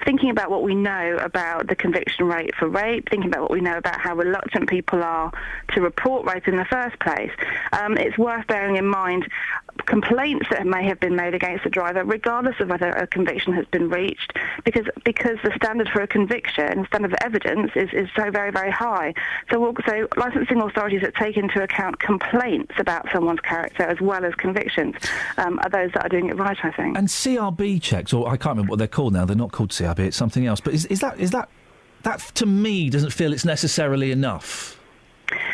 Thinking about what we know about the conviction rate for rape, thinking about what we know about how reluctant people are to report rape in the first place, it's worth bearing in mind complaints that may have been made against the driver, regardless of whether a conviction has been reached, because the standard for a conviction, standard of evidence, is so very, very high. So licensing authorities that take into account complaints about someone's character as well as convictions are those that are doing it right, I think. And CRB checks, or I can't remember what they're called now. They're not called CRB; it's something else. But is that to me doesn't feel it's necessarily enough?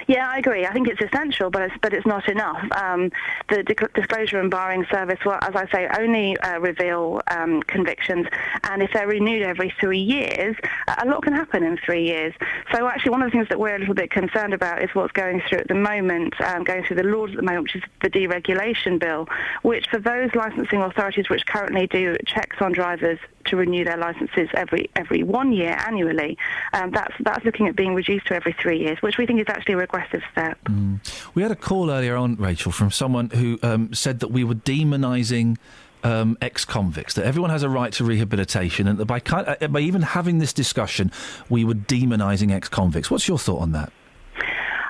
Yeah, I agree. I think it's essential, but it's not enough. The disclosure and barring service, well, as I say, only reveal convictions, and if they're renewed every 3 years, a lot can happen in 3 years. So actually, one of the things that we're a little bit concerned about is what's going through at the moment, going through the laws at the moment, which is the deregulation bill, which for those licensing authorities which currently do checks on drivers to renew their licences every 1 year annually, that's looking at being reduced to every 3 years, which we think is actually a regressive step. We had a call earlier on, Rachel, from someone who said that we were demonising ex-convicts, that everyone has a right to rehabilitation, and that by even having this discussion, we were demonising ex-convicts. What's your thought on that?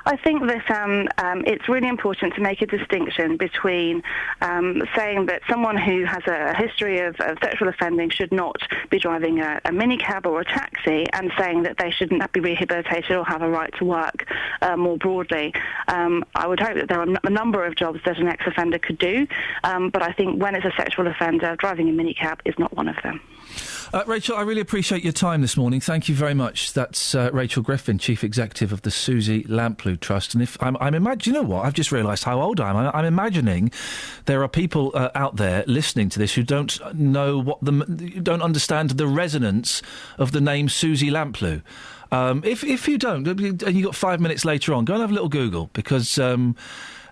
I think that it's really important to make a distinction between saying that someone who has a history of sexual offending should not be driving a minicab or a taxi, and saying that they shouldn't be rehabilitated or have a right to work more broadly. I would hope that there are a number of jobs that an ex-offender could do, but I think when it's a sexual offender, driving a minicab is not one of them. Rachel, I really appreciate your time this morning. Thank you very much. That's Rachel Griffin, Chief Executive of the Susie Lamplugh Trust. And if I'm imagining, you know what? I've just realised how old I am. I'm imagining there are people out there listening to this who don't know don't understand the resonance of the name Susie Lamplugh. If you don't, and you've got 5 minutes later on, go and have a little Google, because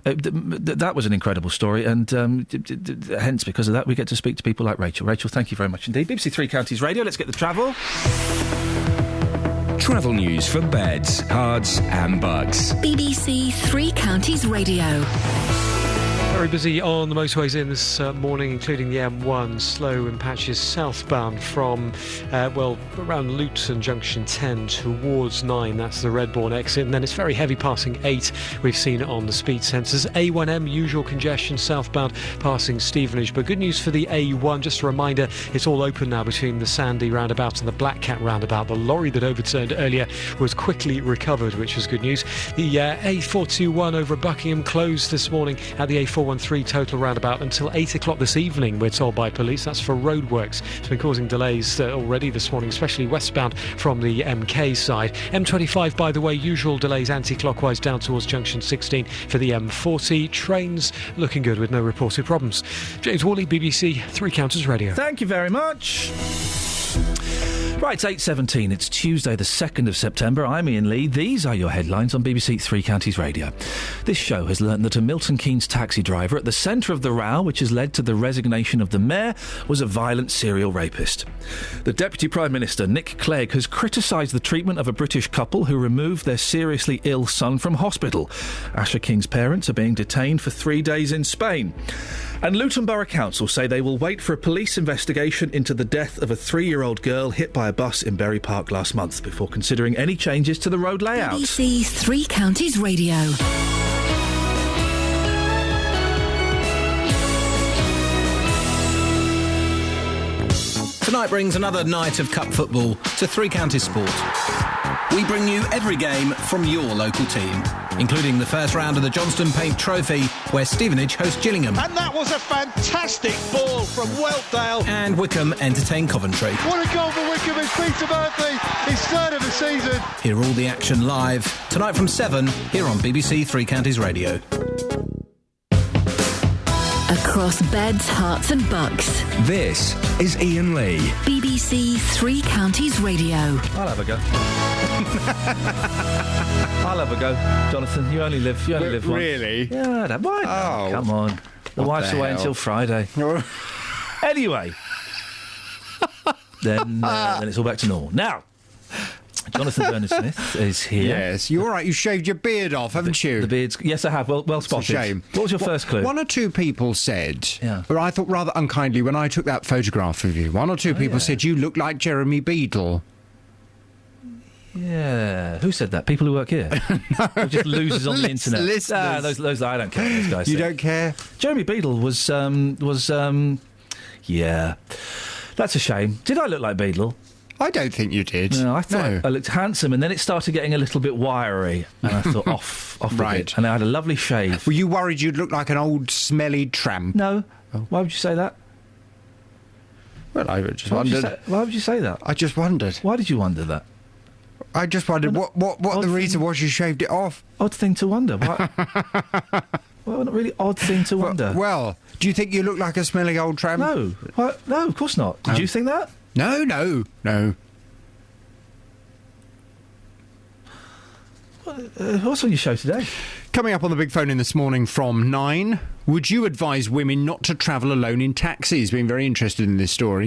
that was an incredible story, and hence, because of that, we get to speak to people like Rachel. Rachel, thank you very much indeed. BBC Three Counties Radio, let's get the travel. Travel news for beds, cards and bugs. BBC Three Counties Radio. Very busy on the motorways in this morning, including the M1, slow in patches southbound from, around Luton Junction 10 towards 9. That's the Redbourne exit. And then it's very heavy passing 8. We've seen it on the speed sensors. A1M, usual congestion southbound passing Stevenage. But good news for the A1. Just a reminder, it's all open now between the Sandy roundabout and the Black Cat roundabout. The lorry that overturned earlier was quickly recovered, which was good news. The A421 over Buckingham closed this morning at the A413 total roundabout until 8 o'clock this evening, we're told by police. That's for roadworks. It's been causing delays already this morning, especially westbound from the MK side. M25, by the way, usual delays anti-clockwise down towards junction 16 for the M40. Trains looking good with no reported problems. James Worley, BBC Three Counties Radio. Thank you very much. Right, it's 8:17. It's Tuesday, the 2nd of September. I'm Iain Lee. These are your headlines on BBC Three Counties Radio. This show has learnt that a Milton Keynes taxi driver at the centre of the row, which has led to the resignation of the mayor, was a violent serial rapist. The Deputy Prime Minister, Nick Clegg, has criticised the treatment of a British couple who removed their seriously ill son from hospital. Asher King's parents are being detained for 3 days in Spain. And Luton Borough Council say they will wait for a police investigation into the death of a 3-year-old girl hit by a bus in Bury Park last month before considering any changes to the road layout. BBC Three Counties Radio. Tonight brings another night of cup football to Three Counties Sport. We bring you every game from your local team, including the first round of the Johnston Paint Trophy, where Stevenage host Gillingham. And that was a fantastic ball from Whelpdale. And Wickham entertain Coventry. What a goal for Wickham. It's Peter Murphy, his third of the season. Hear all the action live, tonight from 7, here on BBC Three Counties Radio. Across beds, hearts and bucks. This is Iain Lee. BBC Three Counties Radio. I'll have a go. I'll have a go, Jonathan. You only live once. Really? Yeah, I don't mind. Oh. Come on. The wife's away until Friday. Anyway. Then it's all back to normal. Now, Jonathan Bernard-Smith is here. Yes, you're right. You shaved your beard off, haven't you? The beard's... Yes, I have. Well spotted. It's a shame. What was your first clue? One or two people said, or I thought rather unkindly when I took that photograph of you, one or two people said you look like Jeremy Beadle. Yeah. Who said that? People who work here? No. Just losers on the internet. Listeners. Those I don't care what those guys You say. don't care? Jeremy Beadle was yeah. That's a shame. Did I look like Beadle? I don't think you did. No, I thought I looked handsome, and then it started getting a little bit wiry, and I thought off right. a bit. And I had a lovely shave. Were you worried you'd look like an old smelly tramp? No. Oh. Why would you say that? Well, I just wondered. Why would you say that? I just wondered. Why did you wonder that? I just wondered what the reason was you shaved it off. Odd thing to wonder. Why? Well, not really odd thing to wonder. Well, do you think you look like a smelly old tramp? No. What? No, of course not. Did you think that? No. What's on your show today? Coming up on the big phone in this morning from 9. Would you advise women not to travel alone in taxis? Been very interested in this story.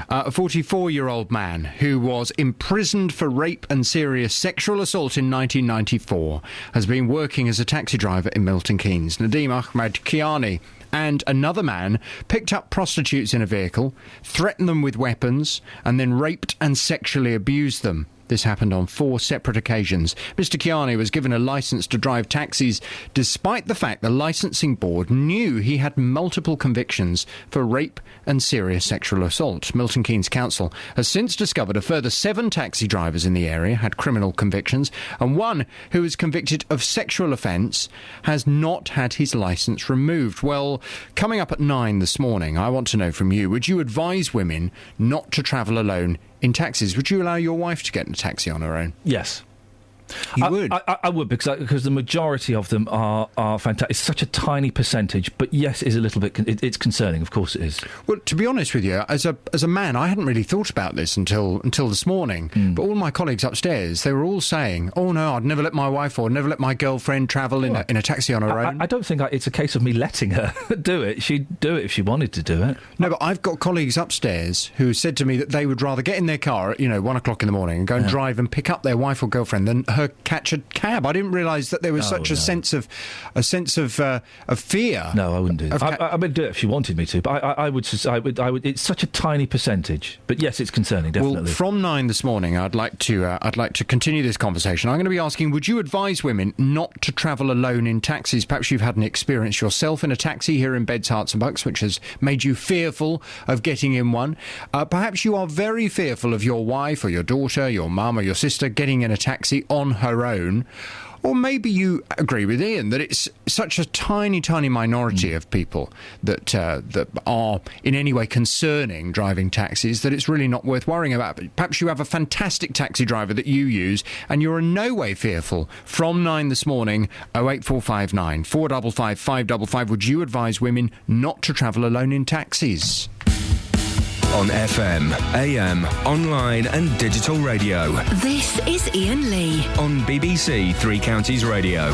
A 44-year-old man who was imprisoned for rape and serious sexual assault in 1994 has been working as a taxi driver in Milton Keynes. Nadeem Ahmed Kiani and another man picked up prostitutes in a vehicle, threatened them with weapons, and then raped and sexually abused them. This happened on 4 separate occasions. Mr. Kiani was given a licence to drive taxis despite the fact the licensing board knew he had multiple convictions for rape and serious sexual assault. Milton Keynes Council has since discovered a further 7 taxi drivers in the area had criminal convictions, and one who was convicted of sexual offence has not had his licence removed. Well, coming up at 9 this morning, I want to know from you, would you advise women not to travel alone in taxis? Would you allow your wife to get in a taxi on her own? Yes. You would? I would, because the majority of them are fantastic. It's such a tiny percentage, but yes, it is a little bit... it's concerning, of course it is. Well, to be honest with you, as a man, I hadn't really thought about this until this morning, but all my colleagues upstairs, they were all saying, oh no, I'd never let my wife or never let my girlfriend travel in a taxi on her own. I don't think it's a case of me letting her do it. She'd do it if she wanted to do it. No, but I've got colleagues upstairs who said to me that they would rather get in their car at 1 o'clock in the morning and go and drive and pick up their wife or girlfriend than her catch a cab. I didn't realise that there was a sense of fear. No, I wouldn't do that. I would do it if she wanted me to, but I would. It's such a tiny percentage. But yes, it's concerning, definitely. Well, from 9 this morning, I'd like to continue this conversation. I'm going to be asking: would you advise women not to travel alone in taxis? Perhaps you've had an experience yourself in a taxi here in Beds, Herts and Bucks, which has made you fearful of getting in one. Perhaps you are very fearful of your wife or your daughter, your mum or your sister getting in a taxi on her own. Or maybe you agree with Iain that it's such a tiny, tiny minority of people that are in any way concerning driving taxis that it's really not worth worrying about. But perhaps you have a fantastic taxi driver that you use and you're in no way fearful. From 9 this morning, 08459 455 555. Would you advise women not to travel alone in taxis? On FM, AM, online and digital radio. This is Iain Lee. On BBC Three Counties Radio.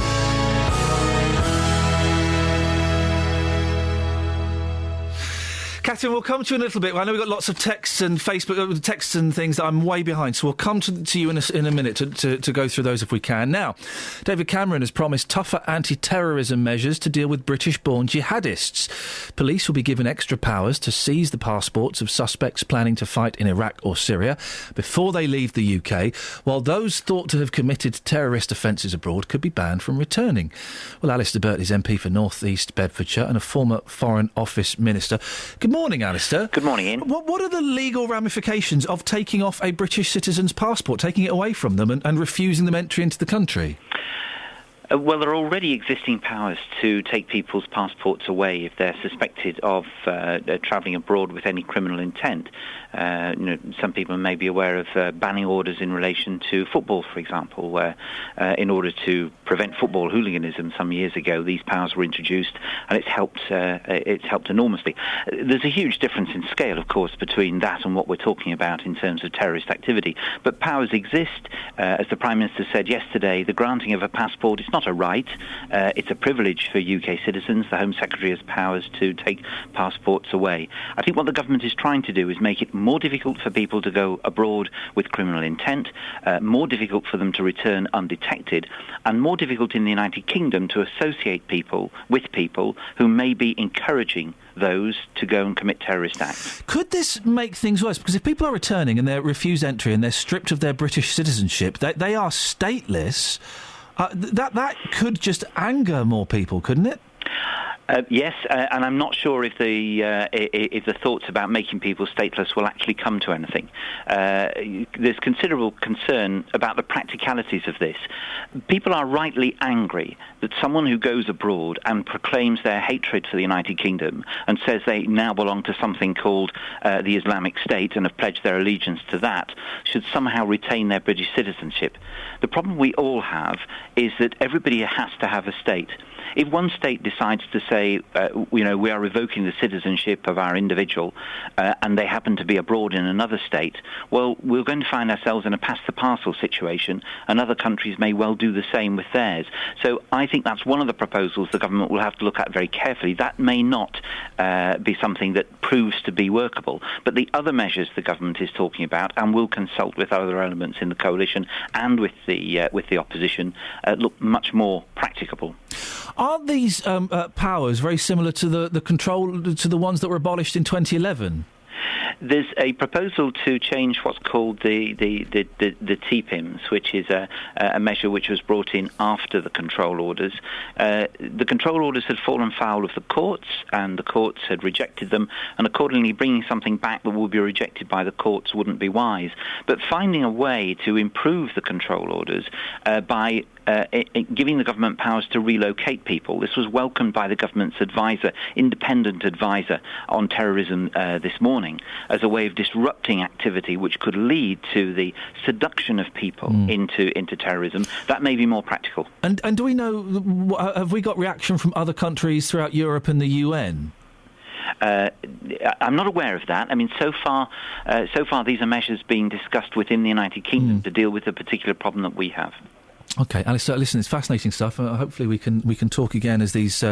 Catherine, we'll come to you in a little bit. I know we've got lots of texts and Facebook texts and things that I'm way behind, so we'll come to you in a minute to go through those if we can. Now, David Cameron has promised tougher anti-terrorism measures to deal with British-born jihadists. Police will be given extra powers to seize the passports of suspects planning to fight in Iraq or Syria before they leave the UK, while those thought to have committed terrorist offences abroad could be banned from returning. Well, Alistair Burt is MP for North East Bedfordshire and a former Foreign Office Minister. Good morning, Alistair. Good morning, Ian. What are the legal ramifications of taking off a British citizen's passport, taking it away from them and refusing them entry into the country? Well, there are already existing powers to take people's passports away if they're suspected of travelling abroad with any criminal intent. Some people may be aware of banning orders in relation to football, for example, where in order to prevent football hooliganism some years ago, these powers were introduced, and it's helped enormously. There's a huge difference in scale, of course, between that and what we're talking about in terms of terrorist activity. But powers exist. As the Prime Minister said yesterday, the granting of a passport is not a right. It's a privilege for UK citizens. The Home Secretary has powers to take passports away. I think what the government is trying to do is make it more difficult for people to go abroad with criminal intent, more difficult for them to return undetected, and more difficult in the United Kingdom to associate people with people who may be encouraging those to go and commit terrorist acts. Could this make things worse? Because if people are returning and they're refused entry and they're stripped of their British citizenship, they are stateless, that could just anger more people, couldn't it? Yes, and I'm not sure if the thoughts about making people stateless will actually come to anything. There's considerable concern about the practicalities of this. People are rightly angry that someone who goes abroad and proclaims their hatred for the United Kingdom and says they now belong to something called the Islamic State and have pledged their allegiance to that should somehow retain their British citizenship. The problem we all have is that everybody has to have a state. If one state decides to say, we are revoking the citizenship of our individual, and they happen to be abroad in another state, well, we're going to find ourselves in a pass-the-parcel situation, and other countries may well do the same with theirs. So I think that's one of the proposals the government will have to look at very carefully. That may not be something that proves to be workable, but the other measures the government is talking about, and will consult with other elements in the coalition and with the opposition, look much more practicable. Aren't these powers very similar to the ones that were abolished in 2011? There's a proposal to change what's called the TPIMs, which is a measure which was brought in after the control orders. The control orders had fallen foul of the courts, and the courts had rejected them, and accordingly bringing something back that would be rejected by the courts wouldn't be wise. But finding a way to improve the control orders by giving the government powers to relocate people. This was welcomed by the government's independent advisor on terrorism this morning, as a way of disrupting activity which could lead to the seduction of people into terrorism. That may be more practical. And do we know, have we got reaction from other countries throughout Europe and the UN? I'm not aware of that. I mean, so far these are measures being discussed within the United Kingdom to deal with the particular problem that we have. OK, Alistair, listen, it's fascinating stuff. Hopefully we can talk again as these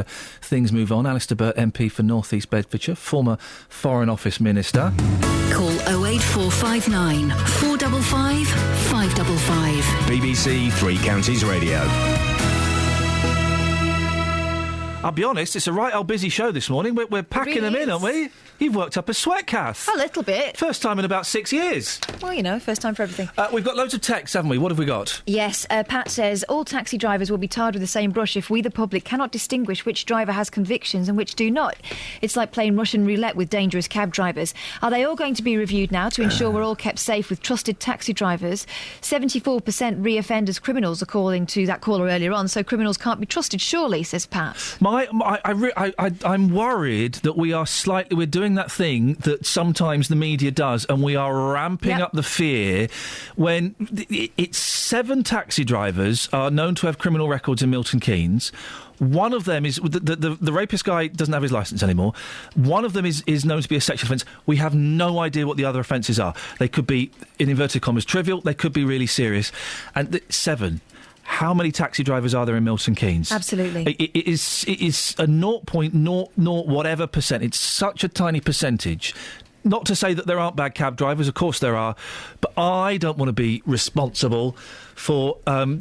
things move on. Alistair Burt, MP for North East Bedfordshire, former Foreign Office Minister. Call 08459 455 555. BBC Three Counties Radio. I'll be honest, it's a right old busy show this morning. We're packing them in, aren't we? You've worked up a sweat, Kath. A little bit. First time in about 6 years. Well, first time for everything. We've got loads of texts, haven't we? What have we got? Yes, Pat says, all taxi drivers will be tarred with the same brush if we, the public, cannot distinguish which driver has convictions and which do not. It's like playing Russian roulette with dangerous cab drivers. Are they all going to be reviewed now to ensure we're all kept safe with trusted taxi drivers? 74% re-offend as criminals, according to that caller earlier on, so criminals can't be trusted, surely, says Pat. I'm worried that we're doing that thing that sometimes the media does, and we are ramping up the fear when it's 7 taxi drivers are known to have criminal records in Milton Keynes. One of them is the rapist guy doesn't have his licence anymore. One of them is known to be a sexual offence. We have no idea what the other offences are. They could be, in inverted commas, trivial. They could be really serious. And 7. How many taxi drivers are there in Milton Keynes? Absolutely. It is a 0.00 whatever percent. It's such a tiny percentage. Not to say that there aren't bad cab drivers, of course there are, but I don't want to be responsible for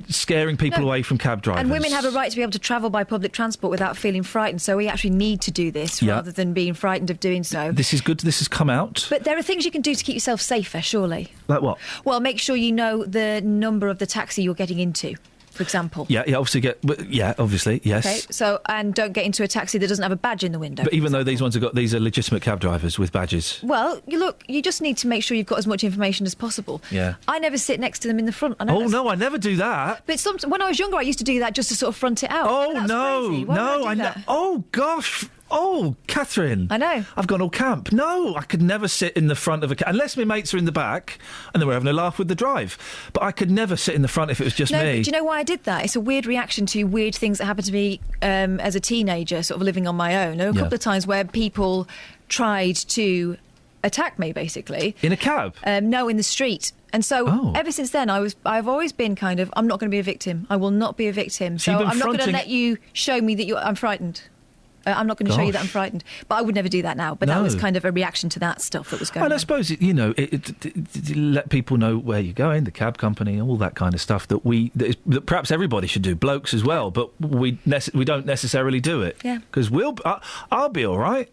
scaring people away from cab drivers. And women have a right to be able to travel by public transport without feeling frightened, so we actually need to do this rather than being frightened of doing so. This is good, this has come out. But there are things you can do to keep yourself safer, surely. Like what? Well, make sure you know the number of the taxi you're getting into, for example. Yeah, obviously, yes. Okay, so, and don't get into a taxi that doesn't have a badge in the window. But even though these are legitimate cab drivers with badges. Well, you just need to make sure you've got as much information as possible. Yeah. I never sit next to them in the front. No, I never do that. But when I was younger, I used to do that just to sort of front it out. Oh, no, I know. Oh, gosh. Oh, Catherine. I know. I've gone all camp. No, I could never sit in the front of a cab. Unless my mates are in the back and then we're having a laugh with the drive. But I could never sit in the front if it was just No, me. but do you know why I did that? It's a weird reaction to weird things that happened to me as a teenager, sort of living on my own. There were a couple of times where people tried to attack me, basically. In a cab? No, in the street. And so ever since then, I've always been kind of, I'm not going to be a victim. I will not be a victim. So I'm not going to let you show me that I'm frightened. I'm not going to show you that I'm frightened. But I would never do that now. But that was kind of a reaction to that stuff that was going on. And I suppose, it let people know where you're going, the cab company, all that kind of stuff that perhaps everybody should do, blokes as well, but we don't necessarily do it. Yeah. Because I'll be all right.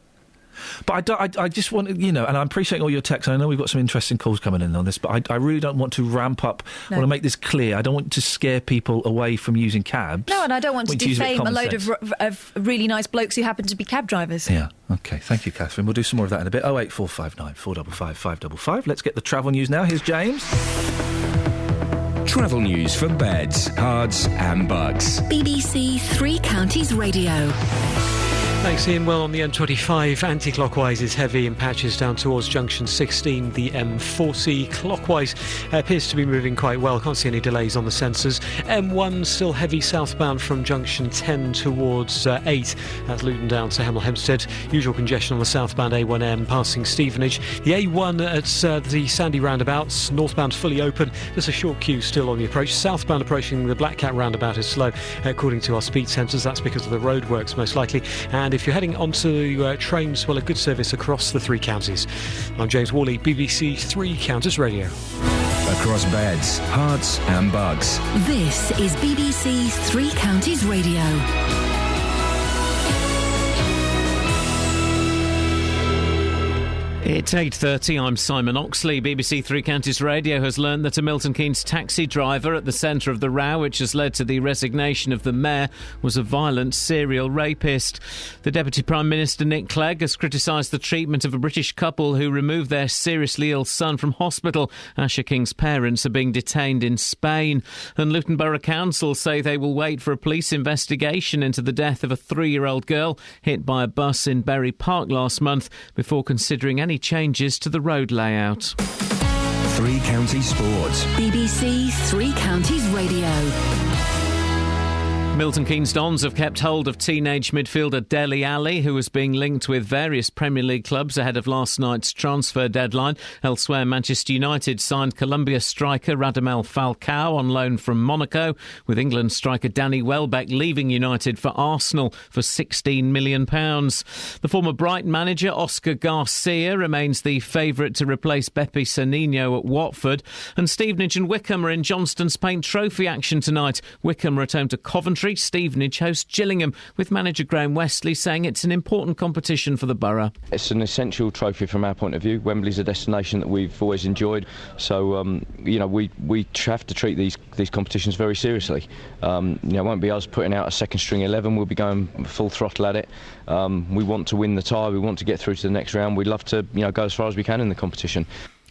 But I just want to, and I'm appreciating all your texts. I know we've got some interesting calls coming in on this, but I really don't want to ramp up. I want to make this clear. I don't want to scare people away from using cabs. No, and I don't want to defame a load of really nice blokes who happen to be cab drivers. Yeah, OK. Thank you, Catherine. We'll do some more of that in a bit. 08459 455 555. Let's get the travel news now. Here's James. Travel news for beds, cards and bugs. BBC Three Counties Radio. Thanks, Ian. Well, on the M25, anti-clockwise is heavy in patches down towards junction 16. The M40 clockwise appears to be moving quite well. Can't see any delays on the sensors. M1 still heavy southbound from junction 10 towards 8. That's Luton down to Hemel Hempstead. Usual congestion on the southbound A1M passing Stevenage. The A1 at the Sandy roundabouts, northbound fully open. There's a short queue still on the approach. Southbound approaching the Black Cat roundabout is slow, according to our speed sensors. That's because of the roadworks, most likely. And if you're heading onto trains, well, a good service across the three counties. I'm James Worley, BBC Three Counties Radio. Across beds, hearts and bugs. This is BBC Three Counties Radio. It's 8:30. I'm Simon Oxley. BBC Three Counties Radio has learned that a Milton Keynes taxi driver at the centre of the row, which has led to the resignation of the mayor, was a violent serial rapist. The Deputy Prime Minister, Nick Clegg, has criticised the treatment of a British couple who removed their seriously ill son from hospital. Asher King's parents are being detained in Spain. And Luton Borough Council say they will wait for a police investigation into the death of a 3-year-old girl hit by a bus in Bury Park last month before considering any changes to the road layout. Three Counties Sports. BBC Three Counties Radio. Milton Keynes Dons have kept hold of teenage midfielder Dele Alli, who was being linked with various Premier League clubs ahead of last night's transfer deadline. Elsewhere, Manchester United signed Colombia striker Radamel Falcao on loan from Monaco, with England striker Danny Welbeck leaving United for Arsenal for £16 million. The former Brighton manager Oscar Garcia remains the favourite to replace Beppe Sannino at Watford. And Stevenage and Wickham are in Johnston's Paint Trophy action tonight. Wickham return to Coventry. Stevenage hosts Gillingham, with manager Graham Westley saying it's an important competition for the borough. It's an essential trophy from our point of view. Wembley's a destination that we've always enjoyed, so we have to treat these competitions very seriously. It won't be us putting out a second string 11. We'll be going full throttle at it. We want to win the tie. We want to get through to the next round. We'd love to go as far as we can in the competition.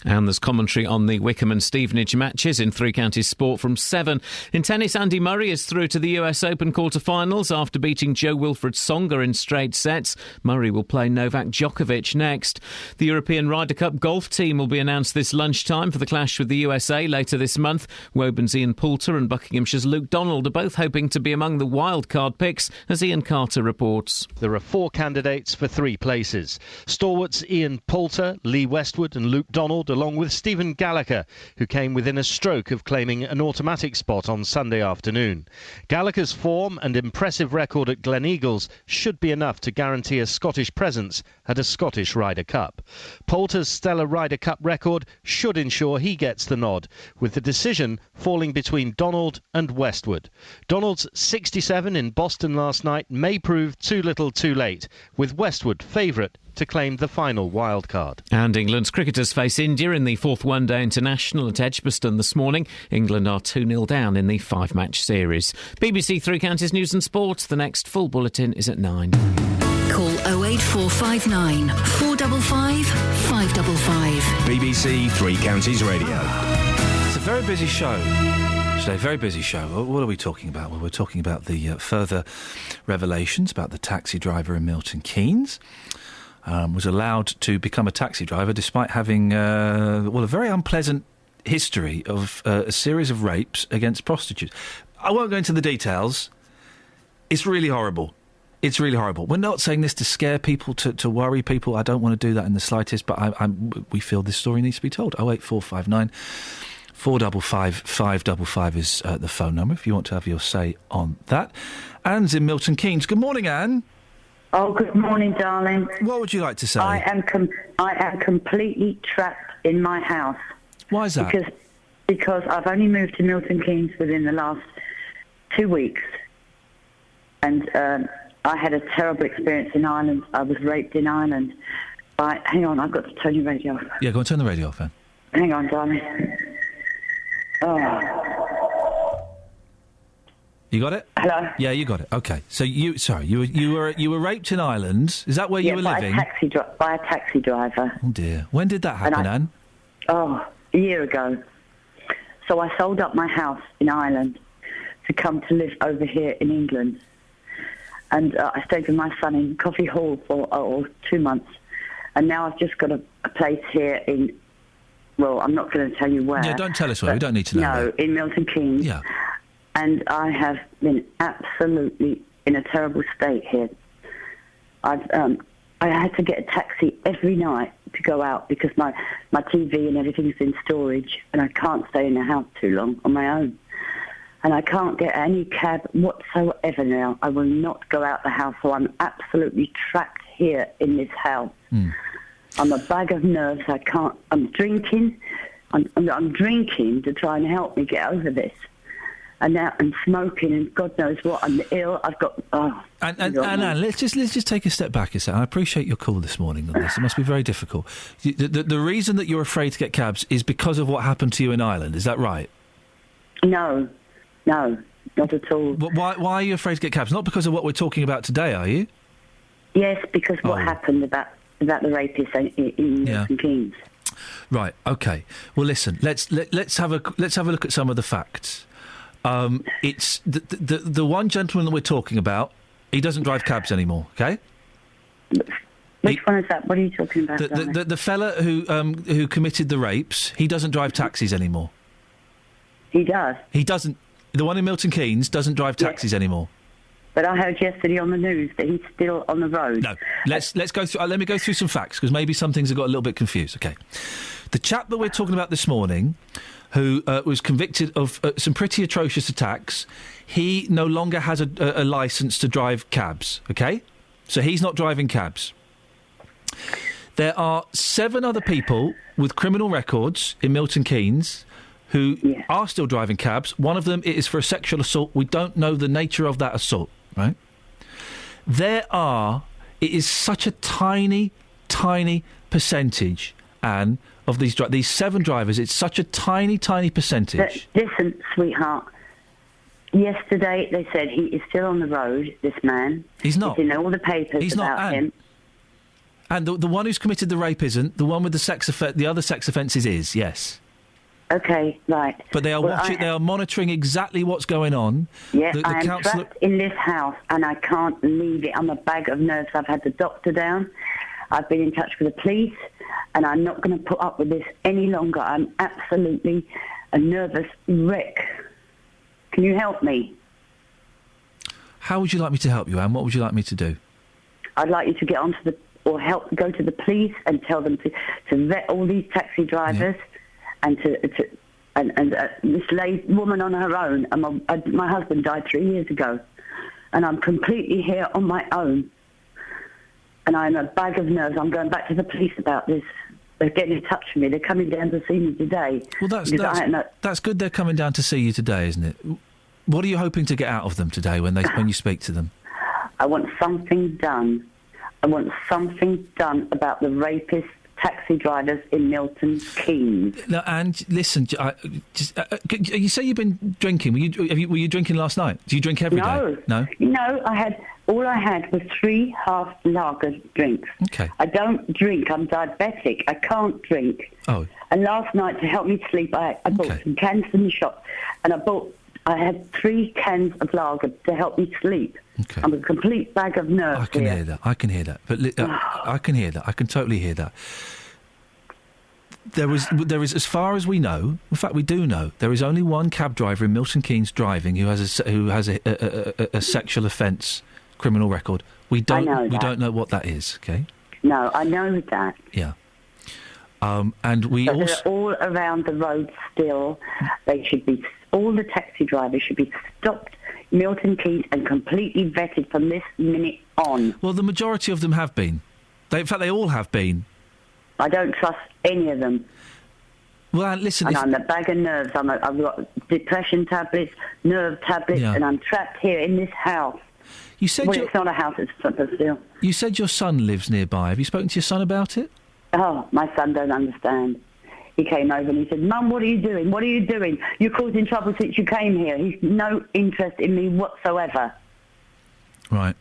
And there's commentary on the Wickham and Stevenage matches in Three Counties Sport from 7. In tennis, Andy Murray is through to the US Open quarter-finals after beating Jo-Wilfried Tsonga in straight sets. Murray will play Novak Djokovic next. The European Ryder Cup golf team will be announced this lunchtime for the clash with the USA later this month. Woburn's Ian Poulter and Buckinghamshire's Luke Donald are both hoping to be among the wildcard picks, as Ian Carter reports. There are 4 candidates for 3 places. Stalwarts Ian Poulter, Lee Westwood and Luke Donald, along with Stephen Gallagher, who came within a stroke of claiming an automatic spot on Sunday afternoon. Gallagher's form and impressive record at Gleneagles should be enough to guarantee a Scottish presence at a Scottish Ryder Cup. Poulter's stellar Ryder Cup record should ensure he gets the nod, with the decision falling between Donald and Westwood. Donald's 67 in Boston last night may prove too little too late, with Westwood favourite to claim the final wildcard. And England's cricketers face India in the 4th one-day international at Edgbaston this morning. England are 2-0 down in the 5-match series. BBC Three Counties News and Sport. The next full bulletin is at 9. Call 08459 455 555. BBC Three Counties Radio. It's a very busy show. today. Very busy show. What are we talking about? Well, we're talking about the further revelations about the taxi driver in Milton Keynes. Was allowed to become a taxi driver despite having, a very unpleasant history of a series of rapes against prostitutes. I won't go into the details. It's really horrible. It's really horrible. We're not saying this to scare people, to worry people. I don't want to do that in the slightest, but we feel this story needs to be told. 08459 455 555 is the phone number if you want to have your say on that. Anne's in Milton Keynes. Good morning, Anne. Oh, good morning, darling. What would you like to say? I am completely trapped in my house. Why is that? Because I've only moved to Milton Keynes within the last 2 weeks, and I had a terrible experience in Ireland. I was raped in Ireland. Hang on, I've got to turn your radio off. Yeah, go on, turn the radio off, Anne. Hang on, darling. Oh. You got it? Hello? Yeah, you got it. Okay. So you were raped in Ireland. Is that where you were living? By a taxi driver. Oh dear. When did that happen, Anne? Oh, a year ago. So I sold up my house in Ireland to come to live over here in England. And I stayed with my son in Coffee Hall for 2 months. And now I've just got a place here in, well, I'm not going to tell you where. Yeah, don't tell us where. We don't need to know. No, in Milton Keynes. Yeah. And I have been absolutely in a terrible state here. I had to get a taxi every night to go out because my TV and everything's in storage, and I can't stay in the house too long on my own. And I can't get any cab whatsoever now. I will not go out the house, so I'm absolutely trapped here in this house. Mm. I'm a bag of nerves. I'm drinking. I'm drinking to try and help me get over this. And now I'm smoking, and God knows what. I'm ill. I've got. And Anne, let's just take a step back a second. I appreciate your call this morning on this. It must be very difficult. The reason that you're afraid to get cabs is because of what happened to you in Ireland. Is that right? No, not at all. Why are you afraid to get cabs? Not because of what we're talking about today, are you? Yes, because what happened about the rapist in Milton Keynes. Right. Okay. Well, listen. Let's have a look at some of the facts. It's the one gentleman that we're talking about. He doesn't drive cabs anymore. Okay. Which one is that? What are you talking about? The fella who committed the rapes. He doesn't drive taxis anymore. He does. He doesn't. The one in Milton Keynes doesn't drive taxis anymore. But I heard yesterday on the news that he's still on the road. No. Let's go through. Let me go through some facts because maybe some things have got a little bit confused. Okay. The chap that we're talking about this morning, who was convicted of some pretty atrocious attacks, he no longer has a licence to drive cabs, OK? So he's not driving cabs. There are 7 other people with criminal records in Milton Keynes who are still driving cabs. One of them is for a sexual assault. We don't know the nature of that assault, right? It is such a tiny, tiny percentage, Anne, of these 7 drivers. It's such a tiny, tiny percentage. Listen, sweetheart. Yesterday they said he is still on the road, this man. He's not. It's in all the papers about him. And the one who's committed the rape isn't. The one with the other sex offences is, yes. Okay, right. But they are watching. They are monitoring exactly what's going on. Yeah, I am trapped in this house and I can't leave it. I'm a bag of nerves. I've had the doctor down. I've been in touch with the police, and I'm not going to put up with this any longer. I'm absolutely a nervous wreck. Can you help me? How would you like me to help you, Anne? What would you like me to do? I'd like you to get onto go to the police and tell them to vet all these taxi drivers. Yeah. And this woman on her own. My husband died 3 years ago, and I'm completely here on my own. And I'm a bag of nerves. I'm going back to the police about this. They're getting in touch with me. They're coming down to see me today. Well, that's good. They're coming down to see you today, isn't it? What are you hoping to get out of them today when you speak to them? I want something done. I want something done about the rapist taxi drivers in Milton Keynes. No, and listen, you say you've been drinking. Were you drinking last night? Do you drink every day? No. No, all I had was 3 half lager drinks. Okay. I don't drink. I'm diabetic. I can't drink. Oh. And last night, to help me sleep, I bought some cans from the shop, and I had 3 cans of lager to help me sleep. Okay. I'm a complete bag of nerves. I can hear that. I can hear that. But I can hear that. I can totally hear that. There is, as far as we know, in fact, we do know, there is only one cab driver in Milton Keynes driving who has a sexual offence criminal record. We don't know what that is. Okay. No, I know that. Yeah. And we but also they're all around the road still. They should be. All the taxi drivers should be stopped, Milton Keynes, and completely vetted from this minute on. Well, the majority of them have been. In fact, they all have been. I don't trust any of them. Well, listen... And I'm a bag of nerves. I've got depression tablets, nerve tablets, and I'm trapped here in this house. You said it's not a house, it's a still. You said your son lives nearby. Have you spoken to your son about it? Oh, my son don't understand. He came over and he said, Mum, what are you doing? What are you doing? You're causing trouble since you came here. He's no interest in me whatsoever. Right.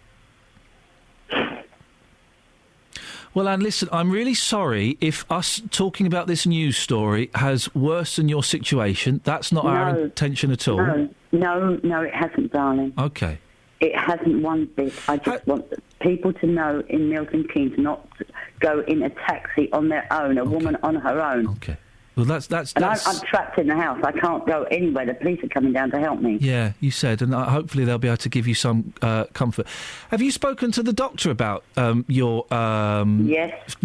Well, Anne, listen, I'm really sorry if us talking about this news story has worsened your situation. That's not our intention at all. No, it hasn't, darling. Okay. It hasn't one bit. I just want people to know in Milton Keynes not to go in a taxi on their own, a woman on her own. Okay. Well, that's... And I'm trapped in the house. I can't go anywhere. The police are coming down to help me. Yeah, you said, and hopefully they'll be able to give you some comfort. Have you spoken to the doctor about your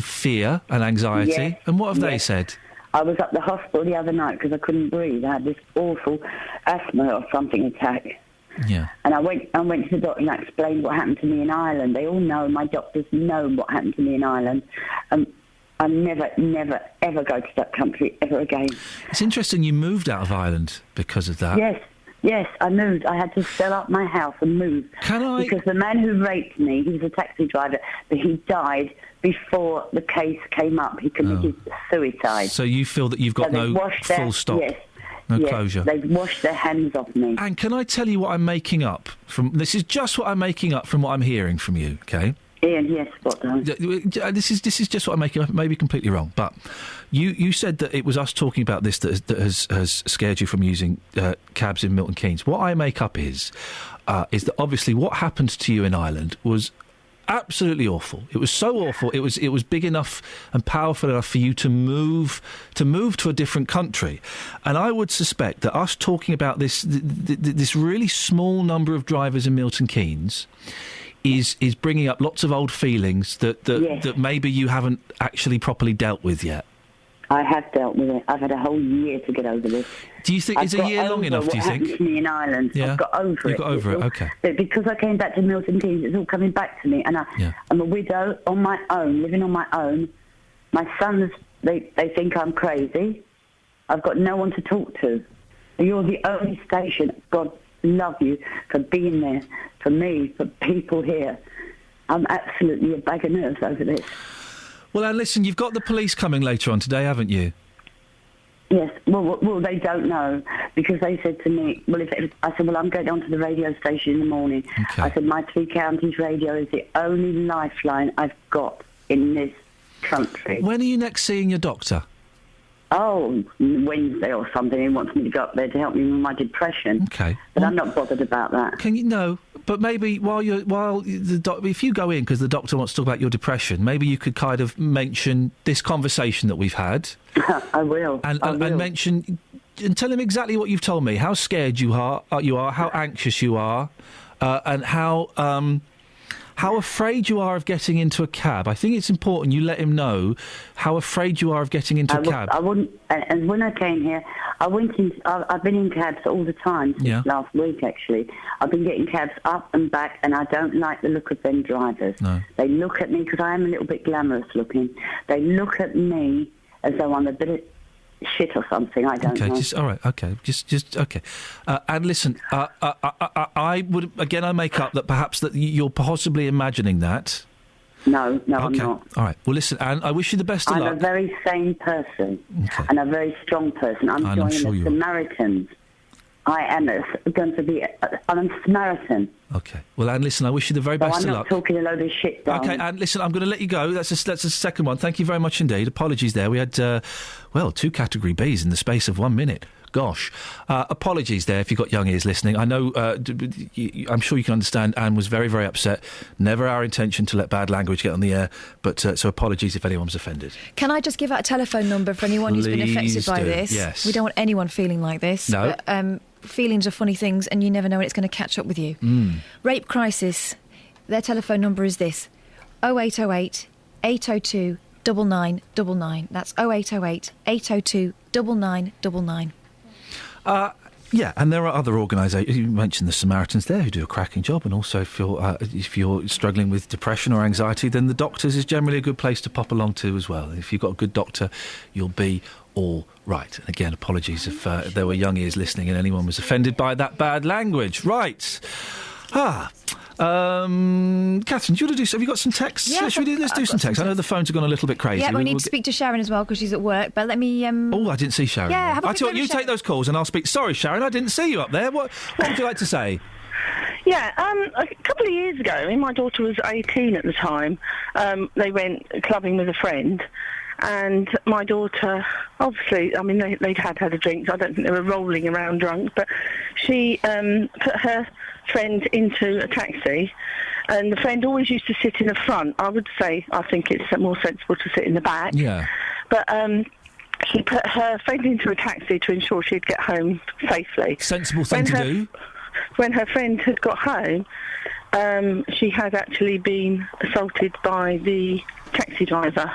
fear and anxiety? Yes. And what have they said? I was at the hospital the other night because I couldn't breathe. I had this awful asthma or something attack. Yeah. And I went to the doctor and I explained what happened to me in Ireland. They all know, my doctors know what happened to me in Ireland. I never, ever go to that country ever again. It's interesting you moved out of Ireland because of that. Yes, I moved. I had to sell up my house and move. Because the man who raped me, he was a taxi driver, but he died before the case came up. He committed suicide. So you feel that you've got full stop? Yes. No closure. They've washed their hands off me. And can I tell you what I'm making up from... This is just what I'm making up from what I'm hearing from you, okay? Ian, yes, what? This is just what I'm making up. I may be completely wrong, but you said that it was us talking about this that has scared you from using cabs in Milton Keynes. What I make up is that obviously what happened to you in Ireland was absolutely awful. It was so awful. It was big enough and powerful enough for you to move to a different country. And I would suspect that us talking about this really small number of drivers in Milton Keynes is bringing up lots of old feelings that maybe you haven't actually properly dealt with yet. I have dealt with it. I've had a whole year to get over this. Do you think is a year long enough? Do you think? What happened to me in Ireland? Yeah. I've got over it. You've got over it. Okay. But because I came back to Milton Keynes, it's all coming back to me, and I'm a widow on my own, living on my own. My sons, they think I'm crazy. I've got no one to talk to. You're the only station. God love you for being there for me, for people here. I'm absolutely a bag of nerves over this. Well, and listen, you've got the police coming later on today, haven't you? Yes. Well, they don't know because they said to me, I said, I'm going on to the radio station in the morning. Okay. I said, my Three Counties radio is the only lifeline I've got in this country. When are you next seeing your doctor? Oh, Wednesday or something. He wants me to go up there to help me with my depression. Okay. But I'm not bothered about that. Can you? No. But maybe if you go in because the doctor wants to talk about your depression, maybe you could kind of mention this conversation that we've had. I will. And mention and tell him exactly what you've told me. How scared you are, how anxious you are, and how afraid you are of getting into a cab. I think it's important you let him know how afraid you are of getting into a cab. I wouldn't. And when I came here, I've been in cabs all the time since last week, actually. I've been getting cabs up and back, and I don't like the look of them drivers. No. They look at me, because I am a little bit glamorous looking. They look at me as though I'm a bit of shit or something. I don't know. All right. Okay. Just okay. And listen, I would again. I make up that perhaps that you're possibly imagining that. No, okay. I'm not. All right. Well, listen, Anne, I wish you the best of luck. I'm a very sane person and a very strong person. I'm joining the Samaritans. I am going to be on a Samaritan. Okay. Well, Anne, listen, I wish you the very best I'm of not luck. talking a load of shit, darling. Okay, Anne, listen, I'm going to let you go. That's a second one. Thank you very much indeed. Apologies there. We had, 2 Category Bs in the space of 1 minute. Gosh. Apologies there if you've got young ears listening. I know, I'm sure you can understand, Anne was very, very upset. Never our intention to let bad language get on the air, but so apologies if anyone was offended. Can I just give out a telephone number for anyone who's been affected by this? Yes. We don't want anyone feeling like this. No. But, feelings are funny things, and you never know when it's going to catch up with you. Rape Crisis, their telephone number is this: 0808 802 9999. That's 0808 802 9999. Yeah, and there are other organisations. You mentioned the Samaritans there who do a cracking job, and also if you're struggling with depression or anxiety, then the doctors is generally a good place to pop along to as well. If you've got a good doctor, you'll be all right. And again, apologies if there were young ears listening and anyone was offended by that bad language. Right. Catherine, do you want to do? Have you got some texts? Yeah, let's do some texts. I know the phones have gone a little bit crazy. Yeah, we need to speak to Sharon as well because she's at work. But let me. Oh, I didn't see Sharon. Yeah, have a I tell you, take those calls and I'll speak. Sorry, Sharon, I didn't see you up there. What would you like to say? Yeah, a couple of years ago, my daughter was 18 at the time. They went clubbing with a friend. And my daughter, obviously, I mean, they'd had a drink. I don't think they were rolling around drunk. But she put her friend into a taxi. And the friend always used to sit in the front. I would say I think it's more sensible to sit in the back. Yeah. But she put her friend into a taxi to ensure she'd get home safely. Sensible thing to do. When her friend had got home, she had actually been assaulted by the taxi driver.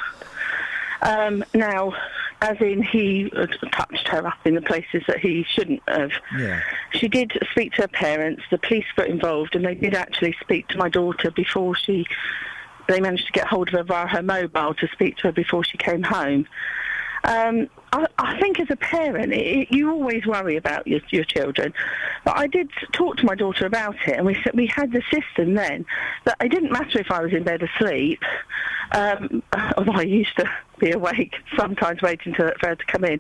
Now, as in he touched her up in the places that he shouldn't have. Yeah. She did speak to her parents. The police got involved, and they did actually speak to my daughter before they managed to get hold of her via her mobile to speak to her before she came home. I think as a parent, you always worry about your children. But I did talk to my daughter about it, and we had the system then that it didn't matter if I was in bed asleep, although I used to be awake, sometimes waiting for her to come in.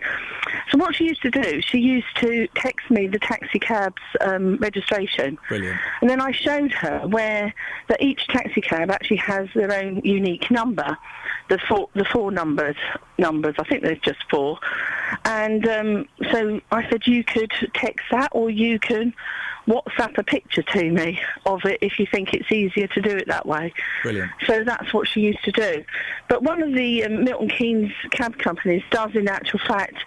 So what she used to do, she used to text me the taxi cab's registration. Brilliant. And then I showed her that each taxi cab actually has their own unique number. The four numbers, I think there's just 4. And so I said, you could text that, or you can WhatsApp a picture to me of it if you think it's easier to do it that way. Brilliant. So that's what she used to do. But one of the Milton Keynes cab companies does, in actual fact,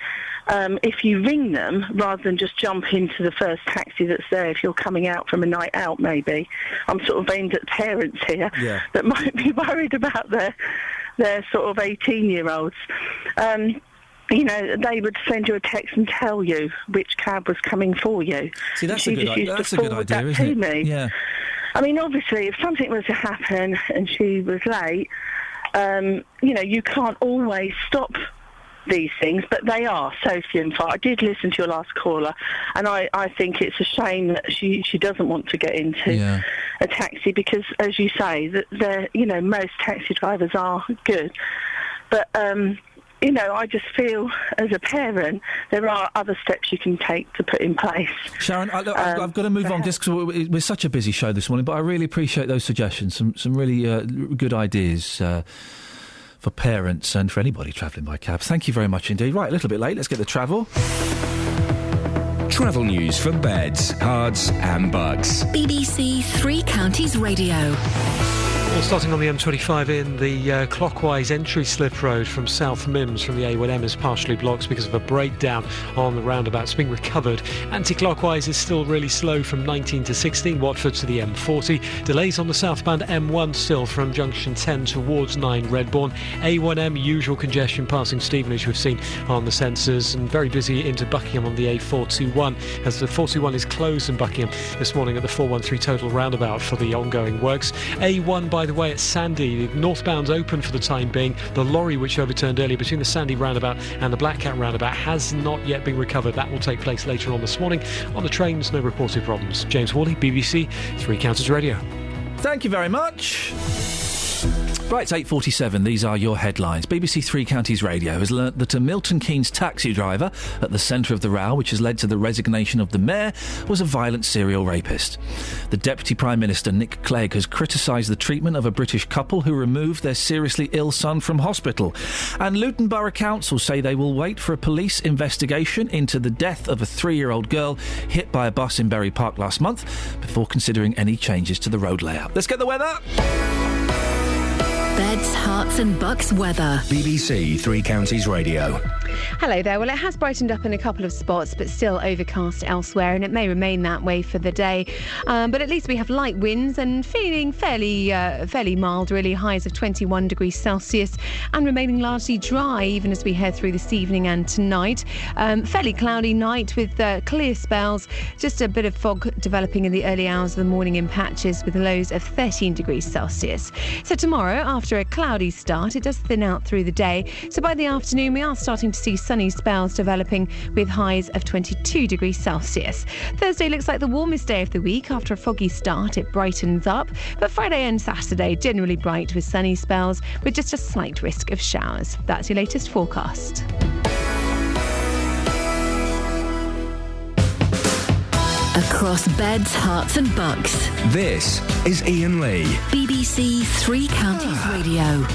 if you ring them, rather than just jump into the first taxi that's there, if you're coming out from a night out, maybe. I'm sort of aimed at parents here that might be worried about their sort of 18-year-olds. They would send you a text and tell you which cab was coming for you. See, that's a good idea, isn't it? Me. Yeah. I mean, obviously, if something was to happen and she was late, you can't always stop these things, but they are so few and far. I did listen to your last caller, and I think it's a shame that she doesn't want to get into a taxi because, as you say, that most taxi drivers are good, but I just feel as a parent there are other steps you can take to put in place. Sharon, I've got to move on just because we're such a busy show this morning, but I really appreciate those suggestions. Some really good ideas for parents and for anybody travelling by cab. Thank you very much indeed. Right, a little bit late. Let's get the travel. Travel news for beds, cards and bugs. BBC Three Counties Radio. Well, starting on the M25 in the clockwise entry slip road from South Mims from the A1M is partially blocked because of a breakdown on the roundabout. It's being recovered. Anti-clockwise is still really slow from 19 to 16, Watford to the M40. Delays on the southbound M1 still from junction 10 towards 9 Redbourne. A1M, usual congestion passing Stevenage we've seen on the sensors, and very busy into Buckingham on the A421 as the 421 is closed in Buckingham this morning at the 413 total roundabout for the ongoing works. A1, by the way, at Sandy, the northbound's open for the time being. The lorry which overturned earlier between the Sandy roundabout and the Black Cat roundabout has not yet been recovered. That will take place later on this morning. On the trains, no reported problems. James Hawley, BBC Three Counties Radio. Thank you very much. Right, it's 8:47. These are your headlines. BBC Three Counties Radio has learnt that a Milton Keynes taxi driver at the centre of the row, which has led to the resignation of the mayor, was a violent serial rapist. The Deputy Prime Minister, Nick Clegg, has criticised the treatment of a British couple who removed their seriously ill son from hospital. And Luton Borough Council say they will wait for a police investigation into the death of a 3-year-old girl hit by a bus in Bury Park last month before considering any changes to the road layout. Let's get the weather. Beds, Herts and Bucks weather. BBC Three Counties Radio. Hello there. Well, it has brightened up in a couple of spots, but still overcast elsewhere, and it may remain that way for the day. But at least we have light winds and feeling fairly mild, really. Highs of 21 degrees Celsius and remaining largely dry even as we head through this evening and tonight. Fairly cloudy night with clear spells. Just a bit of fog developing in the early hours of the morning in patches with lows of 13 degrees Celsius. So tomorrow, after a cloudy start, it does thin out through the day. So by the afternoon, we are starting to see sunny spells developing with highs of 22 degrees Celsius. Thursday looks like the warmest day of the week. After a foggy start, it brightens up. But Friday and Saturday, generally bright with sunny spells with just a slight risk of showers. That's your latest forecast. Across beds, Herts and Bucks. This is Iain Lee. BBC Three Counties Radio.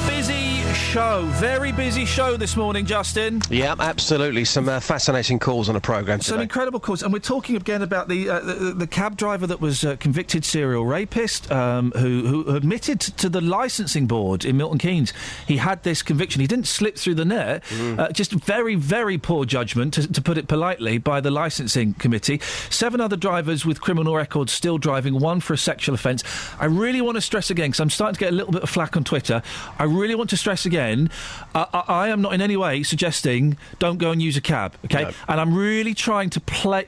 Busy show. Very busy show this morning, Justin. Yeah, absolutely. Some fascinating calls on the programme today. Some incredible calls. And we're talking again about the cab driver that was a convicted serial rapist who admitted to the licensing board in Milton Keynes he had this conviction. He didn't slip through the net. Just very, very poor judgment, to put it politely, by the licensing committee. 7 other drivers with criminal records still driving, 1 for a sexual offence. I really want to stress again, because I'm starting to get a little bit of flack on Twitter, I really want to stress again, I am not in any way suggesting don't go and use a cab, OK? No. And I'm really trying to play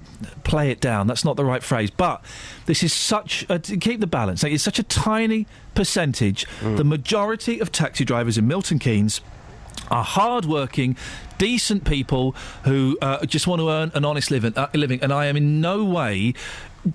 it down. That's not the right phrase. But this is to keep the balance. It's such a tiny percentage. The majority of taxi drivers in Milton Keynes are hard-working, decent people who just want to earn an honest living. And I am in no way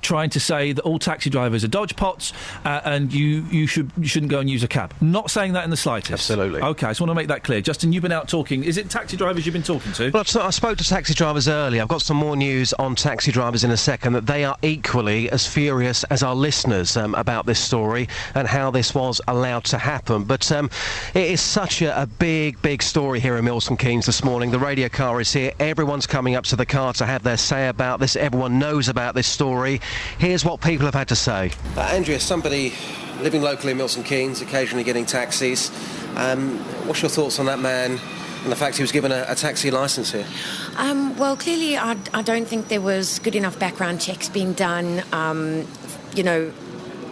trying to say that all taxi drivers are dodgepots and you shouldn't go and use a cab. Not saying that in the slightest. Absolutely. OK, I just want to make that clear. Justin, you've been out talking. Is it taxi drivers you've been talking to? Well, I spoke to taxi drivers earlier. I've got some more news on taxi drivers in a second, that they are equally as furious as our listeners about this story and how this was allowed to happen. But it is such a big story here in Milton Keynes this morning. The radio car is here. Everyone's coming up to the car to have their say about this. Everyone knows about this story. Here's what people have had to say. Andrea, somebody living locally in Milton Keynes, occasionally getting taxis. What's your thoughts on that man and the fact he was given a taxi licence here? Well, clearly I don't think there was good enough background checks being done.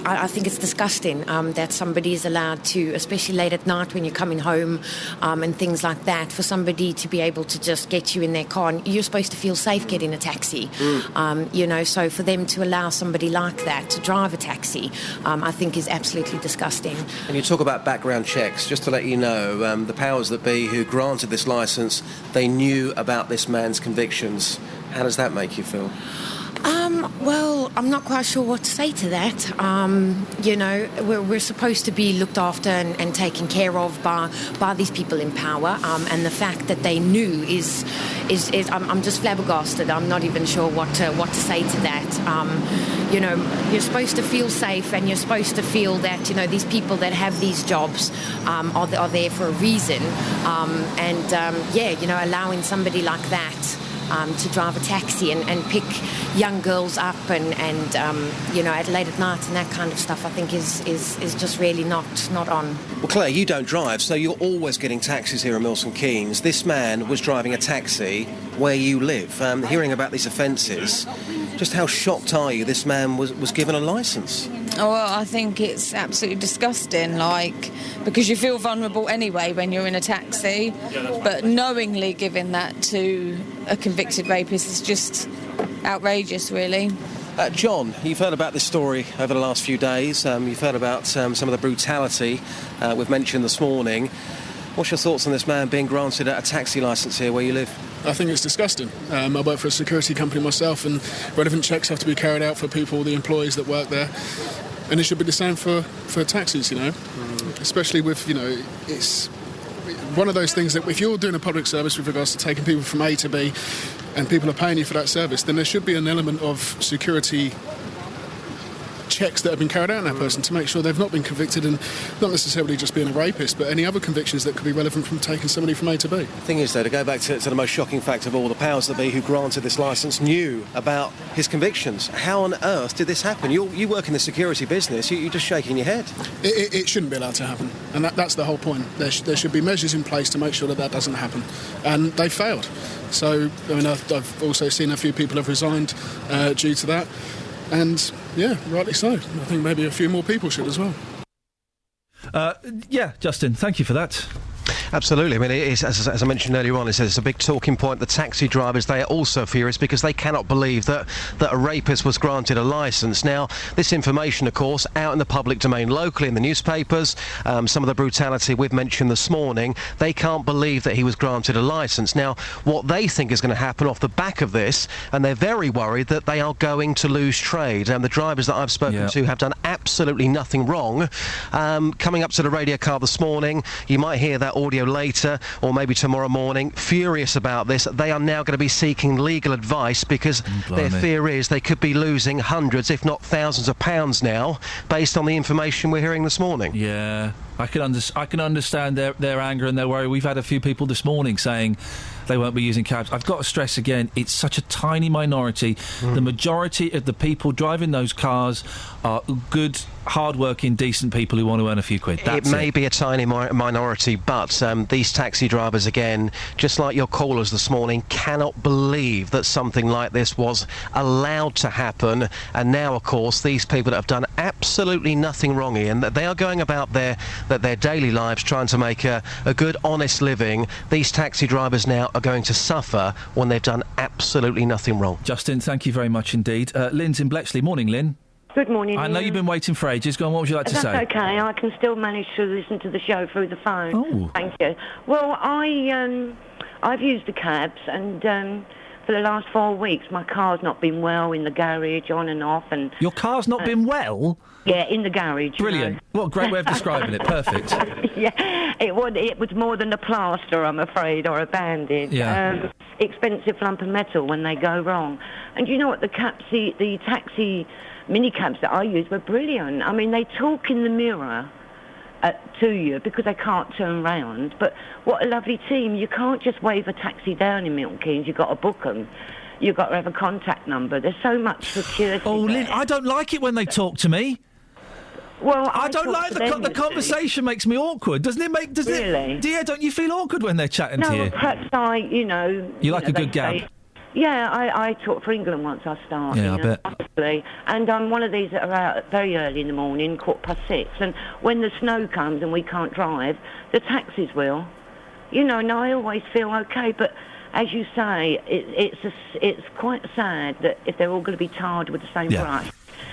I think it's disgusting that somebody is allowed to, especially late at night when you're coming home and things like that, for somebody to be able to just get you in their car. And you're supposed to feel safe getting a taxi, so for them to allow somebody like that to drive a taxi, I think is absolutely disgusting. And you talk about background checks, just to let you know, the powers that be who granted this licence, they knew about this man's convictions. How does that make you feel? Well, I'm not quite sure what to say to that. We're supposed to be looked after and taken care of by these people in power, and the fact that they knew is I'm just flabbergasted. I'm not even sure what to say to that. You're supposed to feel safe, and you're supposed to feel that these people that have these jobs are there for a reason, allowing somebody like that to drive a taxi and pick young girls up and at late at night and that kind of stuff, I think is just really not on. Well, Claire, you don't drive, so you're always getting taxis here in Milton Keynes. This man was driving a taxi where you live. Hearing about these offences, just how shocked are you this man was given a licence? Oh, well, I think it's absolutely disgusting, because you feel vulnerable anyway when you're in a taxi, but knowingly giving that to a convicted rapist is just outrageous, really. John, you've heard about this story over the last few days. You've heard about some of the brutality we've mentioned this morning. What's your thoughts on this man being granted a taxi licence here where you live? I think it's disgusting. I work for a security company myself, and relevant checks have to be carried out for people, the employees that work there. And it should be the same for taxis, especially with, it's one of those things that if you're doing a public service with regards to taking people from A to B and people are paying you for that service, then there should be an element of security checks that have been carried out on that person to make sure they've not been convicted, and not necessarily just being a rapist, but any other convictions that could be relevant from taking somebody from A to B. The thing is, though, to go back to the most shocking fact of all, the powers that be who granted this licence knew about his convictions. How on earth did this happen? You work in the security business, you're just shaking your head. It shouldn't be allowed to happen, and that's the whole point. There should be measures in place to make sure that doesn't happen, and they failed. So, I've also seen a few people have resigned due to that. And, yeah, rightly so. I think maybe a few more people should as well. Justin, thank you for that. Absolutely. I mean, it is, as I mentioned earlier on, it's a big talking point. The taxi drivers, they are also furious because they cannot believe that a rapist was granted a licence. Now, this information, of course, out in the public domain locally in the newspapers, some of the brutality we've mentioned this morning, they can't believe that he was granted a licence. Now, what they think is going to happen off the back of this, and they're very worried that they are going to lose trade. And the drivers that I've spoken to have done absolutely nothing wrong. Coming up to the radio car this morning, you might hear that audio later or maybe tomorrow morning, furious about this. They are now going to be seeking legal advice because their fear is they could be losing hundreds, if not thousands of pounds now, based on the information we're hearing this morning. Yeah, I can understand their anger and their worry. We've had a few people this morning saying they won't be using cabs. I've got to stress again, it's such a tiny minority. The majority of the people driving those cars are good, hard-working, decent people who want to earn a few quid. That's it may be a tiny minority, but these taxi drivers, again, just like your callers this morning, cannot believe that something like this was allowed to happen. And now, of course, these people that have done absolutely nothing wrong, Ian, that they are going about their daily lives trying to make a good, honest living. These taxi drivers now are going to suffer when they've done absolutely nothing wrong. Justin, thank you very much indeed. Lynn's in Bletchley. Morning, Lynn. Good morning. I know you've been waiting for ages. Go on, what would you like to say? That's okay. I can still manage to listen to the show through the phone. Oh. Thank you. Well, I've used the cabs, and for the last 4 weeks, my car's not been well in the garage, on and off. And your car's not been well? Yeah, in the garage. Brilliant. What a great way of describing it. Perfect. Yeah, it was more than a plaster, I'm afraid, or a bandage. Yeah. Expensive lump of metal when they go wrong. And you know what? The taxi minicabs that I use were brilliant. I mean, they talk in the mirror to you because they can't turn round. But what a lovely team. You can't just wave a taxi down in Milton Keynes. You've got to book them. You've got to have a contact number. There's so much security. Oh, Lynn, I don't like it when they talk to me. Well, I don't like the conversation. Makes me awkward, doesn't it? Really? Yeah, don't you feel awkward when they're chatting to you? No, perhaps You like a good gab. Yeah, I taught for England once I started. Yeah, I bet. Honestly. And I'm one of these that are out very early in the morning, 6:15. And when the snow comes and we can't drive, the taxis will. And I always feel okay. But as you say, it's quite sad that if they're all going to be tarred with the same brush.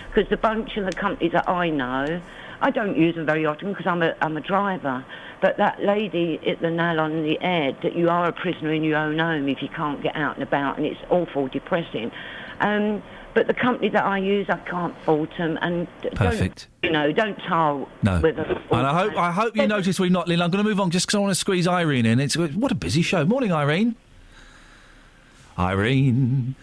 Because the bunch of the companies that I know, I don't use them very often because I'm a driver. But that lady hit the nail on the head that you are a prisoner in your own home if you can't get out and about, and it's awful depressing. But the company that I use, I can't fault them. And perfect. Don't tar with them. And I hope you notice we've not, Lynn. I'm going to move on just because I want to squeeze Irene in. What a busy show. Morning, Irene. Irene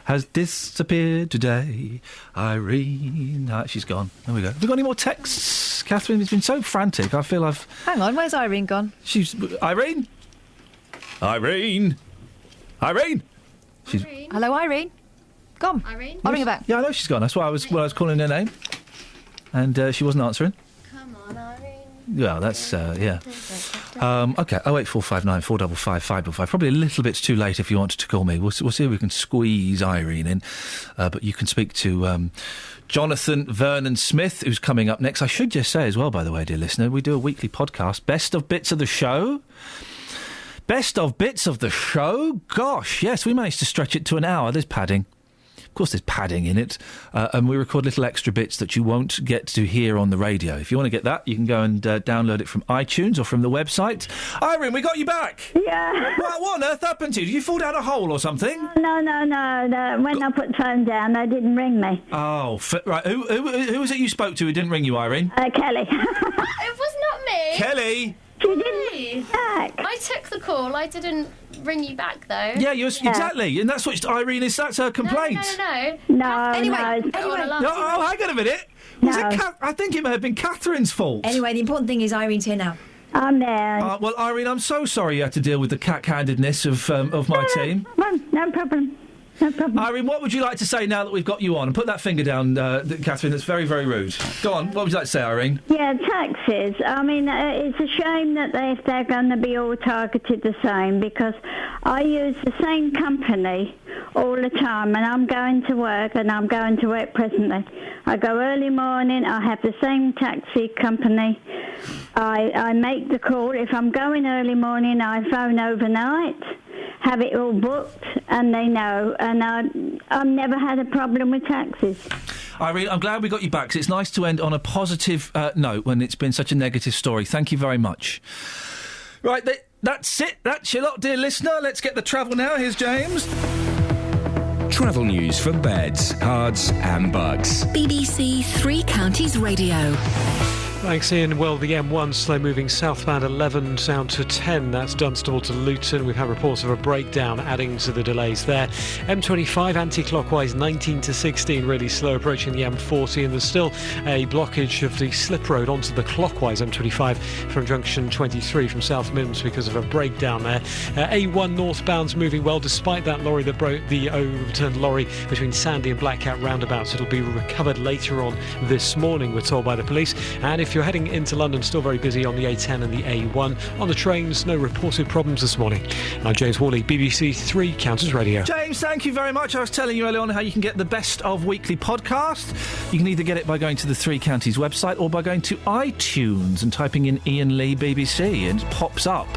has disappeared today. Irene... she's gone. There we go. Have we got any more texts? Catherine has been so frantic. I feel I've... Hang on, where's Irene gone? She's... Irene? Irene? She's... Hello, Irene. Gone. Irene? I'll ring her back. Yeah, I know she's gone. That's why I was calling her name. And she wasn't answering. Come on, Irene. Yeah, that's, yeah. OK, 08459 455 555. Probably a little bit too late if you wanted to call me. We'll see if we can squeeze Irene in. But you can speak to Jonathan Vernon Smith, who's coming up next. I should just say as well, by the way, dear listener, we do a weekly podcast, Best of Bits of the Show. Best of Bits of the Show? Gosh, yes, we managed to stretch it to an hour. There's padding. course, there's padding in it, and we record little extra bits that you won't get to hear on the radio. If you want to get that, you can go and download it from iTunes or from the website. Irene, we got you back. Yeah. What on earth happened to you? Did you fall down a hole or something? No. When I put the phone down, they didn't ring me. Oh, right. Who was it you spoke to who didn't ring you, Irene? Kelly. It was not me. Kelly. She didn't back. I took the call. I didn't ring you back, though. Yeah, exactly. And that's what Irene is. That's her complaint. No. Anyway. Oh, hang on a minute. I think it may have been Catherine's fault. Anyway, the important thing is Irene's here now. I'm there. Well, Irene, I'm so sorry you had to deal with the cat-handedness of my team. No problem. No problem. Irene, what would you like to say now that we've got you on? And put that finger down, Catherine, that's very, very rude. Go on, what would you like to say, Irene? Yeah, taxis. I mean, it's a shame that they're going to be all targeted the same, because I use the same company all the time, and I'm going to work, presently. I go early morning, I have the same taxi company. I make the call. If I'm going early morning, I phone overnight, have it all booked, and they know. And I've never had a problem with taxis. Irene, I'm glad we got you back, 'cause it's nice to end on a positive note when it's been such a negative story. Thank you very much. Right, that's it. That's your lot, dear listener. Let's get the travel now. Here's James. Travel news for beds, cards and bugs. BBC Three Counties Radio. Thanks, Ian. Well, the M1 slow moving southbound 11 down to 10. That's Dunstable to Luton. We've had reports of a breakdown adding to the delays there. M25 anti-clockwise 19 to 16, really slow approaching the M40. And there's still a blockage of the slip road onto the clockwise M25 from junction 23 from South Mims because of a breakdown there. A1 northbound's moving well despite that lorry that broke the overturned lorry between Sandy and Black Cat roundabouts. It'll be recovered later on this morning, we're told by the police. And if you're heading into London, still very busy on the A10 and the A1. On the trains, no reported problems this morning. I'm James Worley, BBC Three Counties Radio. James, thank you very much. I was telling you earlier on how you can get the Best of Weekly podcast. You can either get it by going to the Three Counties website or by going to iTunes and typing in Iain Lee BBC, and it pops up.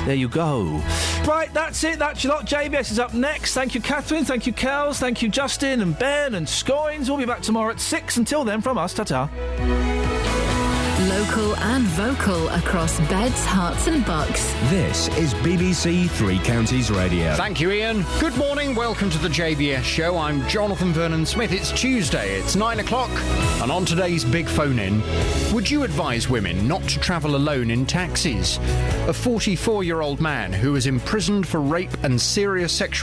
There you go. Right, that's it. That's your lot. JBS is up next. Thank you, Catherine. Thank you, Kels. Thank you, Justin and Ben and Scoins. We'll be back tomorrow at 6. Until then, from us, ta-ta. Local and vocal across beds, hearts and bucks. This is BBC Three Counties Radio. Thank you, Ian. Good morning. Welcome to the JBS show. I'm Jonathan Vernon-Smith. It's Tuesday. It's 9 o'clock. And on today's big phone-in, would you advise women not to travel alone in taxis? A 44-year-old man who was imprisoned for rape and serious sexual